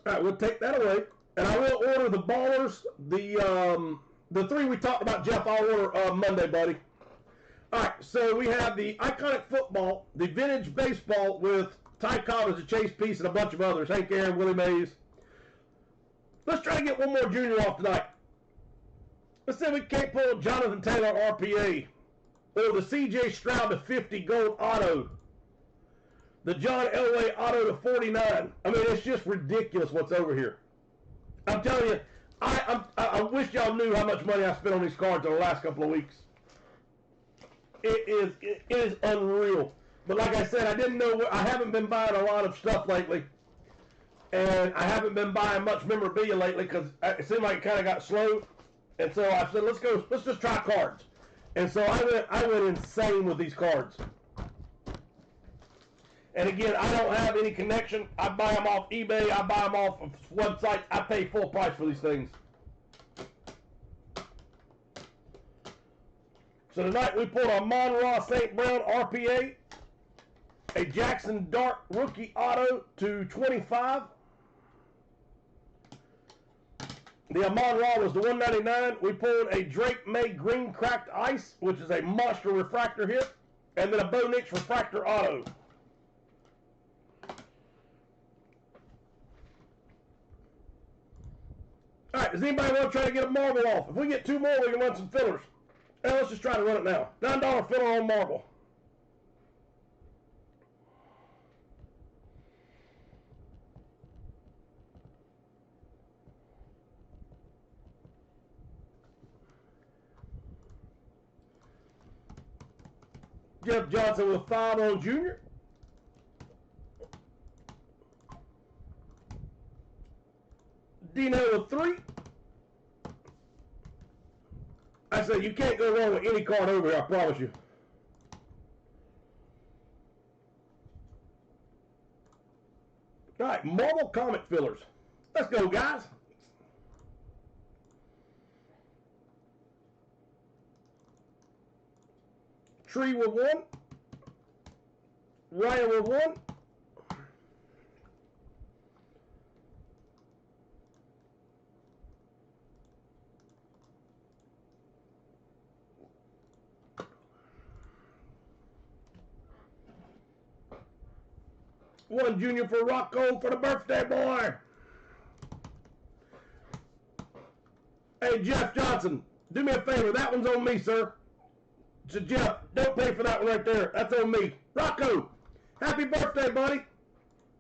All right, we'll take that away. And I will order the Ballers, the 3 we talked about, Jeff, I'll order Monday, buddy. All right, so we have the Iconic Football, the Vintage Baseball with Ty Cobb as a chase piece and a bunch of others, Hank Aaron, Willie Mays. Let's try to get one more junior off tonight. Let's see if we can't pull Jonathan Taylor RPA or the C.J. Stroud to 50 gold auto. The John Elway auto to 49. I mean, it's just ridiculous what's over here. I'm telling you, I wish y'all knew how much money I spent on these cards over the last couple of weeks. It is unreal. But like I said, I haven't been buying a lot of stuff lately. And I haven't been buying much memorabilia lately because it seemed like it kind of got slow. And so I said, let's just try cards. And so I went insane with these cards. And again, I don't have any connection. I buy them off eBay. I buy them off of websites. I pay full price for these things. So tonight we pulled a Amon-Ra St. Brown RPA, a Jackson Dart rookie auto to 25. The Amon-Ra was the 199. We pulled a Drake May Green Cracked Ice, which is a monster refractor hit, and then a Bo Nix refractor auto. All right, does anybody want to try to get a marble off? If we get 2 more, we can run some fillers. Now let's just try to run it now. $9 filler on marble. Jeff Johnson with 5 on junior. Dino with 3. I said you can't go wrong with any card over here, I promise you. All right, Marble Comet fillers. Let's go, guys. Tree with one. Ryan with one. One junior for Rocco for the birthday boy. Hey, Jeff Johnson, do me a favor. That one's on me, sir. So, Jeff, don't pay for that one right there. That's on me. Rocco, happy birthday, buddy.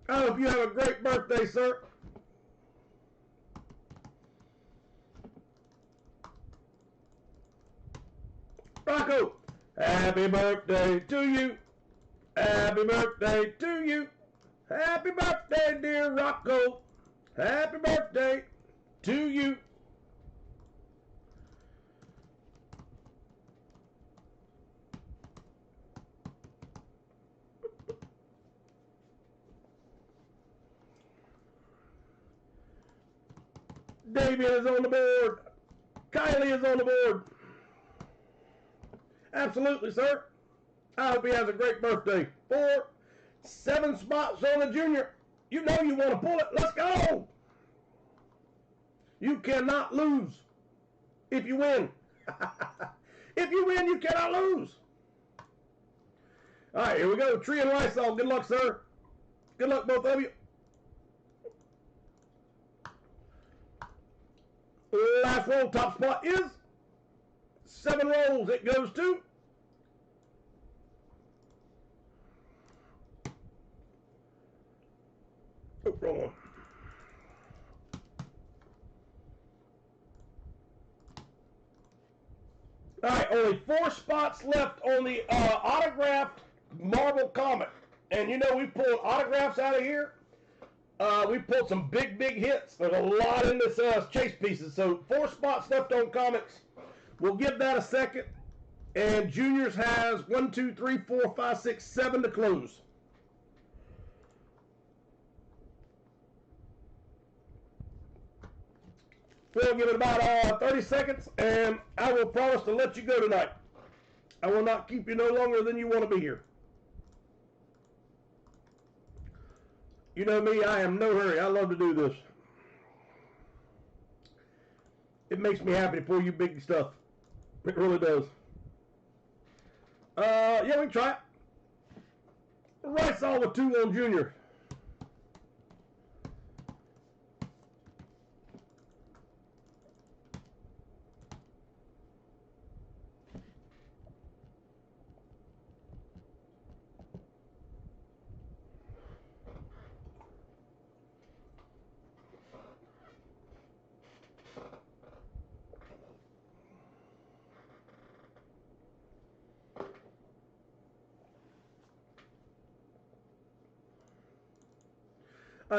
I hope you have a great birthday, sir. Rocco, happy birthday to you. Happy birthday to you. Happy birthday, dear Rocco. Happy birthday to you. Davian is on the board. Kylie is on the board. Absolutely, sir. I hope he has a great birthday. 7 spots on the junior. You know you want to pull it. Let's go. You cannot lose if you win. If you win, you cannot lose. All right, here we go. Tree and Lysol. Good luck, sir. Good luck, both of you. Last roll, top spot is 7 rolls. It goes to wrong one. All right, only 4 spots left on the autographed Marble Comet. And you know we pulled autographs out of here. We pulled some big hits. There's a lot in this chase pieces. So 4 spots left on comics. We'll give that a second. And juniors has 1, 2, 3, 4, 5, 6, 7 to close. We'll give it about 30 seconds, and I will promise to let you go tonight. I will not keep you no longer than you want to be here. You know me, I am no hurry. I love to do this. It makes me happy to pull you big stuff. It really does. Yeah, we can try it. Rice all with 2 on junior.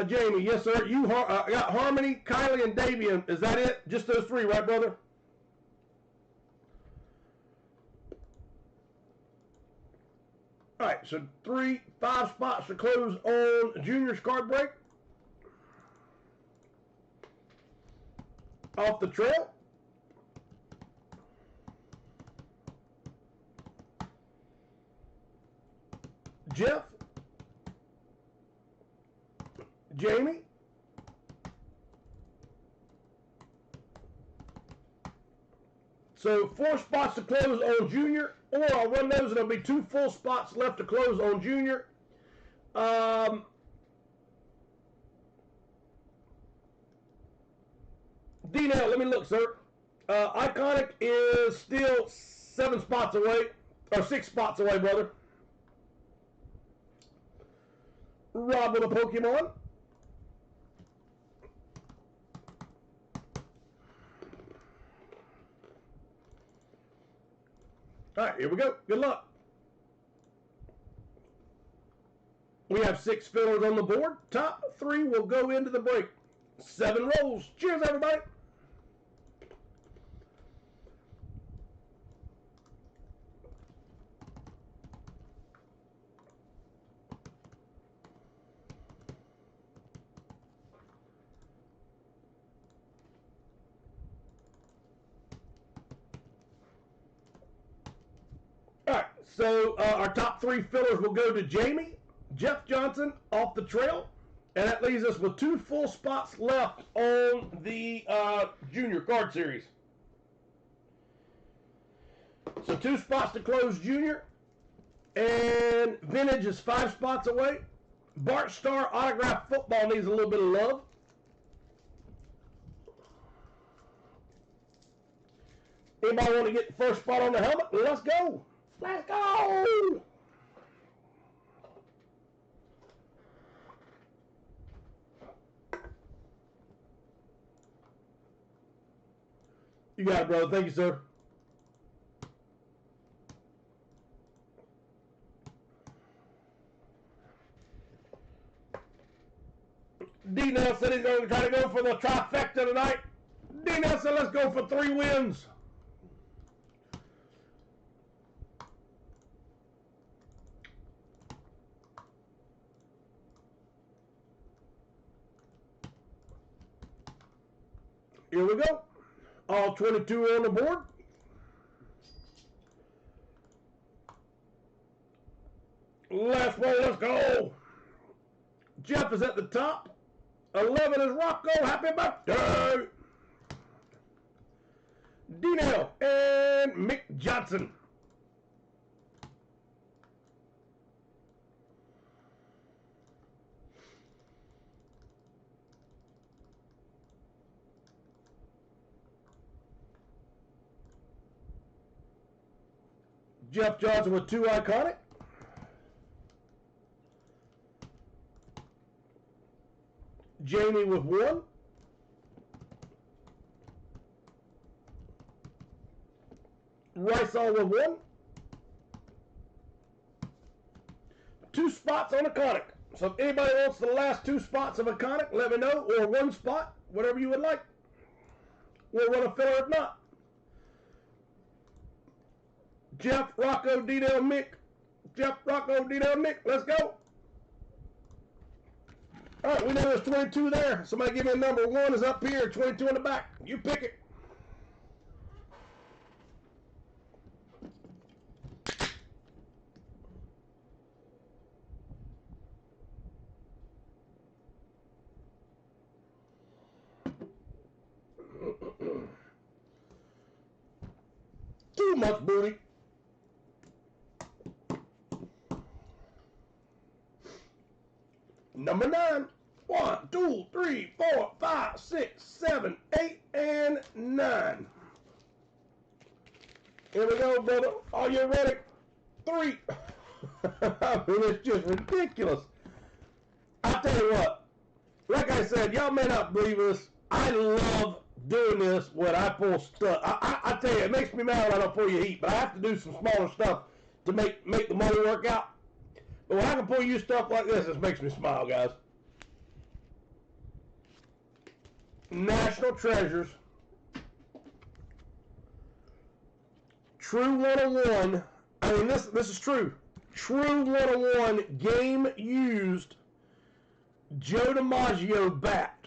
Jamie, yes, sir. You got Harmony, Kylie, and Davian. Is that it? Just those 3, right, brother? All right, so 5 spots to close on junior's card break. Off the trail. Jeff. Jamie. So 4 spots to close on junior, or I'll run those and there'll be 2 full spots left to close on junior. D-Now, let me look, sir. Iconic is still 7 spots away, or 6 spots away, brother. Rob with a Pokemon. All right, here we go. Good luck. We have 6 fillers on the board. Top 3 will go into the break. 7 rolls. Cheers, everybody. So our top 3 fillers will go to Jamie, Jeff Johnson off the trail, and that leaves us with 2 full spots left on the Junior Card Series. So 2 spots to close Junior, and Vintage is 5 spots away. Bart Starr Autograph Football needs a little bit of love. Anybody want to get the first spot on the helmet? Let's go. Let's go. You got it, brother. Thank you, sir. D-Nell said he's going to try to go for the trifecta tonight. D-Nell said let's go for 3 wins. Here we go. All 22 are on the board. Last one, let's go. Jeff is at the top. 11 is Rocco. Happy birthday. D-Nell and Mick Johnson. Jeff Johnson with 2 iconic. Jamie with 1. Rysall with 1. 2 spots on iconic. So if anybody wants the last 2 spots of iconic, let me know. Or 1 spot, whatever you would like. We'll run a filler if not. Jeff, Rocco, D-Nell, Mick. Jeff, Rocco, D-Nell, Mick. Let's go. All right, we know there's 22 there. Somebody give me a number. 1 is up here, 22 in the back. You pick it. Too much booty. Number 9. 1, 2, 3, 4, 5, 6, 7, 8, and 9. Here we go, brother. Are you ready? 3. I mean, it's just ridiculous. I'll tell you what. Like I said, y'all may not believe this. I love doing this when I pull stuff. I tell you, it makes me mad when I don't pull your heat, but I have to do some smaller stuff to make the money work out. But when I can pull you stuff like this, it makes me smile, guys. National Treasures. True 101. I mean, this is true. True 101 game used Joe DiMaggio bat.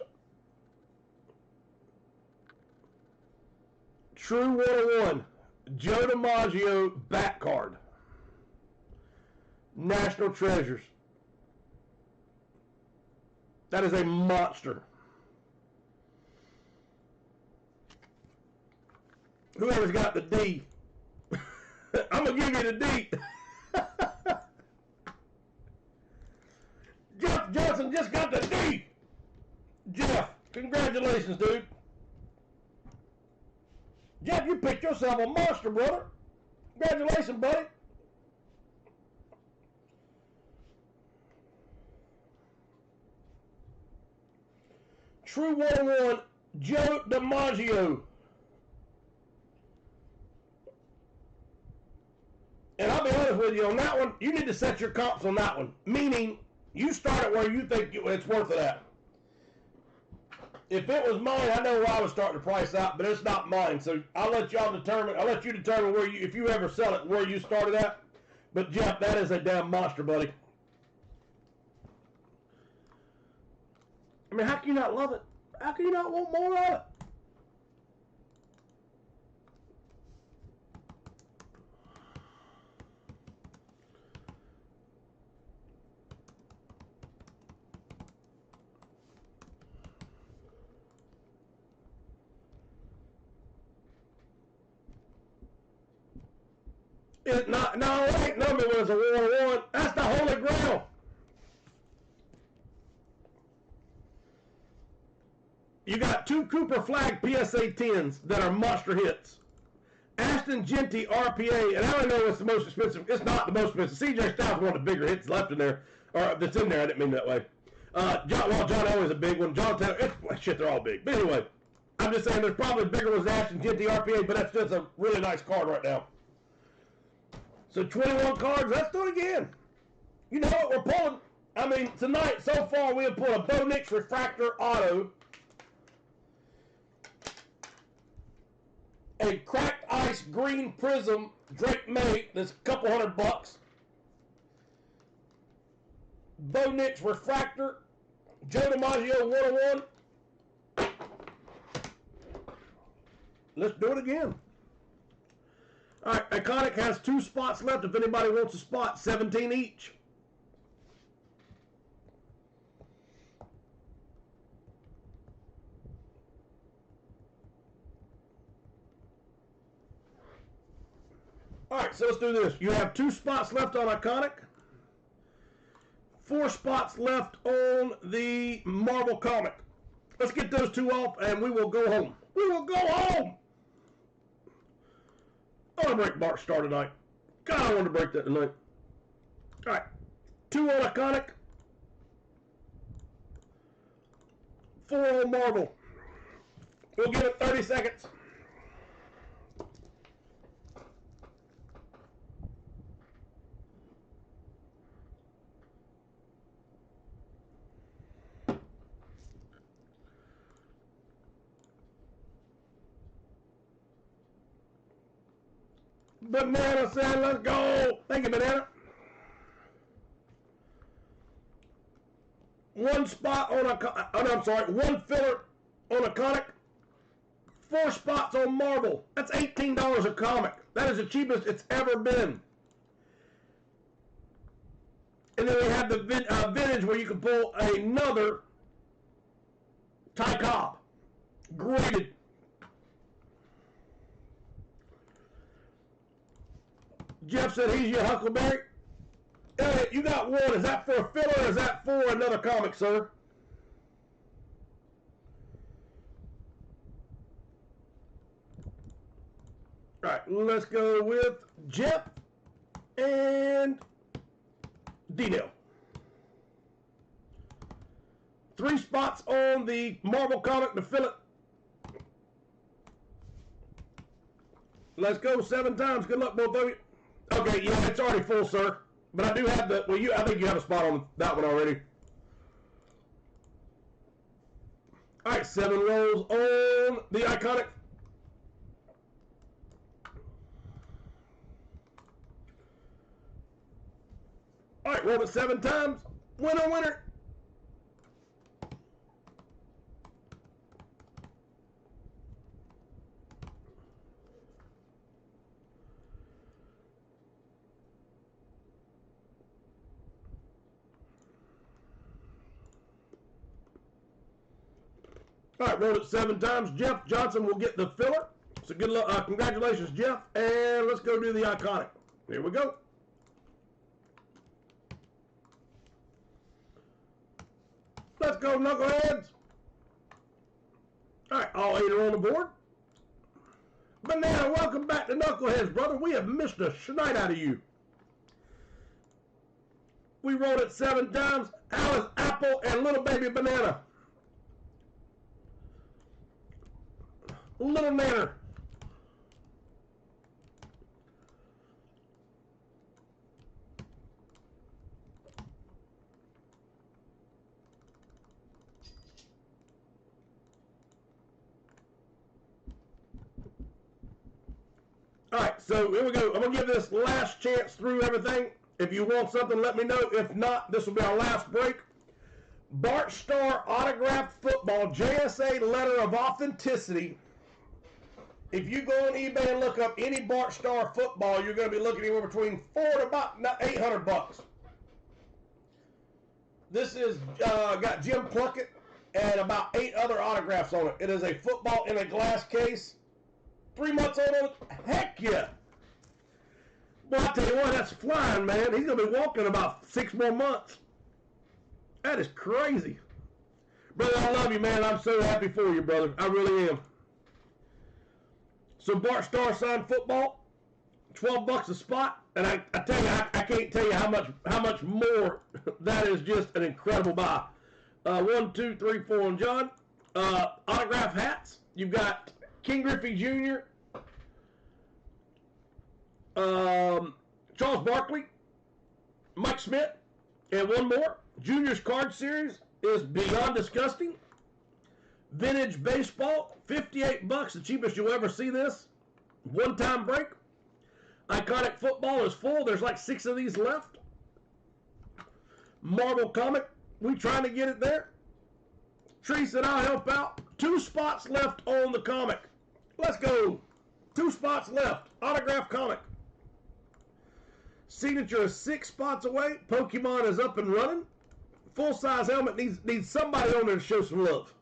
True 101 Joe DiMaggio bat card. National Treasures. That is a monster. Whoever's got the D. I'm going to give you the D. Jeff Johnson just got the D. Jeff, congratulations, dude. Jeff, you picked yourself a monster, brother. Congratulations, buddy. True 101, Joe DiMaggio. And I'll be honest with you, on that one, you need to set your comps on that one. Meaning, you start it where you think it's worth it at. If it was mine, I know where I would start the price out, but it's not mine. So I'll let y'all determine. I'll let you determine where you, if you ever sell it, where you started at. But Jeff, that is a damn monster, buddy. I mean, how can you not love it? How can you not want more of it? It not, no, it ain't numbered when it's a 101. That's the Holy Grail. You got 2 Cooper Flag PSA 10s that are monster hits. Aston Genty RPA, and I don't know what's the most expensive. It's not the most expensive. CJ Styles one of the bigger hits left in there, or that's in there. I didn't mean that way. John Elway's a big one. John Taylor, shit, they're all big. But anyway, I'm just saying there's probably bigger ones than Aston Genty RPA, but that's just a really nice card right now. So 21 cards. Let's do it again. You know what we're pulling? I mean, tonight so far we have pulled a Bo Nix Refractor Auto, a Cracked Ice Green Prism Drake May that's a couple $100. Bo Nix Refractor, Joe DiMaggio 101. Let's do it again. All right, Iconic has 2 spots left. If anybody wants a spot, 17 each. All right, so let's do this. You have 2 spots left on Iconic. 4 spots left on the Marvel comic. Let's get those 2 off, and we will go home. We will go home. I want to break Bart Star tonight. God, I want to break that tonight. All right, 2 on Iconic. 4 on Marvel. We'll give it 30 seconds. Banana said, let's go. Thank you, Banana. 1 spot on a, I'm sorry, 1 filler on Iconic. 4 spots on Marvel. That's $18 a comic. That is the cheapest it's ever been. And then we have the vintage where you can pull another Ty Cobb. Graded. Jeff said he's your Huckleberry. Elliot, you got 1. Is that for a filler or is that for another comic, sir? All right, let's go with Jeff and D-Nail. 3 spots on the Marvel comic to fill it. Let's go 7 times. Good luck, both of you. Okay, yeah, it's already full, sir. But I do have the, well, I think you have a spot on that one already. All right, 7 rolls on the Iconic. All right, roll it 7 times. Winner, winner. All right, rolled it 7 times. Jeff Johnson will get the filler. So good luck. Congratulations, Jeff. And let's go do the Iconic. Here we go. Let's go, knuckleheads. All right, all 8 are on the board. Banana, welcome back to Knuckleheads, brother. We have missed a schneid out of you. We rolled it 7 times. Alice, Apple, and Little Baby Banana. Little Nanner. All right, so here we go. I'm going to give this last chance through everything. If you want something, let me know. If not, this will be our last break. Bart Starr Autographed Football, JSA Letter of Authenticity. If you go on eBay and look up any Bart Starr football, you're going to be looking anywhere between $400 to about $800. This is got Jim Plunkett and about 8 other autographs on it. It is a football in a glass case. 3 months old on it. Heck yeah. Well, I tell you what, that's flying, man. He's going to be walking about 6 more months. That is crazy. Brother, I love you, man. I'm so happy for you, brother. I really am. So Bart Starr signed football, $12 a spot, and I tell you, I can't tell you how much more. That is just an incredible buy. 1, 2, 3, 4 on John. Autograph hats. You've got King Griffey Jr., Charles Barkley, Mike Smith, and one more. Junior's card series is beyond disgusting. Vintage baseball, $58, the cheapest you'll ever see this. One-time break. Iconic football is full. There's like 6 of these left. Marvel comic, we trying to get it there. Tree said I'll help out. 2 spots left on the comic. Let's go. 2 spots left. Autograph comic. Signature is 6 spots away. Pokemon is up and running. Full-size helmet needs somebody on there to show some love.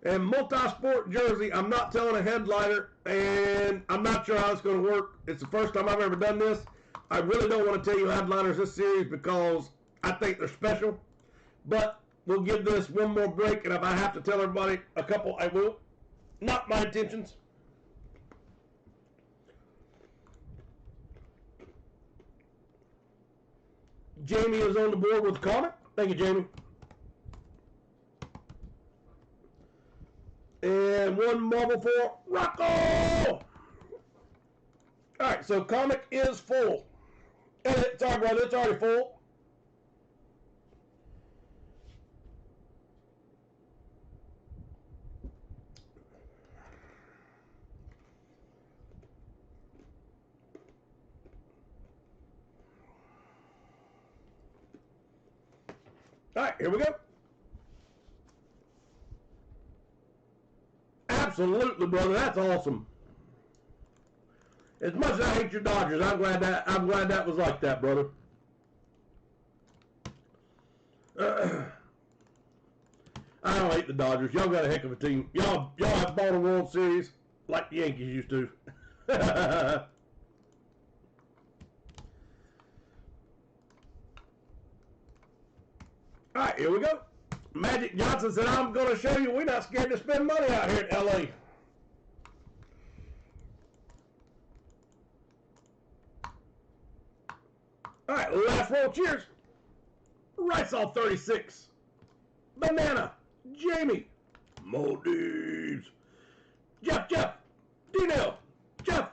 And multi-sport jersey, I'm not telling a headliner, and I'm not sure how it's going to work. It's the first time I've ever done this. I really don't want to tell you headliners this series because I think they're special. But we'll give this one more break, and if I have to tell everybody a couple, I will. Not my intentions. Jamie is on the board with the comic. Thank you, Jamie. And one Marvel for Rocco. All right, so comic is full. Sorry, brother, it's already full. All right, here we go. Absolutely, brother. That's awesome. As much as I hate your Dodgers, I'm glad that was like that, brother. I don't hate the Dodgers. Y'all got a heck of a team. Y'all have bought a World Series like the Yankees used to. All right, here we go. Magic Johnson said, I'm going to show you we're not scared to spend money out here in L.A. All right, last roll. Cheers. Rice off 36. Banana. Jamie. Moldies. Jeff. D-Nail. Jeff.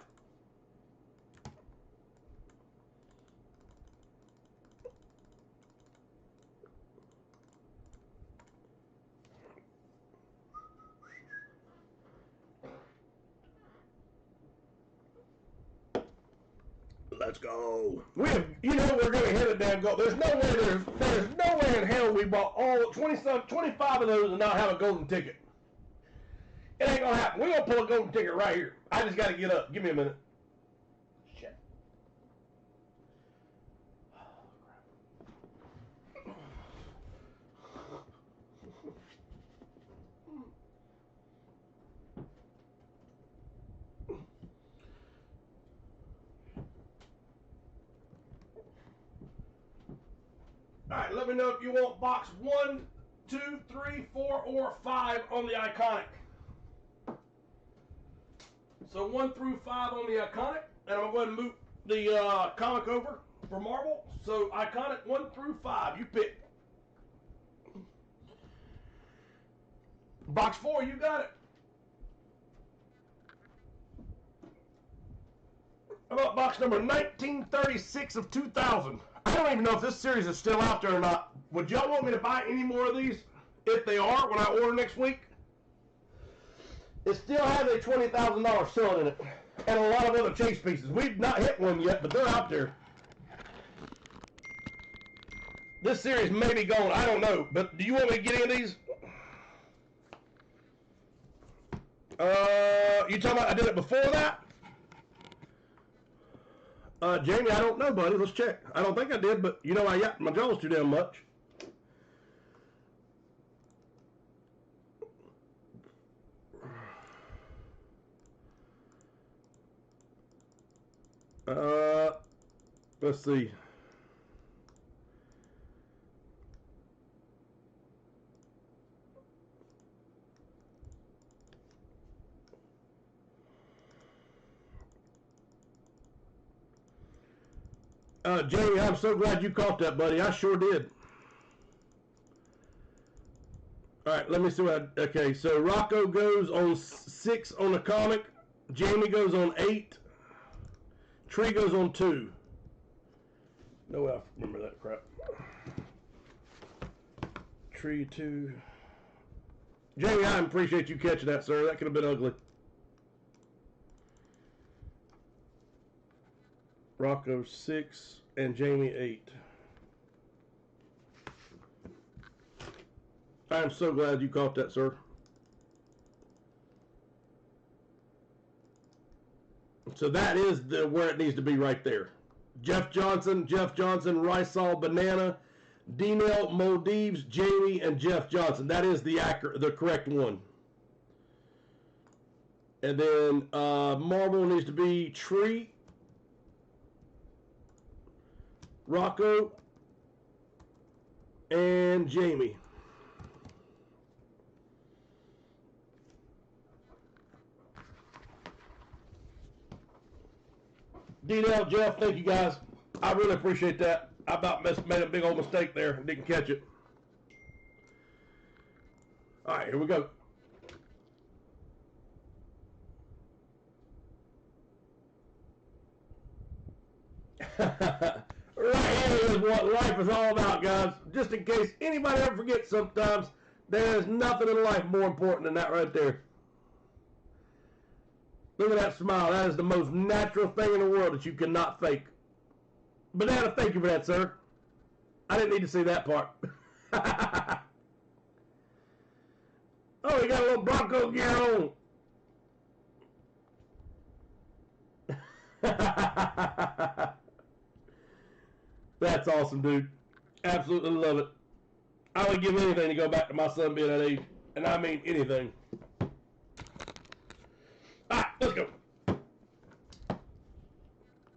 Let's go. We're going to hit it down. Go. There's no way in hell we bought all 25 of those and not have a golden ticket. It ain't gonna happen. We're gonna pull a golden ticket right here. I just gotta get up. Give me a minute. Shit. Alright, let me know if you want box 1, 2, 3, 4, or 5 on the iconic. So 1 through 5 on the iconic, and I'm going to go ahead and move the comic over for Marvel. So iconic 1 through 5, you pick. Box 4, you got it. How about box number 1936 of 2000? I don't even know if this series is still out there or not. Would y'all want me to buy any more of these? If they are, when I order next week? It still has a $20,000 ceiling in it. And a lot of other chase pieces. We've not hit one yet, but they're out there. This series may be gone. I don't know. But do you want me to get any of these? You talking about I did it before that? Jamie, I don't know, buddy. Let's check. I don't think I did, but you know I yapped my jaws too damn much. Let's see. Jamie, I'm so glad you caught that, buddy. I sure did. All right, let me see what. Okay, so Rocco goes on 6 on the comic. Jamie goes on 8. Tree goes on 2. No way I remember that crap. Tree 2. Jamie, I appreciate you catching that, sir. That could have been ugly. Rocco 6 and Jamie 8. I'm so glad you caught that, sir. So that is where it needs to be right there. Jeff Johnson, Rysal, Banana, D-Nell, Moldives, Jamie, and Jeff Johnson. That is the correct one. And then Marble needs to be Tree, Rocco, and Jamie. D-Nell, Jeff, thank you guys. I really appreciate that. I about made a big old mistake there and didn't catch it. All right, here we go. Right here is what life is all about, guys. Just in case anybody ever forgets sometimes, there is nothing in life more important than that right there. Look at that smile. That is the most natural thing in the world that you cannot fake. Banana, thank you for that, sir. I didn't need to see that part. Oh, he got a little Bronco gear on. That's awesome, dude. Absolutely love it. I would give anything to go back to my son being that age. And I mean anything. Alright, let's go.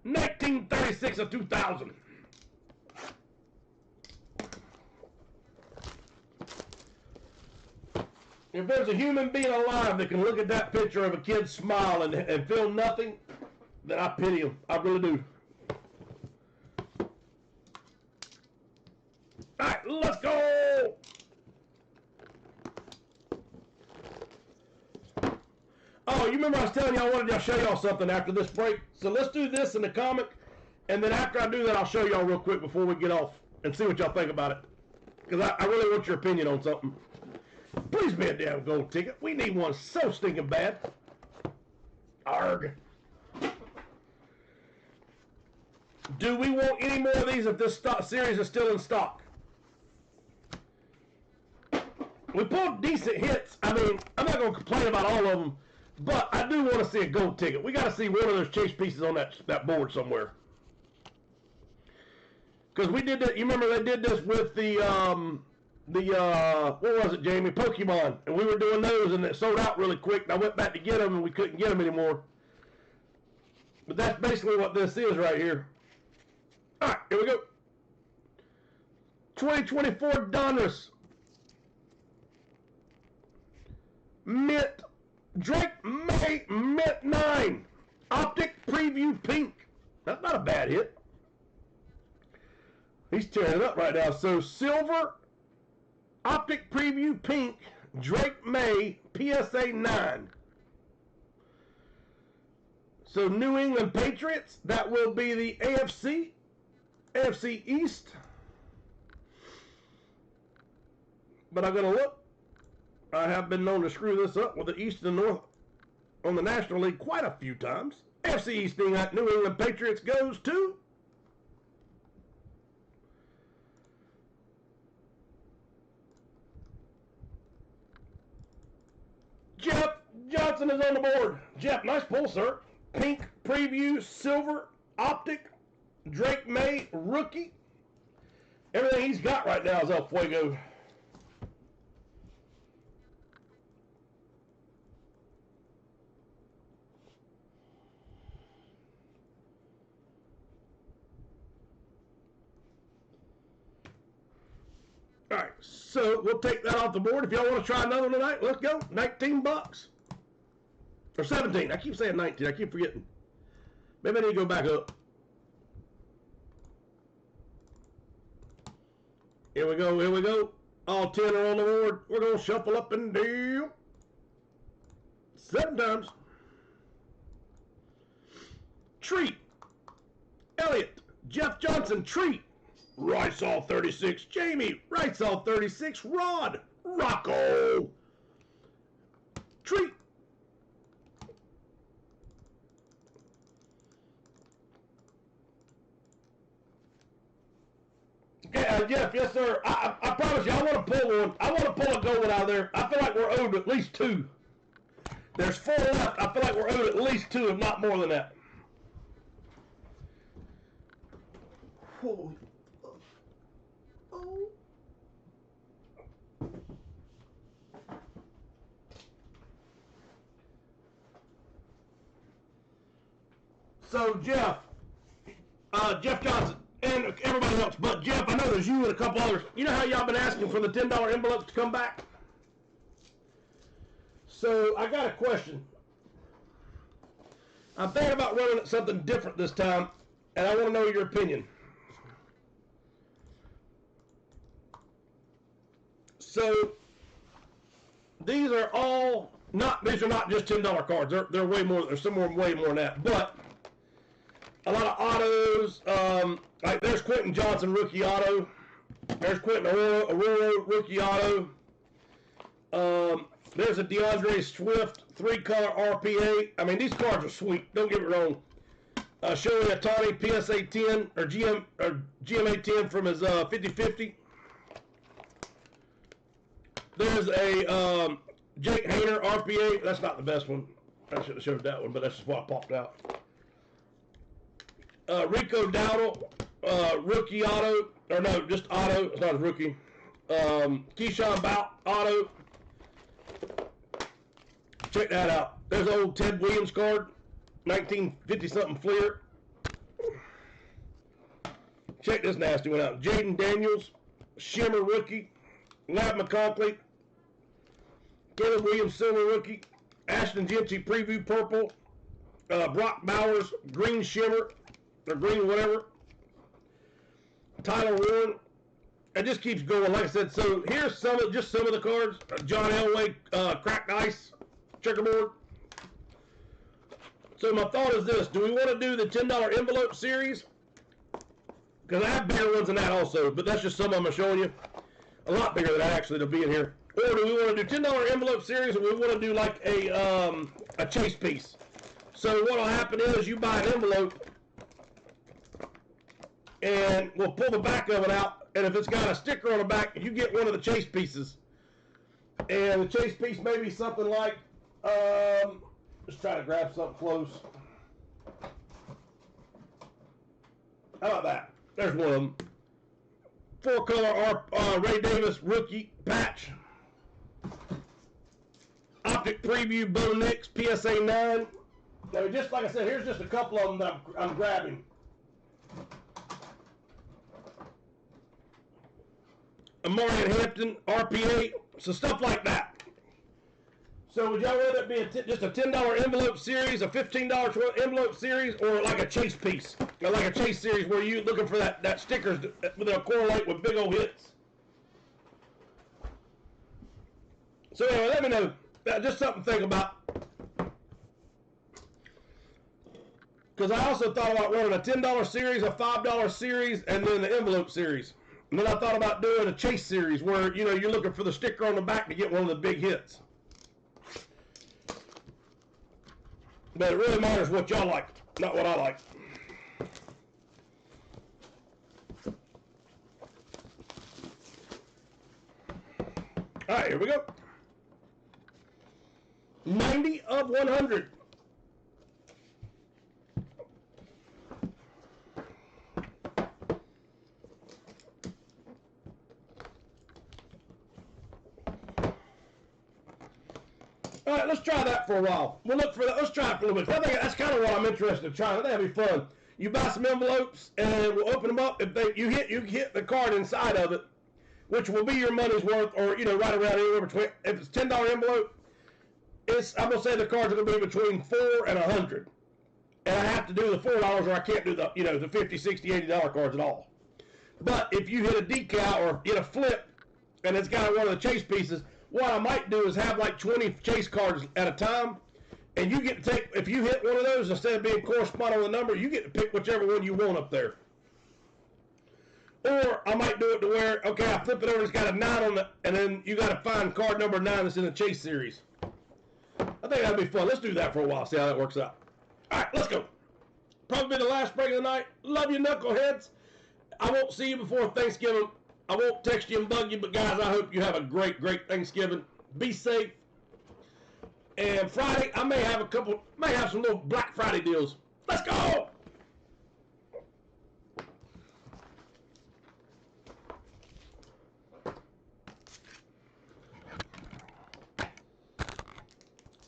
1936 of 2000. If there's a human being alive that can look at that picture of a kid smile and feel nothing, then I pity him. I really do. Alright, let's go! Oh, you remember I was telling y'all I wanted to show y'all something after this break? So let's do this in the comic, and then after I do that, I'll show y'all real quick before we get off and see what y'all think about it. Because I really want your opinion on something. Please be a damn gold ticket. We need one so stinking bad. Arg. Do we want any more of these if this series is still in stock? We pulled decent hits. I mean, I'm not going to complain about all of them, but I do want to see a gold ticket. We got to see one of those chase pieces on that board somewhere. Because we did that. You remember they did this with the what was it, Jamie? Pokemon. And we were doing those, and it sold out really quick. And I went back to get them, and we couldn't get them anymore. But that's basically what this is right here. All right, here we go. 2024 Donruss. Mint. Drake May Mint 9. Optic Preview Pink. That's not a bad hit. He's tearing it up right now. So Silver, Optic Preview Pink, Drake May, PSA 9. So New England Patriots, that will be the AFC East. But I'm going to look. I have been known to screw this up with the East and the North on the National League quite a few times. AFC East New England Patriots goes to Jeff Johnson is on the board. Jeff, nice pull, sir. Pink Preview, Silver, Optic, Drake May, Rookie. Everything he's got right now is El Fuego. All right, so we'll take that off the board. If y'all want to try another one tonight, let's go. $19. Or 17. I keep saying 19. I keep forgetting. Maybe I need to go back up. Here we go. Here we go. All 10 are on the board. We're going to shuffle up and deal. 7 times. Treat. Elliot. Jeff Johnson. Treat. Rice all 36. Jamie. Rice all 36. Rod. Rocco. Treat. Yeah, Jeff, yes, sir. I promise you, I want to pull one. I want to pull a gold one out of there. I feel like we're owed at least 2. There's 4 left. I feel like we're owed at least 2, if not more than that. Oh. So, Jeff Johnson, and everybody else, but Jeff, I know there's you and a couple others. You know how y'all been asking for the $10 envelopes to come back? So, I got a question. I'm thinking about running something different this time, and I want to know your opinion. So, these are not just $10 cards. They're way more. There's some way more than that. But a lot of autos. Like there's Quentin Johnson rookie auto. There's Quentin Aurora rookie auto. There's a DeAndre Swift 3-color RPA. I mean, these cards are sweet. Don't get me wrong. Shohei Ohtani PSA 10 or GMA 10 from his 50-50. There's a Jake Haener RPA. That's not the best one. I should have showed that one, but that's just what popped out. Rico Dowdle, rookie auto. Or no, just auto. It's not a rookie. Keyshawn Bout auto. Check that out. There's an old Ted Williams card. 1950-something Fleer. Check this nasty one out. Jaden Daniels, Shimmer rookie. Lav McConkley, Caleb Williams silver rookie, Ashton Gentry preview purple, Brock Bowers green shimmer, or green whatever, Tyler Warren. It just keeps going. Like I said, so here's some of the cards. John Elway cracked ice checkerboard. So my thought is this: do we want to do the $10 envelope series? Because I have bigger ones than that also, but that's just some of them I'm showing you. A lot bigger than that actually to be in here. Or do we want to do $10 envelope series, or we want to do like a chase piece? So what will happen is you buy an envelope, and we'll pull the back of it out, and if it's got a sticker on the back, you get one of the chase pieces. And the chase piece may be something like, just try to grab something close. How about that? There's one of them. 4-color Ray Davis rookie patch. Optic preview Bo Nix PSA 9. Now, just like I said, here's just a couple of them that I'm grabbing. Amarian Hampton RPA, so stuff like that. So would y'all rather it be just a $10 envelope series, a $15 envelope series, or like a chase piece? Or like a chase series where you're looking for that stickers that'll correlate with big old hits? So anyway, let me know. Just something to think about. Because I also thought about running a $10 series, a $5 series, and then the envelope series. And then I thought about doing a chase series where, you're looking for the sticker on the back to get one of the big hits. But it really matters what y'all like, not what I like. All right, here we go. 90 of 100. All right, let's try that for a while. We'll look for that. Let's try it for a little bit. I think that's kind of what I'm interested in trying. I think that'd be fun. You buy some envelopes, and we'll open them up. If you hit the card inside of it, which will be your money's worth, or right around anywhere between. If it's $10 envelope, I'm gonna say the cards are gonna be between $4 and $100, and I have to do the $4, or I can't do the the $50, $60, $80 cards at all. But if you hit a decal or hit a flip, and it's got one of the chase pieces, what I might do is have like 20 chase cards at a time, and you get to take. If you hit one of those, instead of being corresponding with a number, you get to pick whichever one you want up there. Or I might do it to where, okay, I flip it over, it's got a 9 on it, and then you got to find card number 9 that's in the chase series. I think that'd be fun. Let's do that for a while, see how that works out. All right, let's go. Probably the last break of the night. Love you, knuckleheads. I won't see you before Thanksgiving. I won't text you and bug you, but guys, I hope you have a great, great Thanksgiving. Be safe. And Friday, I may have some little Black Friday deals. Let's go!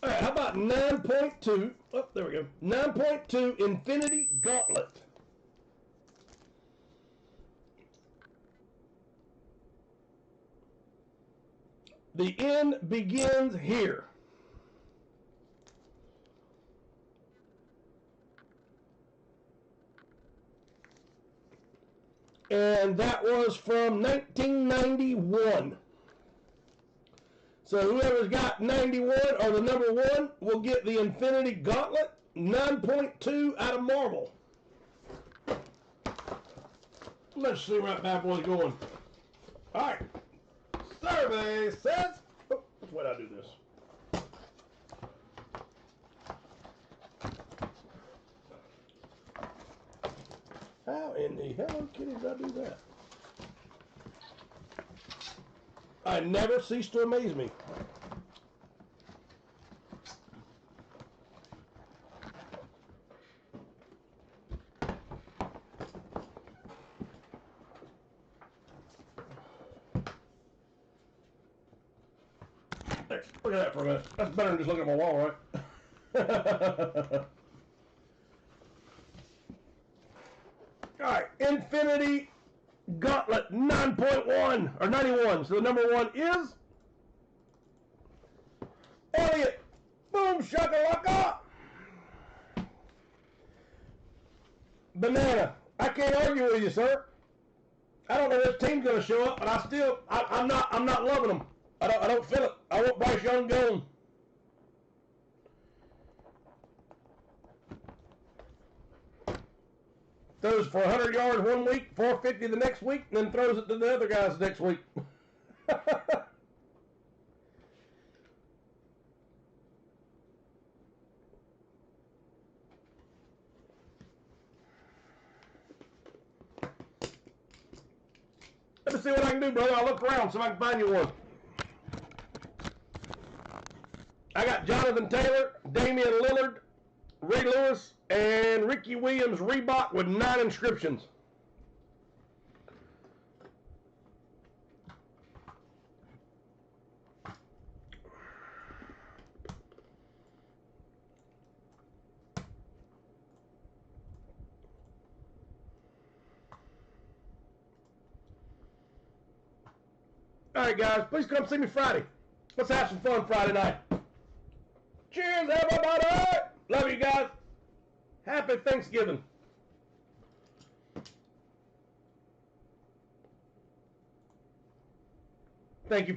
All right, how about 9.2? Oh, there we go. 9.2 Infinity Gauntlet. The end begins here. And that was from 1991. So whoever's got 91 or the number 1 will get the Infinity Gauntlet, 9.2 out of Marvel. Let's see where that bad boy's going. All right. Survey says, which way do I do this? How in the Hello Kitty did I do that? I never cease to amaze me. There, look at that for a minute. That's better than just looking at my wall, right? All right, Infinity Gauntlet 9.1 or 91. So the number 1 is Elliot. Boom shakalaka. Banana. I can't argue with you, sir. I don't know which team's going to show up, but I'm not loving them. I don't feel it. I want Bryce Young gone. Throws for 100 yards one week, 450 the next week, and then throws it to the other guys next week. Let me see what I can do, brother. I'll look around, see if I can find you one. I got Jonathan Taylor, Damian Lillard, Ray Lewis, and Ricky Williams Reebok with 9 inscriptions. All right, guys, please come see me Friday. Let's have some fun Friday night. Cheers, everybody. Love you guys. Happy Thanksgiving. Thank you for